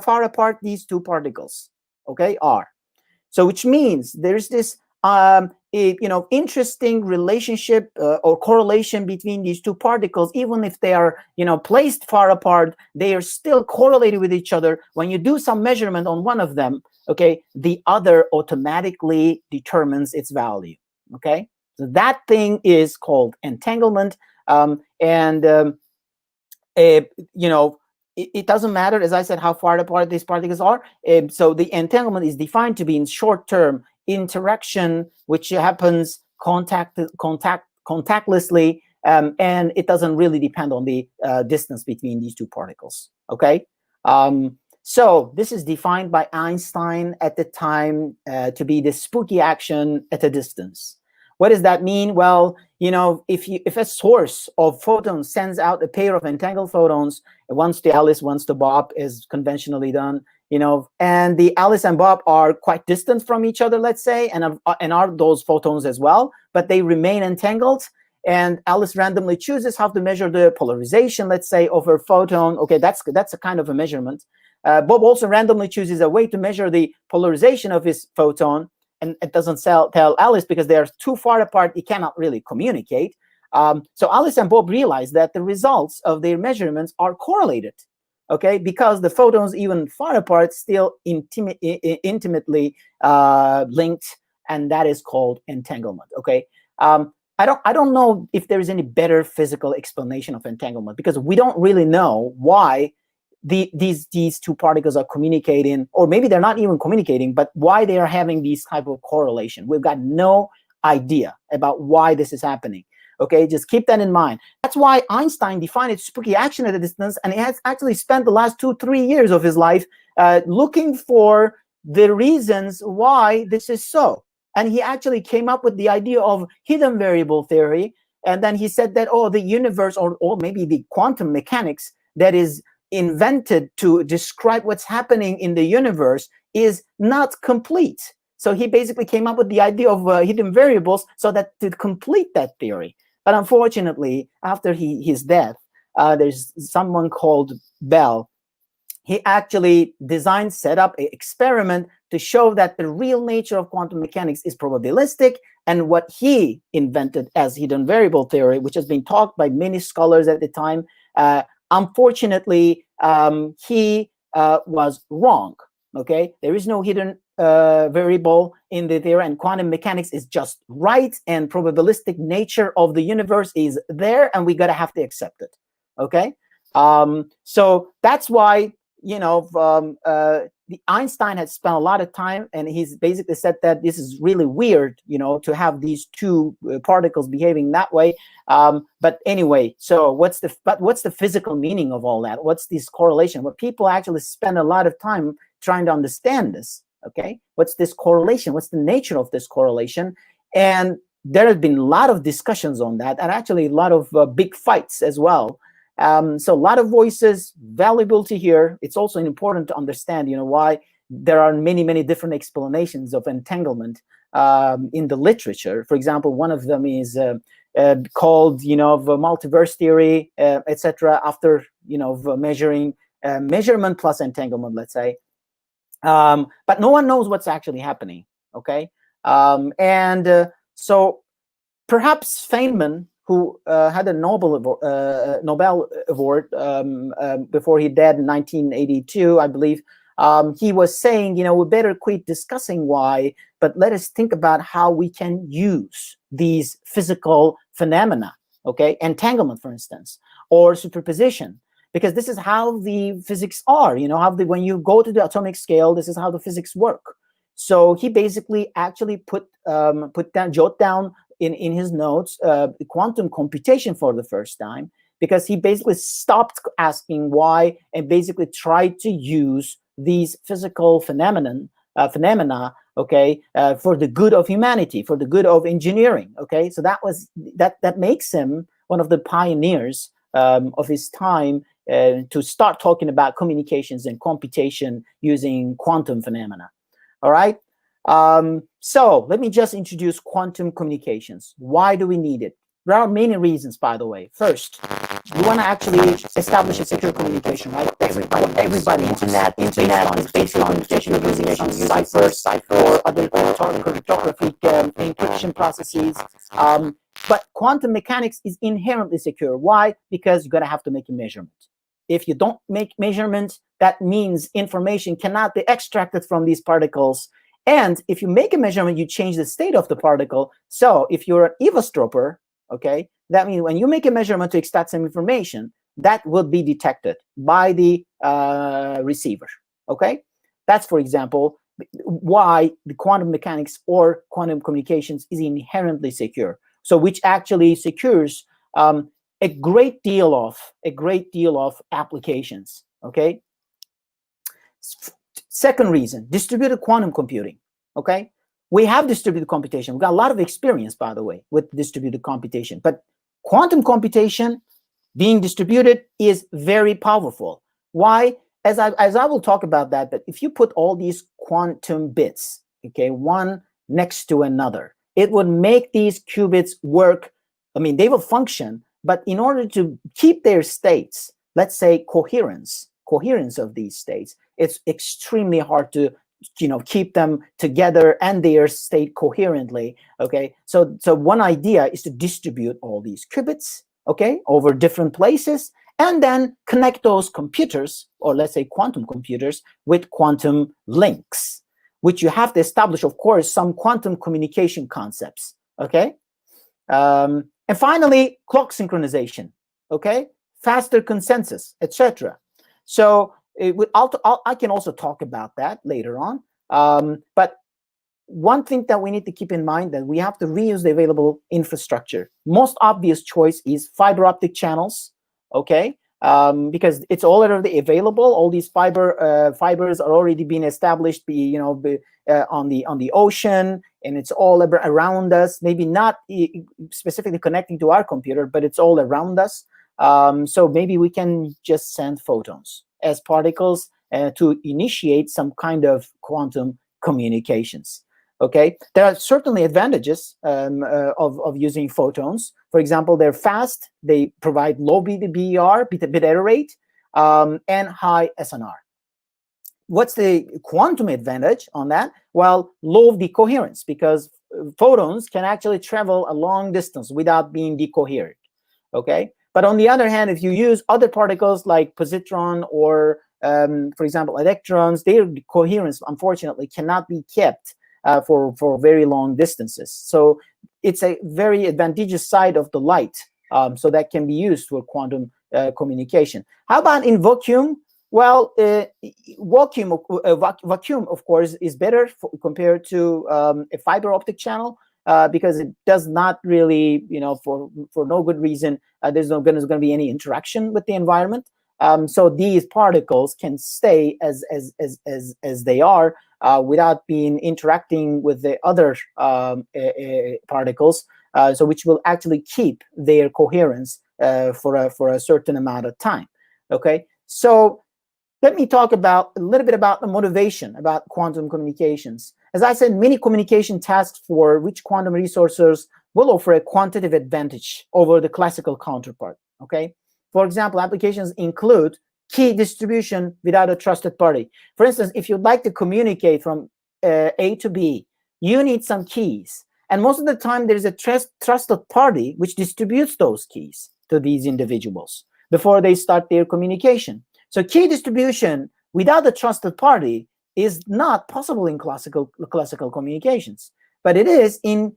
far apart these 2 particles. okay, R. So which means there's this interesting relationship or correlation between these two particles. Even if they are placed far apart, they are still correlated with each other. When you do some measurement on one of them, okay, the other automatically determines its value. Okay, so that thing is called entanglement. It doesn't matter, as I said, how far apart these particles are. So the entanglement is defined to be in short-term interaction, which happens contactlessly, and it doesn't really depend on the distance between these two particles. Okay, so this is defined by Einstein at the time to be the spooky action at a distance. What does that mean? Well, if a source of photons sends out a pair of entangled photons, once to Alice, once to Bob, is conventionally done, and the Alice and Bob are quite distant from each other, let's say, and are those photons as well, but they remain entangled. And Alice randomly chooses how to measure the polarization, let's say, of her photon. Okay, that's a kind of a measurement. Bob also randomly chooses a way to measure the polarization of his photon. And it doesn't tell Alice because they are too far apart. He cannot really communicate. So Alice and Bob realize that the results of their measurements are correlated, okay, because the photons, even far apart, still intimately linked, and that is called entanglement. Okay, I don't know if there is any better physical explanation of entanglement, because we don't really know why these two particles are communicating, or maybe they're not even communicating, but why they are having these type of correlation. We've got no idea about why this is happening. Okay, just keep that in mind. That's why Einstein defined it spooky action at a distance, and he has actually spent the last 2-3 years of his life looking for the reasons why this is so. And he actually came up with the idea of hidden variable theory, and then he said that, oh, the universe, or maybe the quantum mechanics that is invented to describe what's happening in the universe is not complete. So he basically came up with the idea of hidden variables so that to complete that theory. But unfortunately, after his death, there's someone called Bell. He actually set up an experiment to show that the real nature of quantum mechanics is probabilistic, and what he invented as hidden variable theory, which has been taught by many scholars at the time, unfortunately, he was wrong. Okay, there is no hidden variable in the theory, and quantum mechanics is just right, and probabilistic nature of the universe is there, and we gotta have to accept it. Okay, so that's why the Einstein had spent a lot of time, and he's basically said that this is really weird, to have these two particles behaving that way. But anyway, so what's the physical meaning of all that? What's this correlation? Well, people actually spend a lot of time trying to understand this. Okay, what's this correlation? What's the nature of this correlation? And there have been a lot of discussions on that, and actually a lot of big fights as well. So a lot of voices, valuable to hear. It's also important to understand, why there are many different explanations of entanglement in the literature. For example, one of them is called, multiverse theory, etc. After measurement plus entanglement, let's say. But no one knows what's actually happening. Okay, so perhaps Feynman, who had a Nobel Award before he died in 1982, I believe. He was saying, we better quit discussing why, but let us think about how we can use these physical phenomena, okay? Entanglement, for instance, or superposition, because this is how the physics are, when you go to the atomic scale, this is how the physics work. So he basically actually jot down in his notes quantum computation for the first time, because he basically stopped asking why and basically tried to use these physical phenomena, okay, for the good of humanity, for the good of engineering. Okay, so that makes him one of the pioneers of his time to start talking about communications and computation using quantum phenomena. All right. So let me just introduce quantum communications. Why do we need it? There are many reasons, by the way. First, you want to actually establish a secure communication, right? Everybody, internet is based on communication using cipher or other cryptographic encryption processes. But quantum mechanics is inherently secure. Why? Because you're going to have to make a measurement. If you don't make measurements, that means information cannot be extracted from these particles. And if you make a measurement, you change the state of the particle. So if you're an eavesdropper, okay, that means when you make a measurement to extract some information, that will be detected by the receiver, okay? That's, for example, why the quantum mechanics or quantum communications is inherently secure. So which actually secures a great deal of applications, okay? Second reason, distributed quantum computing, okay? We have distributed computation. We've got a lot of experience, by the way, with distributed computation. But quantum computation being distributed is very powerful. Why? As I will talk about that, but if you put all these quantum bits, okay, one next to another, it would make these qubits work. I mean, they will function, but in order to keep their states, let's say coherence of these states, it's extremely hard to keep them together and their state coherently. Okay, so one idea is to distribute all these qubits, okay, over different places, and then connect those computers, or let's say quantum computers, with quantum links, which you have to establish, of course, some quantum communication concepts. Okay, and finally, clock synchronization. Okay, faster consensus, etc. So I can also talk about that later on. But one thing that we need to keep in mind that we have to reuse the available infrastructure. Most obvious choice is fiber optic channels, okay? Because it's already available. All these fibers are already being established, on the ocean, and it's all around us. Maybe not specifically connecting to our computer, but it's all around us. So maybe we can just send photons as particles to initiate some kind of quantum communications. Okay, there are certainly advantages of using photons. For example, they're fast, they provide low BER, bit error rate, and high SNR. What's the quantum advantage on that? Well, low decoherence, because photons can actually travel a long distance without being decoherent. Okay, but on the other hand, if you use other particles like positron or, for example, electrons, their coherence, unfortunately, cannot be kept for very long distances. So it's a very advantageous side of the light, so that can be used for quantum communication. How about in vacuum? Well, vacuum, of course, is better compared to a fiber optic channel. Because it does not really, for no good reason, there's not going to be any interaction with the environment. So these particles can stay as they are without interacting with the other particles, so which will actually keep their coherence for a certain amount of time. Okay, so let me talk a little bit about the motivation about quantum communications. As I said, many communication tasks for which quantum resources will offer a quantitative advantage over the classical counterpart. Okay, for example, applications include key distribution without a trusted party. For instance, if you'd like to communicate from A to B, you need some keys, and most of the time there is a trusted party which distributes those keys to these individuals before they start their communication. So key distribution without a trusted party is not possible in classical communications, but it is in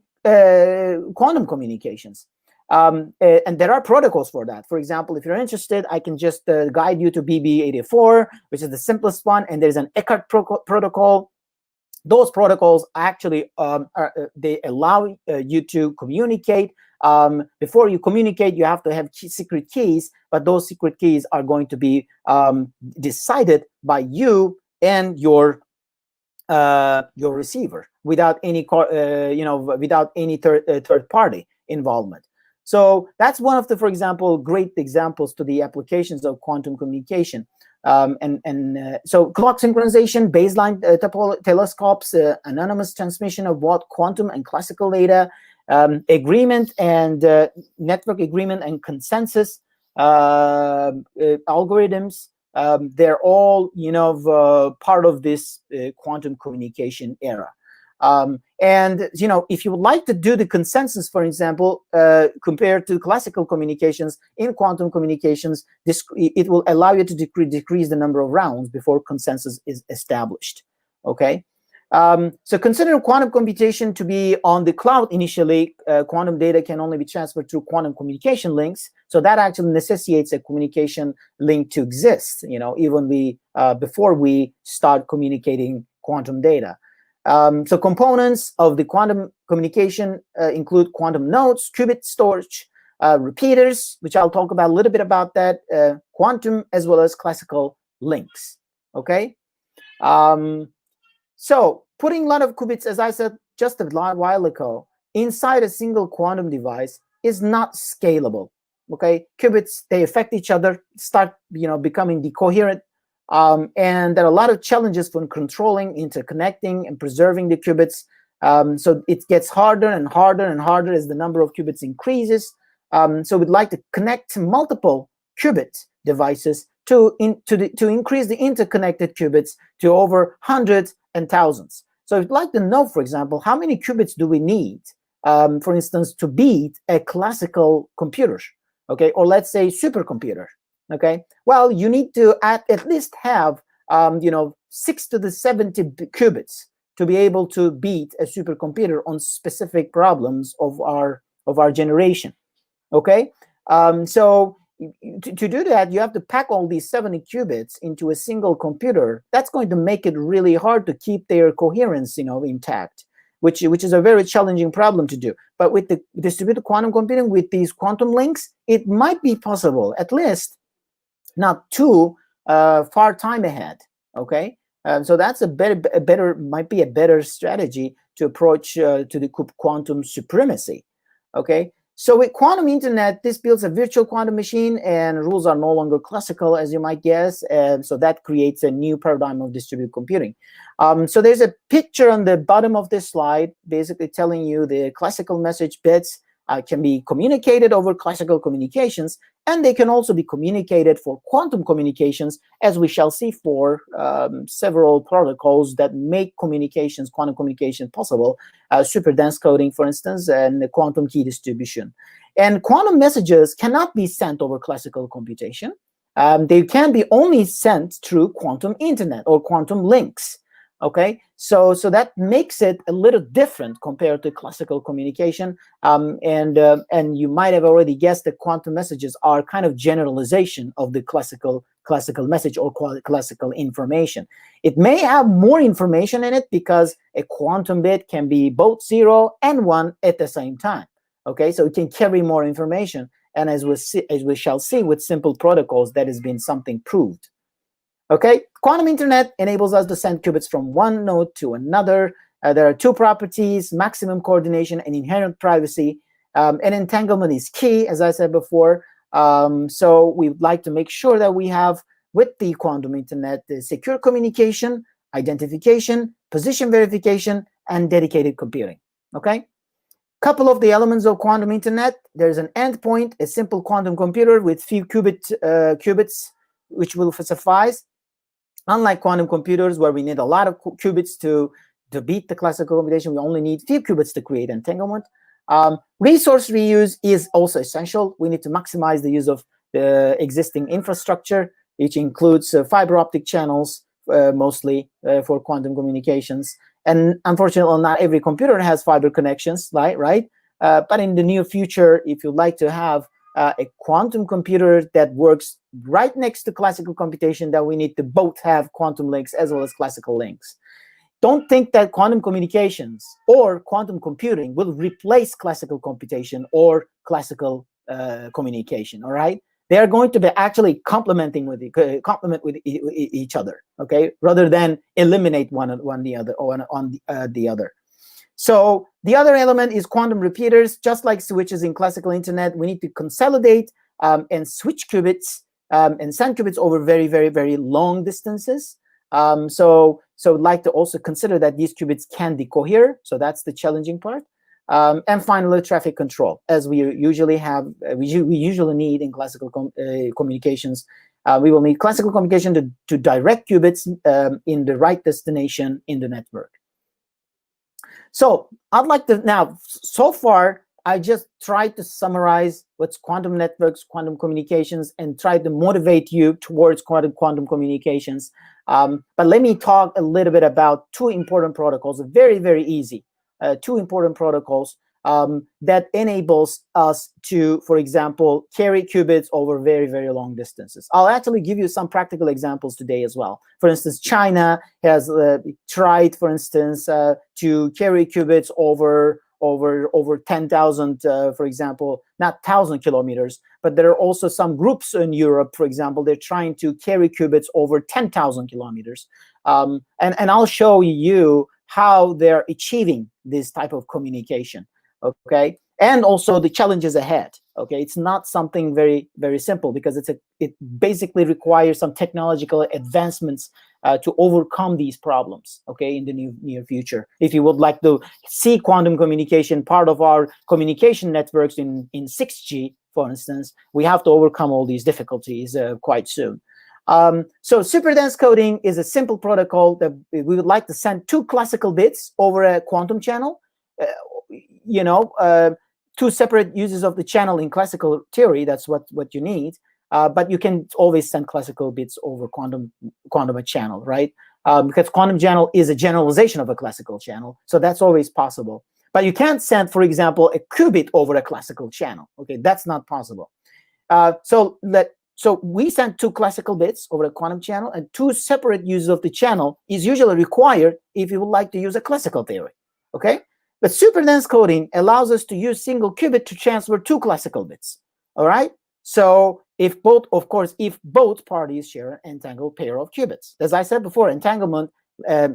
quantum communications. And there are protocols for that. For example, if you're interested, I can just guide you to BB84, which is the simplest one, and there's an Eckart protocol. Those protocols actually they allow you to communicate. Before you communicate, you have to have secret keys, but those secret keys are going to be decided by you and your receiver without any third party involvement. So that's one of the, for example, great examples to the applications of quantum communication. So clock synchronization, baseline telescopes, anonymous transmission of both quantum and classical data, Agreement and network agreement and consensus algorithms, they're all, part of this quantum communication era. And if you would like to do the consensus, for example, compared to classical communications, in quantum communications, it will allow you to decrease the number of rounds before consensus is established. Okay. So consider quantum computation to be on the cloud initially. Quantum data can only be transferred through quantum communication links. So that actually necessitates a communication link to exist, even before we start communicating quantum data. So components of the quantum communication include quantum nodes, qubit storage, repeaters, which I'll talk about a little bit about that, quantum, as well as classical links. Okay. So putting a lot of qubits, as I said just a while ago, inside a single quantum device is not scalable. Okay, qubits, they affect each other, start becoming decoherent, and there are a lot of challenges for controlling, interconnecting, and preserving the qubits. So it gets harder and harder and harder as the number of qubits increases. So we'd like to connect multiple qubit devices to increase the interconnected qubits to over hundreds and thousands. So if you'd like to know, for example, how many qubits do we need, for instance, to beat a classical computer, okay, or let's say supercomputer, okay? Well, you need to at least have 6 to the 70 qubits to be able to beat a supercomputer on specific problems of our generation, okay? So to do that, you have to pack all these 70 qubits into a single computer. That's going to make it really hard to keep their coherence, intact, which is a very challenging problem to do. But with the distributed quantum computing, with these quantum links, it might be possible, at least not too far time ahead. Okay, so that's might be a better strategy to approach to the quantum supremacy. Okay. So with quantum internet, this builds a virtual quantum machine, and rules are no longer classical, as you might guess. And so that creates a new paradigm of distributed computing. So there's a picture on the bottom of this slide, basically telling you the classical message bits can be communicated over classical communications, and they can also be communicated for quantum communications, as we shall see for several protocols that make quantum communication possible, super dense coding, for instance, and the quantum key distribution. And quantum messages cannot be sent over classical computation. They can be only sent through quantum internet or quantum links. Okay, so that makes it a little different compared to classical communication, and you might have already guessed that quantum messages are kind of generalization of the classical message or classical information. It may have more information in it because a quantum bit can be both 0 and 1 at the same time. Okay, so it can carry more information, and as we shall see with simple protocols, that has been something proved. Okay, quantum internet enables us to send qubits from one node to another. There are two properties: maximum coordination and inherent privacy. And entanglement is key, as I said before. So we would like to make sure that we have, with the quantum internet, the secure communication, identification, position verification, and dedicated computing. Okay, couple of the elements of quantum internet. There's an endpoint, a simple quantum computer with few qubits, which will suffice. Unlike quantum computers, where we need a lot of qubits to beat the classical computation, we only need few qubits to create entanglement. Resource reuse is also essential. We need to maximize the use of the existing infrastructure, which includes fiber optic channels, mostly for quantum communications. And unfortunately, not every computer has fiber connections, right? But in the near future, if you'd like to have a quantum computer that works right next to classical computation, that we need to both have quantum links as well as classical links. Don't think that quantum communications or quantum computing will replace classical computation or classical communication. All right, they are going to be actually complement with each other. Okay, rather than eliminate one the other or on the other. So the other element is quantum repeaters. Just like switches in classical internet, we need to consolidate and switch qubits and send qubits over very, very, very long distances. So I'd like to also consider that these qubits can decohere. So that's the challenging part. And finally, traffic control, as we usually have, we usually need in classical communications. We will need classical communication to direct qubits in the right destination in the network. So I'd like to now, so far, I just tried to summarize what's quantum networks, quantum communications, and try to motivate you towards quantum communications. But let me talk a little bit about two important protocols, very, very easy. Two important protocols that enables us to, for example, carry qubits over very, very long distances. I'll actually give you some practical examples today as well. For instance, China has tried, for instance, to carry qubits over 10,000, for example, not 1,000 kilometers, but there are also some groups in Europe, for example, they're trying to carry qubits over 10,000 kilometers. And I'll show you how they're achieving this type of communication, okay? And also the challenges ahead, okay? It's not something very, very simple because it basically requires some technological advancements to overcome these problems, okay, in the near future. If you would like to see quantum communication part of our communication networks in 6G, for instance, we have to overcome all these difficulties quite soon. So superdense coding is a simple protocol that we would like to send two classical bits over a quantum channel. Two separate uses of the channel in classical theory, that's what you need. But you can always send classical bits over quantum channel, right? Because quantum channel is a generalization of a classical channel, so that's always possible. But you can't send, for example, a qubit over a classical channel. Okay, that's not possible. So we send two classical bits over a quantum channel, and two separate uses of the channel is usually required if you would like to use a classical theory. Okay, but superdense coding allows us to use single qubit to transfer two classical bits. All right. So if both parties share an entangled pair of qubits, as I said before, entanglement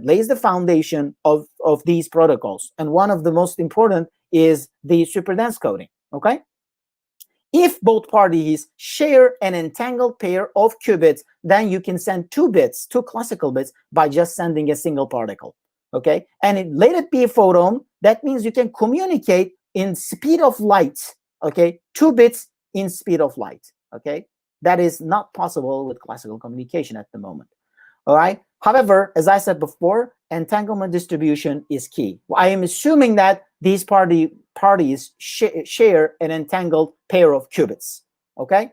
lays the foundation of these protocols, and one of the most important is the superdense coding. Okay, if both parties share an entangled pair of qubits, then you can send two classical bits, by just sending a single particle. Okay, and let it be a photon. That means you can communicate in speed of light. Okay, 2 bits in speed of light. Okay, that is not possible with classical communication at the moment. All right. However, as I said before, entanglement distribution is key. I am assuming that these parties share an entangled pair of qubits. Okay.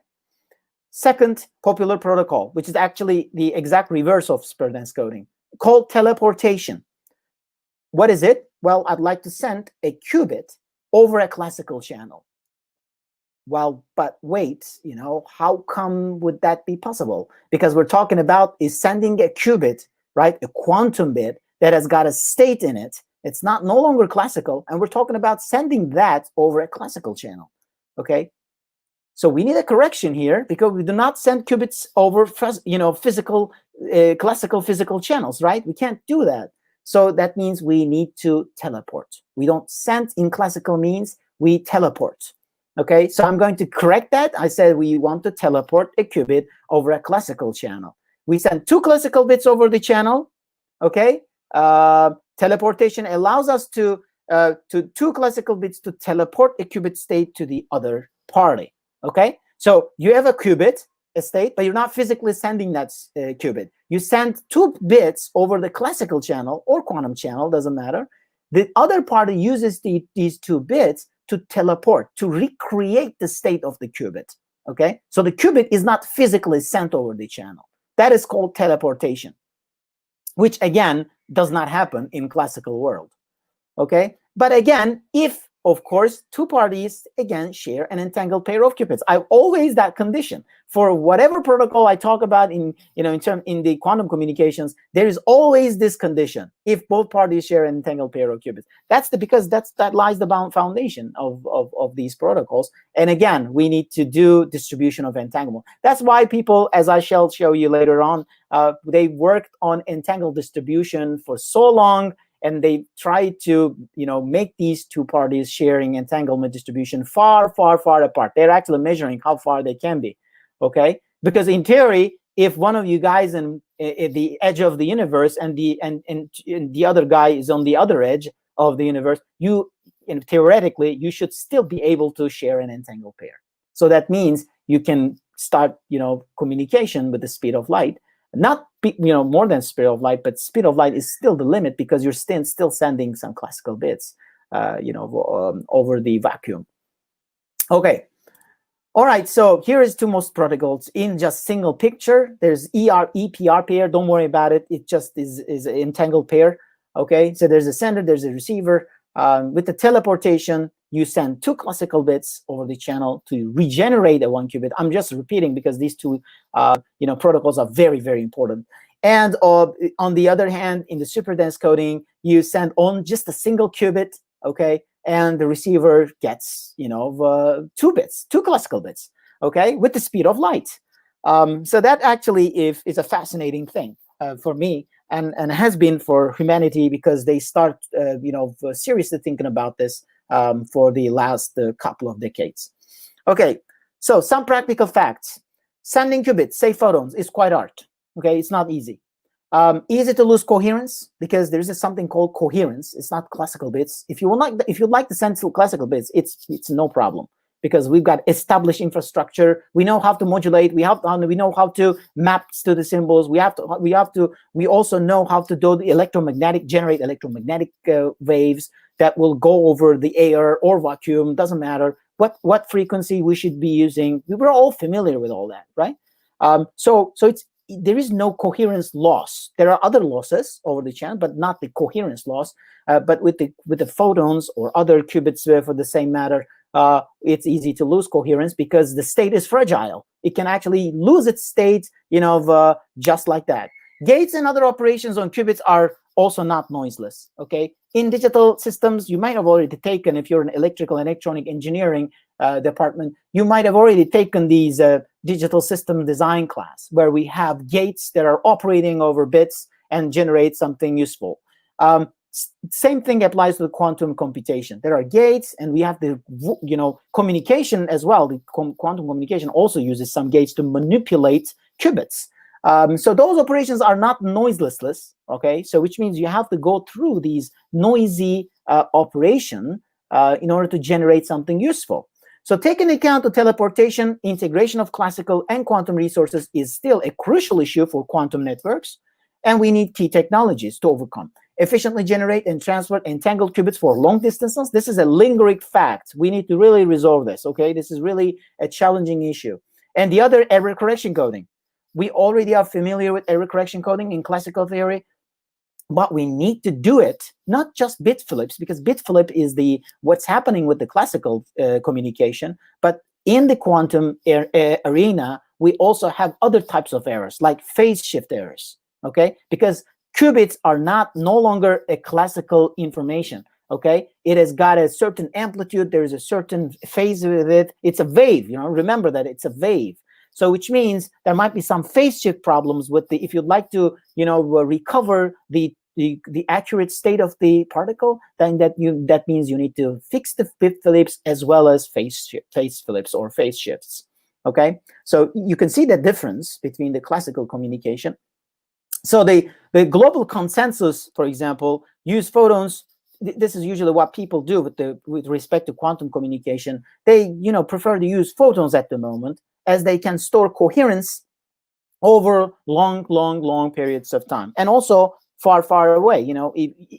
Second popular protocol, which is actually the exact reverse of superdense coding, called teleportation. What is it? Well, I'd like to send a qubit over a classical channel. Well, but wait, how come would that be possible? Because we're talking about is sending a qubit, right? A quantum bit that has got a state in it. It's no longer classical, and we're talking about sending that over a classical channel. Okay, so we need a correction here because we do not send qubits over, classical physical channels, right? We can't do that. So that means we need to teleport. We don't send in classical means, we teleport. Okay, so I'm going to correct that. I said we want to teleport a qubit over a classical channel. We send 2 classical bits over the channel. Okay, teleportation allows us to 2 classical bits to teleport a qubit state to the other party. Okay, so you have a qubit state, but you're not physically sending that qubit. You send 2 bits over the classical channel or quantum channel, doesn't matter. The other party uses these 2 bits to teleport, to recreate the state of the qubit. Okay, so the qubit is not physically sent over the channel. That is called teleportation, which again does not happen in classical world. Okay, but again, if of course 2 parties again share an entangled pair of qubits, I've always that condition for whatever protocol I talk about in the quantum communications. There is always this condition: if both parties share an entangled pair of qubits. Because that lies the foundation of these protocols. And again, we need to do distribution of entanglement. That's why people, as I shall show you later on, they worked on entangled distribution for so long. And they try to, make these 2 parties sharing entanglement distribution far, far, far apart. They're actually measuring how far they can be, okay? Because in theory, if one of you guys at the edge of the universe and the other guy is on the other edge of the universe, theoretically, you should still be able to share an entangled pair. So that means you can start, communication with the speed of light, not more than speed of light, but speed of light is still the limit because you're still sending some classical bits, over the vacuum. Okay. All right, so here is two most protocols in just single picture. There's EPR pair. Don't worry about it. It just is an entangled pair. Okay, so there's a sender, there's a receiver. With the teleportation, you send 2 classical bits over the channel to regenerate a 1 qubit. I'm just repeating because these two, protocols are very, very important. And on the other hand, in the super dense coding, you send on just a single qubit. Okay. And the receiver gets, 2 bits, 2 classical bits, okay, with the speed of light. So that actually is a fascinating thing for me and has been for humanity because they start, seriously thinking about this for the last couple of decades. Okay, so some practical facts. Sending qubits, say photons, is quite art. Okay, it's not easy. Easy to lose coherence because there is something called coherence. It's not classical bits. If you'd like to send classical bits, it's no problem because we've got established infrastructure. We know how to modulate. We know how to map to the symbols. We also know how to do the generate electromagnetic waves that will go over the air or vacuum. Doesn't matter what frequency we should be using. We were all familiar with all that, right? So there is no coherence loss. There are other losses over the channel, but not the coherence loss. But with the photons or other qubits for the same matter, it's easy to lose coherence because the state is fragile. It can actually lose its state, just like that. Gates and other operations on qubits are also not noiseless. Okay, in digital systems, you might have already taken, if you're an electrical and electronic engineering department, you might have already taken these digital system design class where we have gates that are operating over bits and generate something useful. Same thing applies to the quantum computation. There are gates, and we have the communication as well. The quantum communication also uses some gates to manipulate qubits. So those operations are not noiseless, okay? So which means you have to go through these noisy operation in order to generate something useful. So taking account of teleportation, integration of classical and quantum resources is still a crucial issue for quantum networks, and we need key technologies to overcome. Efficiently generate and transfer entangled qubits for long distances. This is a lingering fact. We need to really resolve this, okay? This is really a challenging issue. And the other, error correction coding. We already are familiar with error correction coding in classical theory, but we need to do it, not just bit flips, because bit flip is what's happening with the classical communication, but in the quantum arena, we also have other types of errors, like phase shift errors, okay? Because qubits are no longer a classical information, okay? It has got a certain amplitude, there's a certain phase with it. It's a wave, remember that it's a wave. So which means there might be some phase shift problems with if you'd like to, recover the accurate state of the particle, then that means you need to fix the bit flips as well as phase flips or phase shifts. Okay, so you can see the difference between the classical communication. So the global consensus, for example, use photons. This is usually what people do with respect to quantum communication. They prefer to use photons at the moment, as they can store coherence over long periods of time, and also far away.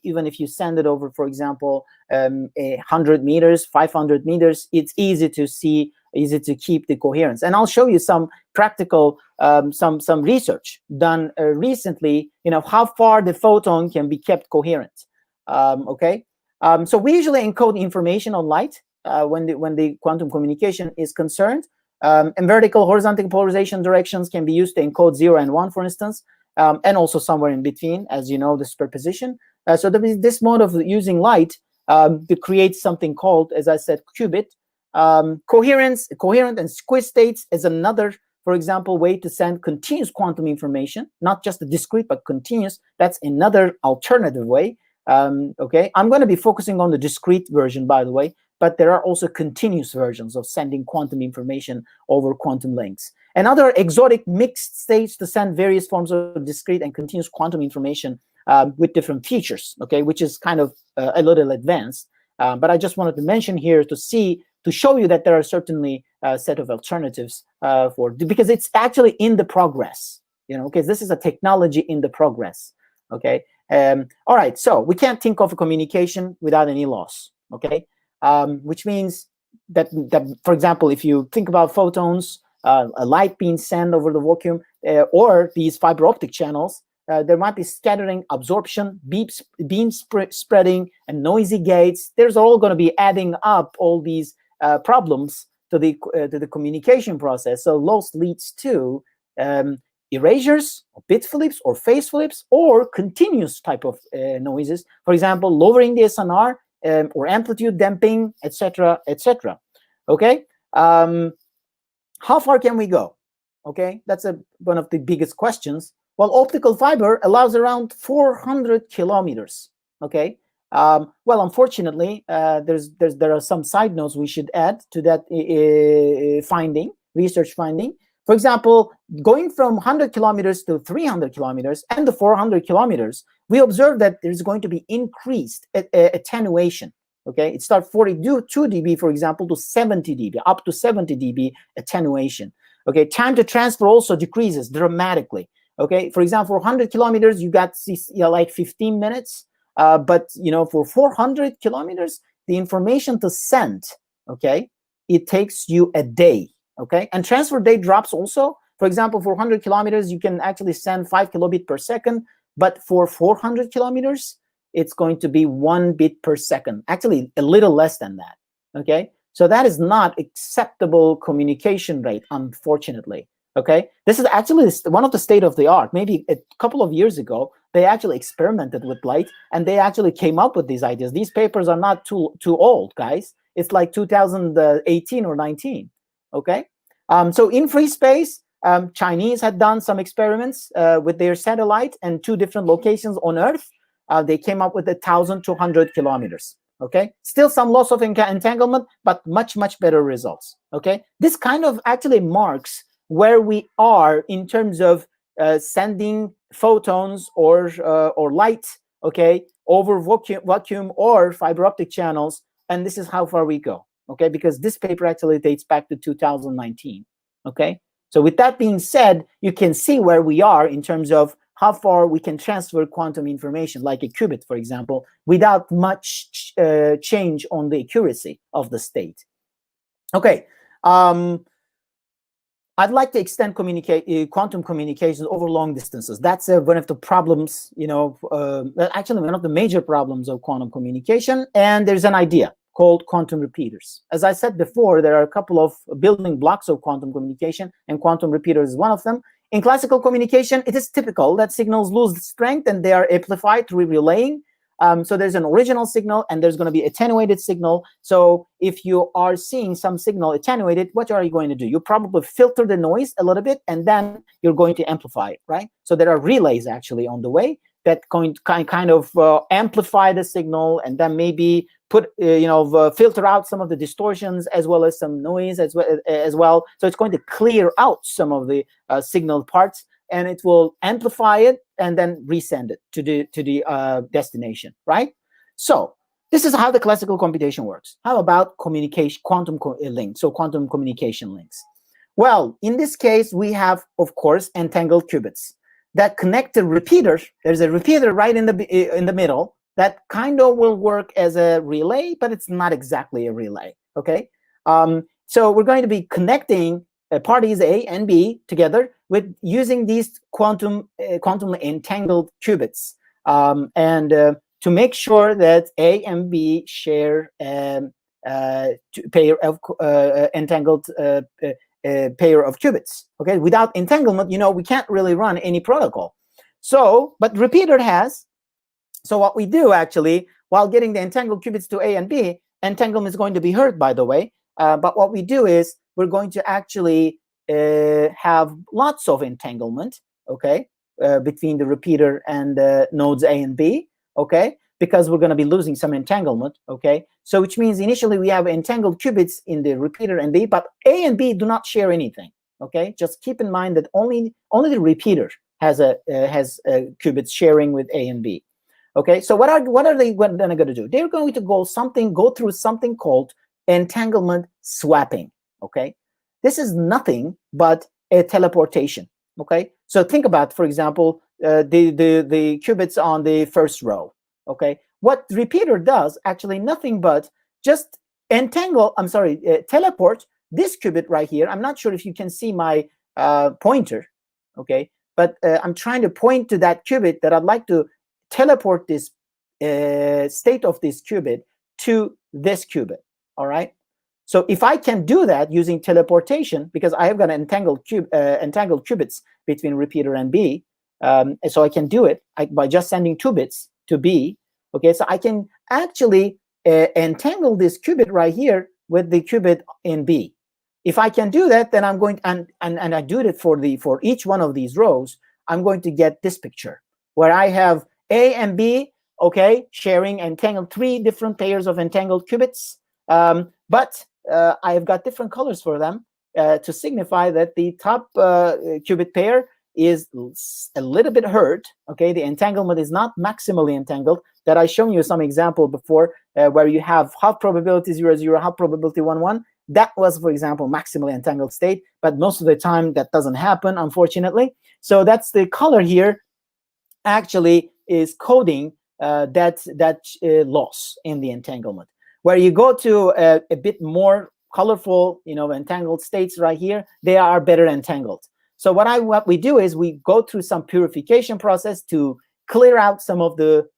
Even if you send it over, for example, 100 meters, 500 meters, it's easy to see, easy to keep the coherence. And I'll show you some practical, some research done recently. How far the photon can be kept coherent. Okay, so we usually encode information on light when the quantum communication is concerned. And vertical, horizontal polarization directions can be used to encode 0 and 1, for instance, and also somewhere in between, as you know, the superposition. So there is this mode of using light to create something called, as I said, qubit. Coherent and squeeze states is another, for example, way to send continuous quantum information, not just the discrete, but continuous. That's another alternative way. Okay, I'm going to be focusing on the discrete version, by the way, but there are also continuous versions of sending quantum information over quantum links. And other exotic mixed states to send various forms of discrete and continuous quantum information with different features, okay, which is kind of a little advanced. But I just wanted to mention here to show you that there are certainly a set of alternatives because it's actually in the progress, because this is a technology in the progress. Okay. All right. So we can't think of a communication without any loss. Okay. Which means that, for example, if you think about photons, a light being sent over the vacuum, or these fiber optic channels, there might be scattering, absorption, beam spreading, and noisy gates. There's all going to be adding up all these problems to the communication process. So loss leads to erasures, or bit flips, or phase flips, or continuous type of noises. For example, lowering the SNR, or amplitude damping, etc., etc. Okay. How far can we go? Okay, that's one of the biggest questions. Well, optical fiber allows around 400 kilometers. Okay. Well, unfortunately, there are some side notes we should add to that research finding. For example, going from 100 kilometers to 300 kilometers and the 400 kilometers, we observe that there's going to be increased attenuation. Okay, it starts 42 dB, for example, to 70 dB, up to 70 dB attenuation. Okay, time to transfer also decreases dramatically. Okay, for example, for 100 kilometers, you got like 15 minutes. But for 400 kilometers, the information to send, okay, it takes you a day. Okay, and transfer date drops also. For example, for 100 kilometers, you can actually send 5 kilobit per second, but for 400 kilometers, it's going to be 1 bit per second, actually a little less than that. Okay, so that is not acceptable communication rate, unfortunately. Okay, this is actually one of the state of the art. Maybe a couple of years ago, they actually experimented with light, and they actually came up with these ideas. These papers are not too old, guys. It's like 2018 or 19. Okay, so in free space, Chinese had done some experiments with their satellite and 2 different locations on Earth. They came up with 1,200 kilometers. Okay, still some loss of entanglement, but much better results. Okay, this kind of actually marks where we are in terms of sending photons or light, okay, over vacuum or fiber optic channels, and this is how far we go. Okay, because this paper actually dates back to 2019. Okay, so with that being said, you can see where we are in terms of how far we can transfer quantum information, like a qubit, for example, without much change on the accuracy of the state. Okay, I'd like to extend quantum communications over long distances. That's one of the problems, actually one of the major problems of quantum communication. And there's an idea called quantum repeaters. As I said before, there are a couple of building blocks of quantum communication, and quantum repeaters is one of them. In classical communication, it is typical that signals lose strength and they are amplified through relaying. So there's an original signal and there's going to be attenuated signal. So if you are seeing some signal attenuated, what are you going to do? You probably filter the noise a little bit and then you're going to amplify it, right? So there are relays actually on the way that going to kind of amplify the signal and then maybe put filter out some of the distortions as well as some noise as well. So it's going to clear out some of the signal parts, and it will amplify it and then resend it to the destination, right? So this is how the classical computation works. How about communication, quantum links, so quantum communication links? Well, in this case, we have, of course, entangled qubits that connect the repeater. There's a repeater right in the middle that kind of will work as a relay, but it's not exactly a relay, okay? So we're going to be connecting parties A and B together with using these quantum entangled qubits, and to make sure that A and B share pair of entangled pair of qubits. Okay, without entanglement, we can't really run any protocol. So, but repeater has. So what we do actually, while getting the entangled qubits to A and B, entanglement is going to be hurt, by the way. But what we do is we're going to actually have lots of entanglement, okay, between the repeater and nodes A and B, okay, because we're going to be losing some entanglement, okay. So which means initially we have entangled qubits in the repeater and B, but A and B do not share anything, okay. Just keep in mind that only the repeater has qubits sharing with A and B. Okay, so what are they going to do? They're going to go through something called entanglement swapping. Okay, this is nothing but a teleportation. Okay, so think about, for example, the qubits on the first row. Okay, what repeater does actually nothing but just teleport this qubit right here. I'm not sure if you can see my pointer. Okay, but I'm trying to point to that qubit that I'd like to teleport this state of this qubit to this qubit. All right. So if I can do that using teleportation, because I have got entangled qubits between repeater and B, so I can do it by just sending 2 bits to B. Okay, so I can actually entangle this qubit right here with the qubit in B. If I can do that, then I'm going and I do it for each one of these rows. I'm going to get this picture where I have A and B, okay, sharing entangled 3 different pairs of entangled qubits, but I've got different colors for them to signify that the top qubit pair is a little bit hurt. Okay, the entanglement is not maximally entangled. That I've shown you some example before where you have half probability 0, 0, half probability 1, 1. That was, for example, maximally entangled state, but most of the time that doesn't happen, unfortunately. So that's the color here actually is coding that loss in the entanglement. Where you go to a bit more colorful, entangled states right here, they are better entangled. So what we do is we go through some purification process to clear out some of the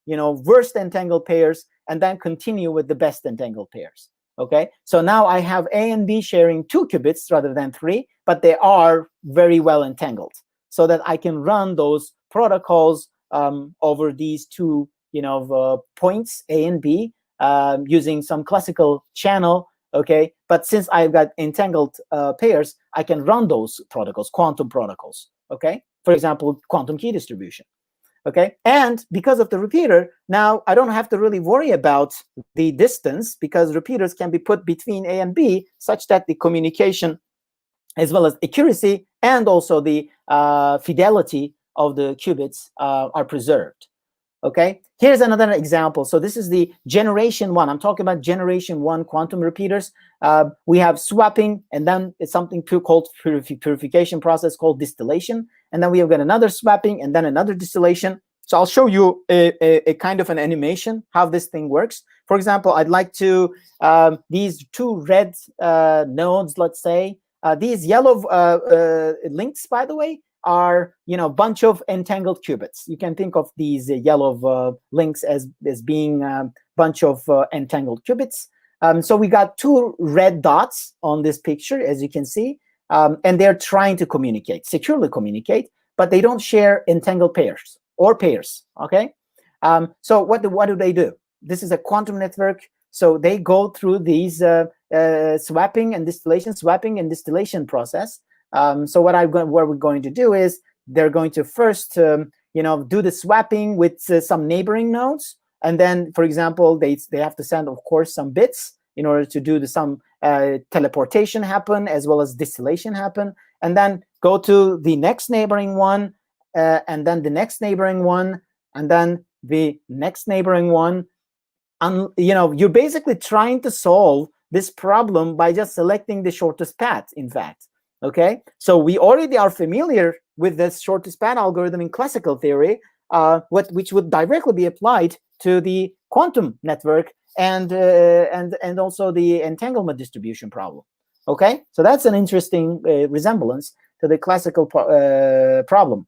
worst entangled pairs, and then continue with the best entangled pairs. Okay, so now I have A and B sharing 2 qubits rather than 3, but they are very well entangled, so that I can run those protocols over these 2 points A and B using some classical channel. Okay, but since I've got entangled pairs, I can run those protocols, quantum protocols. Okay, for example, quantum key distribution. Okay, and because of the repeater, now I don't have to really worry about the distance, because repeaters can be put between A and B such that the communication, as well as accuracy and also the fidelity of the qubits are preserved. Okay, here's another example. So this is the generation 1. I'm talking about generation 1 quantum repeaters. We have swapping, and then it's something called purification process called distillation. And then we have got another swapping, and then another distillation. So I'll show you a kind of an animation, how this thing works. For example, I'd like to, these 2 red nodes, let's say, these yellow links, by the way, are bunch of entangled qubits. You can think of these yellow links as being a bunch of entangled qubits. So we got 2 red dots on this picture, as you can see, and they're trying to securely communicate, but they don't share entangled pairs or pairs. Okay, so what do they do? This is a quantum network, so they go through these swapping and distillation process. So what we're going to do is they're going to first do the swapping with some neighboring nodes, and then, for example, they have to send, of course, some bits in order to do some teleportation happen, as well as distillation happen, and then go to the next neighboring one, and then the next neighboring one, and then the next neighboring one. And you're basically trying to solve this problem by just selecting the shortest path, in fact. Okay, so we already are familiar with this shortest path algorithm in classical theory, which would directly be applied to the quantum network and also the entanglement distribution problem. Okay, so that's an interesting resemblance to the classical problem.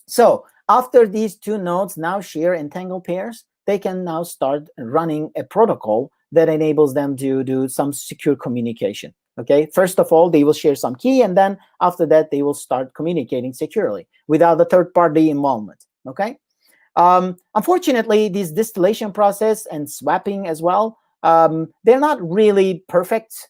So after these 2 nodes now share entangled pairs, they can now start running a protocol that enables them to do some secure communication. Okay, first of all, they will share some key, and then after that, they will start communicating securely without the third-party involvement. Okay, unfortunately, this distillation process and swapping as well, they're not really perfectly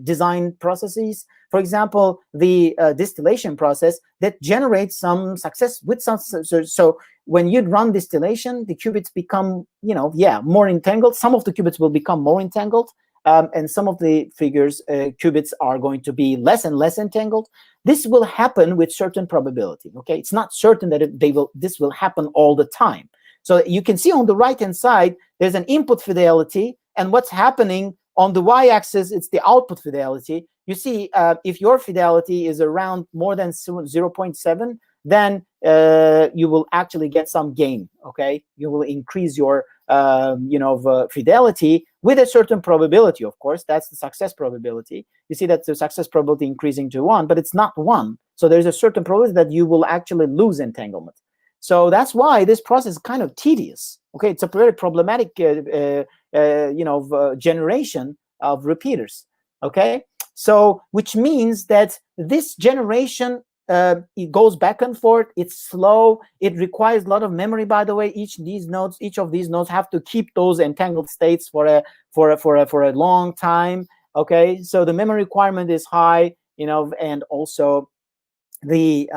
designed processes. For example, the distillation process that generates some success with some. So when you run distillation, the qubits become more entangled. Some of the qubits will become more entangled. and some of the figures, qubits are going to be less and less entangled. This will happen with certain probability. Okay, it's not certain that this will happen all the time. So you can see on the right-hand side, there's an input fidelity, and what's happening on the y-axis, it's the output fidelity. You see, if your fidelity is around more than 0.7, then you will actually get some gain. Okay, you will increase your fidelity with a certain probability. Of course, that's the success probability. You see that the success probability increasing to 1, but it's not 1. So there's a certain probability that you will actually lose entanglement. So that's why this process is kind of tedious. Okay, it's a very problematic generation of repeaters. Okay, so which means that this generation, it goes back and forth. It's slow. It requires a lot of memory. By the way, each of these nodes have to keep those entangled states for a long time. Okay, so the memory requirement is high, and also the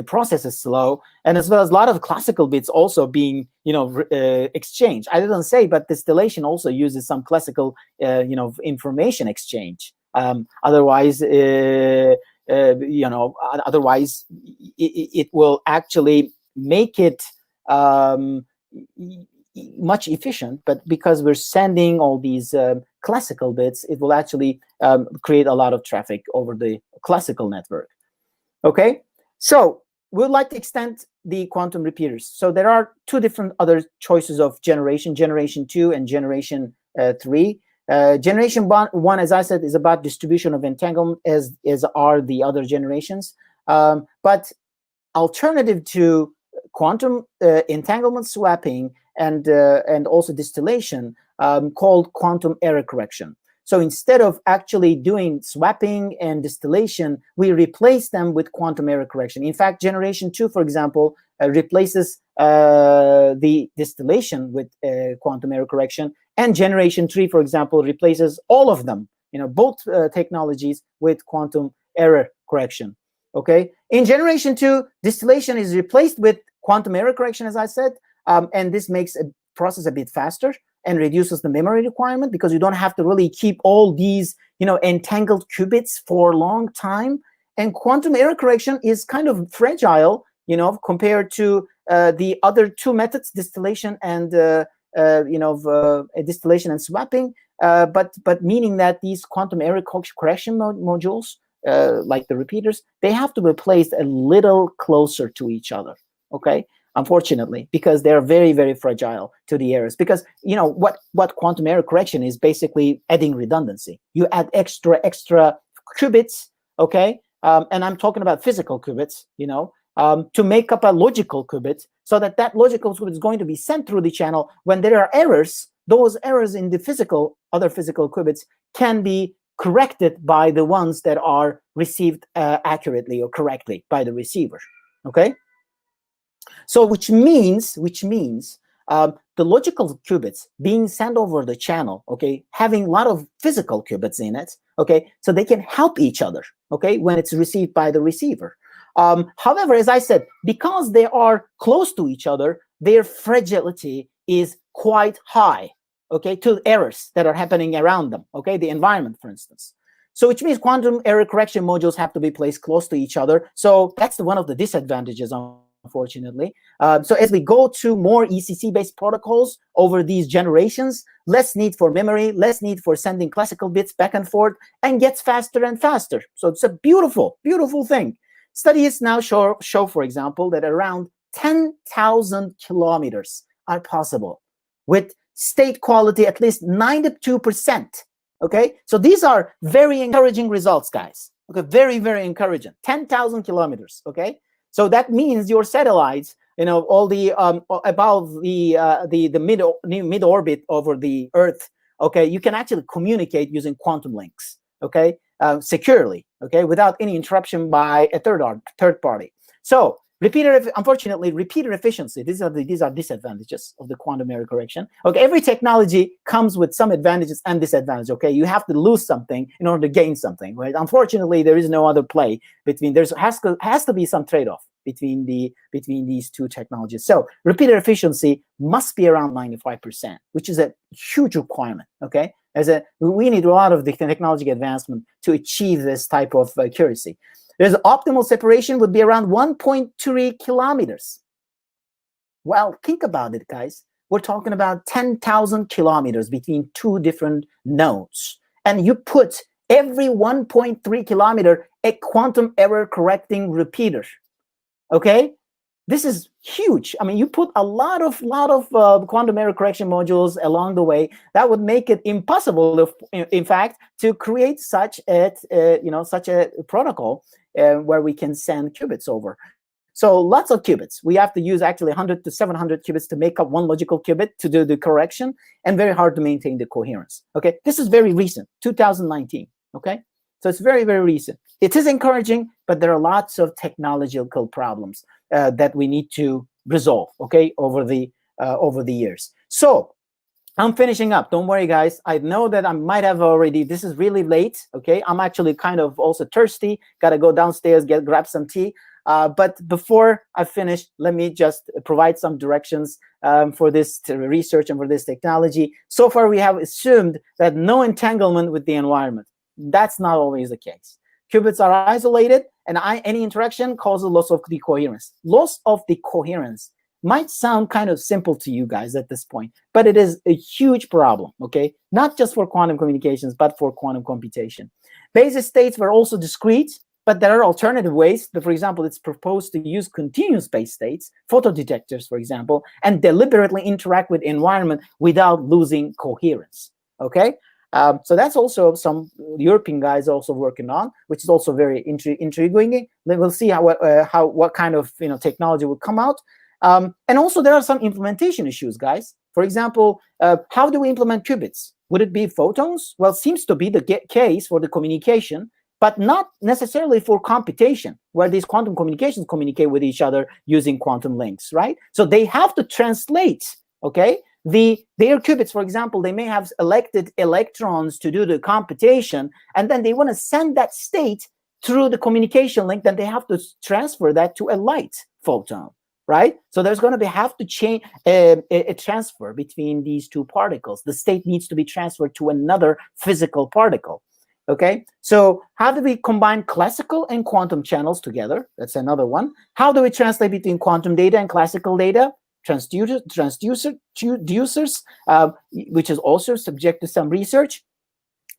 process is slow, and as well as a lot of classical bits also being exchanged. I didn't say, but distillation also uses some classical information exchange. Otherwise it will actually make it much efficient, but because we're sending all these classical bits, it will actually create a lot of traffic over the classical network. Okay, so we'd like to extend the quantum repeaters. So there are two different other choices of generation 2 and generation 3. Generation 1, as I said, is about distribution of entanglement, as are the other generations. But alternative to quantum entanglement swapping and also distillation, called quantum error correction. So instead of actually doing swapping and distillation, we replace them with quantum error correction. In fact, generation 2, for example, replaces the distillation with quantum error correction, and generation 3, for example, replaces all of them, both technologies with quantum error correction. Okay, in generation 2, distillation is replaced with quantum error correction, as I said, and this makes a process a bit faster and reduces the memory requirement, because you don't have to really keep all these entangled qubits for a long time. And quantum error correction is kind of fragile, compared to the other two methods, distillation and distillation and swapping. But meaning that these quantum error correction modules, like the repeaters, they have to be placed a little closer to each other. Okay, unfortunately, because they're very, very fragile to the errors. Because what quantum error correction is basically adding redundancy. You add extra qubits. Okay, and I'm talking about physical qubits. To make up a logical qubit, so that logical qubit is going to be sent through the channel. When there are errors, those errors in the other physical qubits can be corrected by the ones that are received accurately or correctly by the receiver. Okay, so which means the logical qubits being sent over the channel, okay, having a lot of physical qubits in it, okay, so they can help each other, okay, when it's received by the receiver. However, as I said, because they are close to each other, their fragility is quite high, okay, to errors that are happening around them, okay, the environment, for instance. So which means quantum error correction modules have to be placed close to each other. So that's one of the disadvantages, unfortunately. So as we go to more ECC-based protocols over these generations, less need for memory, less need for sending classical bits back and forth, and gets faster and faster. So it's a beautiful, beautiful thing. Studies now show, for example, that around 10,000 kilometers are possible with state quality at least 92%. Okay, so these are very encouraging results, guys. Okay, very, very encouraging. 10,000 kilometers. Okay, so that means your satellites, all the above the mid orbit over the Earth. Okay, you can actually communicate using quantum links. Okay, securely. Okay, without any interruption by a third party. So unfortunately, repeater efficiency. These are disadvantages of the quantum error correction. Okay, every technology comes with some advantages and disadvantages. Okay, you have to lose something in order to gain something. Right? Unfortunately, there is no other play between. Has to be some trade-off between these two technologies. So repeater efficiency must be around 95%, which is a huge requirement. Okay, We need a lot of the technological advancement to achieve this type of accuracy. There's optimal separation would be around 1.3 kilometers. Well, think about it, guys. We're talking about 10,000 kilometers between two different nodes. And you put every 1.3 kilometer a quantum error correcting repeater. Okay? This is huge. I mean, you put a lot of quantum error correction modules along the way. That would make it impossible, in fact, to create such a protocol where we can send qubits over. So lots of qubits. We have to use actually 100 to 700 qubits to make up one logical qubit to do the correction, and very hard to maintain the coherence. Okay, this is very recent, 2019. Okay, so it's very, very recent. It is encouraging, but there are lots of technological problems that we need to resolve. Okay, over the years. So I'm finishing up. Don't worry, guys. I know that I might have already. This is really late. Okay, I'm actually kind of also thirsty. Got to go downstairs, grab some tea. But before I finish, let me just provide some directions for this research and for this technology. So far, we have assumed that no entanglement with the environment. That's not always the case. Qubits are isolated, and any interaction causes loss of the coherence. Loss of the coherence might sound kind of simple to you guys at this point, but it is a huge problem, okay? Not just for quantum communications, but for quantum computation. Basis states were also discrete, but there are alternative ways. For example, it's proposed to use continuous base states, photodetectors, for example, and deliberately interact with environment without losing coherence, okay? So that's also some European guys also working on, which is also very intriguing. We'll see what kind of technology will come out. And also there are some implementation issues, guys. For example, how do we implement qubits? Would it be photons? Well, it seems to be the case for the communication, but not necessarily for computation, where these quantum communications communicate with each other using quantum links, right? So they have to translate, okay? Their qubits, for example, they may have elected electrons to do the computation, and then they want to send that state through the communication link, then they have to transfer that to a light photon, right? So there's going to have to change a transfer between these two particles. The state needs to be transferred to another physical particle. Okay, so how do we combine classical and quantum channels together? That's another one. How do we translate between quantum data and classical data? Transducers, which is also subject to some research.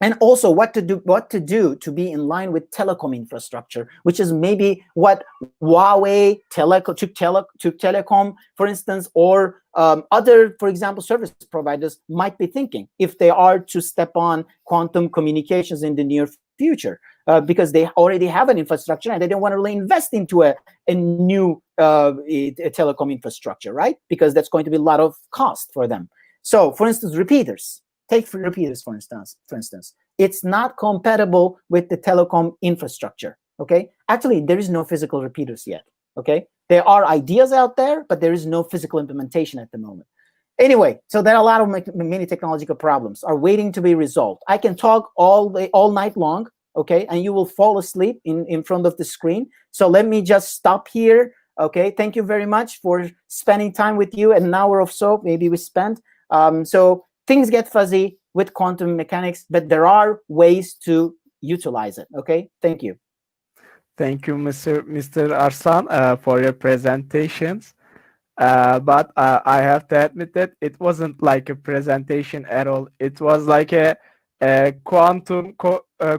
And also what to do to be in line with telecom infrastructure, which is maybe what Huawei Telecom, for instance, or other, for example, service providers might be thinking if they are to step on quantum communications in the near future, because they already have an infrastructure and they don't want to really invest into a new telecom infrastructure, right? Because that's going to be a lot of cost for them. So, for instance, repeaters. Take repeaters, for instance. It's not compatible with the telecom infrastructure, okay? Actually, there is no physical repeaters yet, okay? There are ideas out there, but there is no physical implementation at the moment. Anyway, so there are a lot of many technological problems are waiting to be resolved. I can talk all night long, okay? And you will fall asleep in front of the screen. So let me just stop here, okay? Thank you very much for spending time with you. An hour or so, maybe we spent. So things get fuzzy with quantum mechanics, but there are ways to utilize it. Okay, thank you. Thank you, Mr. Arslan, for your presentations. But I have to admit that it wasn't like a presentation at all. It was like a quantum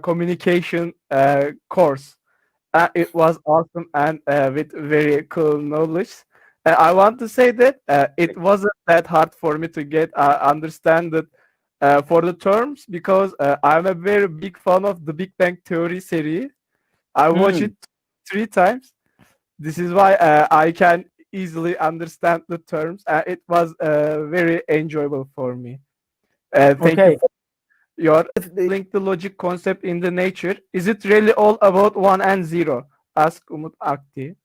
communication course. It was awesome and with very cool knowledge. I want to say that it wasn't that hard for me to get understand that for the terms, because I'm a very big fan of the Big Bang Theory series. I watched it 3 times. This is why I can easily understand the terms. It was very enjoyable for me. Thank you for your link the logic concept in the nature. Is it really all about 1 and 0? Ask Umut Akti.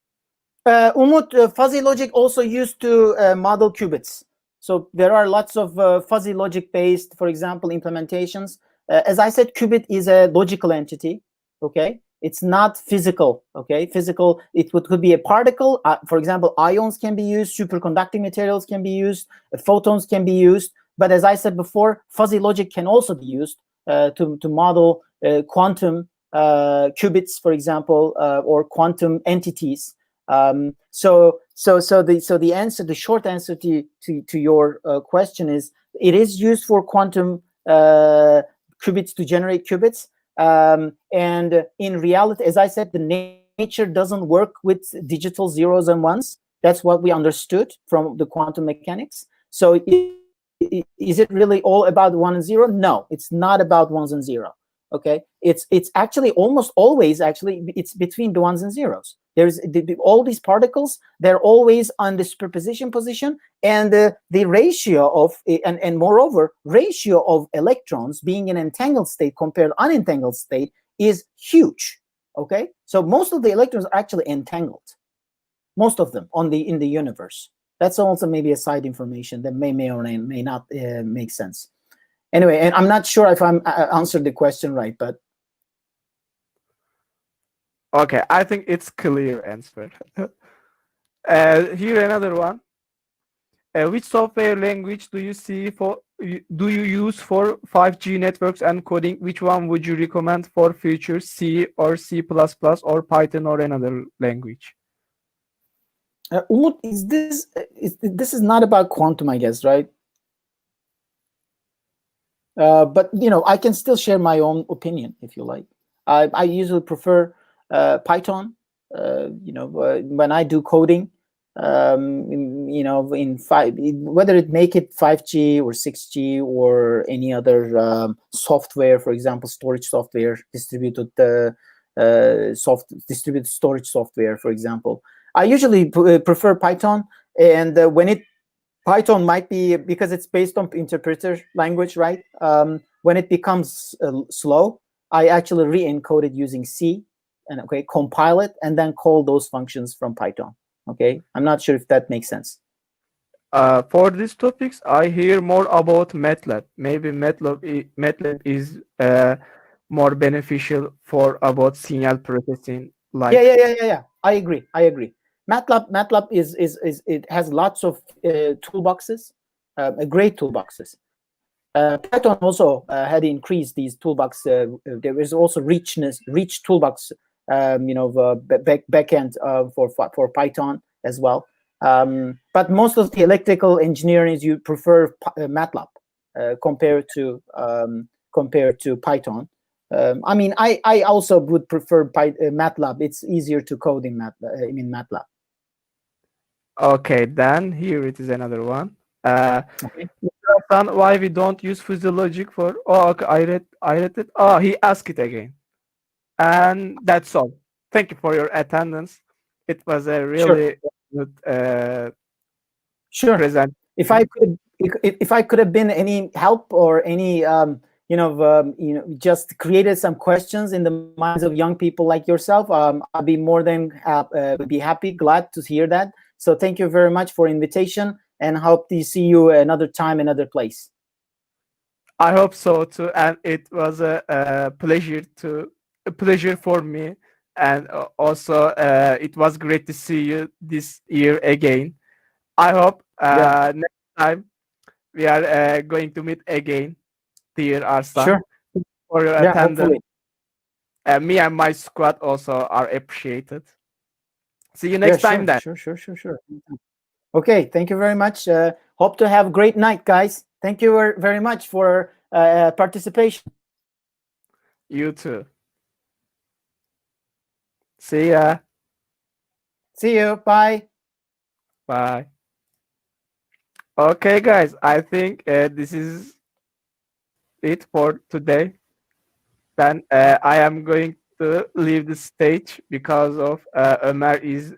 Umut, fuzzy logic also used to model qubits. So there are lots of fuzzy logic-based, for example, implementations. As I said, qubit is a logical entity, okay? It's not physical, okay? Physical, it could be a particle. For example, ions can be used, superconducting materials can be used, photons can be used. But as I said before, fuzzy logic can also be used to model quantum qubits, for example, or quantum entities. So the answer, the short answer to your question is, it is used for quantum qubits to generate qubits. And in reality, as I said, the nature doesn't work with digital zeros and ones. That's what we understood from the quantum mechanics. So is it really all about 1 and 0? No, it's not about ones and zero. Okay, it's actually almost always it's between the ones and zeros. There's all these particles, they're always on the superposition position, and the ratio of and moreover, ratio of electrons being in entangled state compared to unentangled state is huge. Okay, so most of the electrons are actually entangled, most of them in the universe. That's also maybe a side information that may or may not make sense. Anyway, and I'm not sure if I'm answered the question right, but okay, I think it's clear answer. Here another one. Which software language do you use for 5G networks and coding? Which one would you recommend for future, C or C++ or Python or another language? Umut, this is not about quantum, I guess, right? But I can still share my own opinion if you like. I usually prefer Python. When I do coding, in whether it make it 5G or 6G or any other software, for example, storage software, distributed storage software, for example. I usually prefer Python, and Python might be, because it's based on interpreter language, right? When it becomes slow, I actually re-encode it using C, and compile it, and then call those functions from Python. Okay, I'm not sure if that makes sense. For these topics, I hear more about MATLAB. Maybe MATLAB is more beneficial for about signal processing. Like Yeah. I agree. MATLAB is it has lots of toolboxes, great toolboxes. Python also had increased these toolbox. There is also rich toolbox, backend for Python as well. But most of the electrical engineering, you prefer MATLAB compared to Python. I mean, I also would prefer MATLAB. It's easier to code in MATLAB. Okay, then here it is another one. Okay. Why we don't use fuzzy logic for? Oh, okay, I read it. Oh, he asked it again, and that's all. Thank you for your attendance. It was a really good Sure. present. If I could have been any help or any just created some questions in the minds of young people like yourself, I'd be more than glad to hear that. So thank you very much for invitation, and hope to see you another time, another place. I hope so too, and it was a pleasure for me, and also it was great to see you this year again. I hope next time we are going to meet again, dear Arslan. Sure. For your attendance. Hopefully. Me and my squad also are appreciated. See you next time then. Sure. Okay, thank you very much. Hope to have a great night, guys. Thank you very much for participation. You too. See ya. See you. Bye. Bye. Okay, guys, I think this is it for today. Then I am going to leave the stage because of Ömer is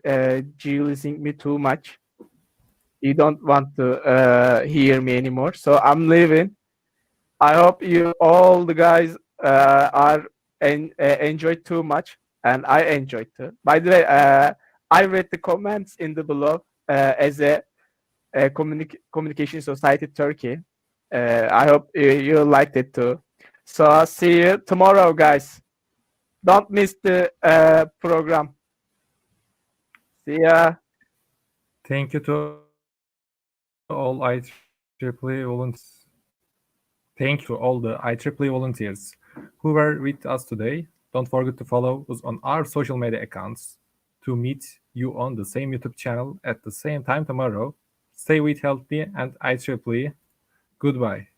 jealousing me too much. He don't want to hear me anymore, so I'm leaving. I hope you all the guys are enjoyed too much, and I enjoyed too. By the way, I read the comments in the blog as a Communication Society Turkey. I hope you liked it too. So I'll see you tomorrow, guys. Don't miss the program. See ya. Thank you to all IEEE volunteers. Thank you to all the IEEE volunteers who were with us today. Don't forget to follow us on our social media accounts to meet you on the same YouTube channel at the same time tomorrow. Stay with healthy and IEEE. Goodbye.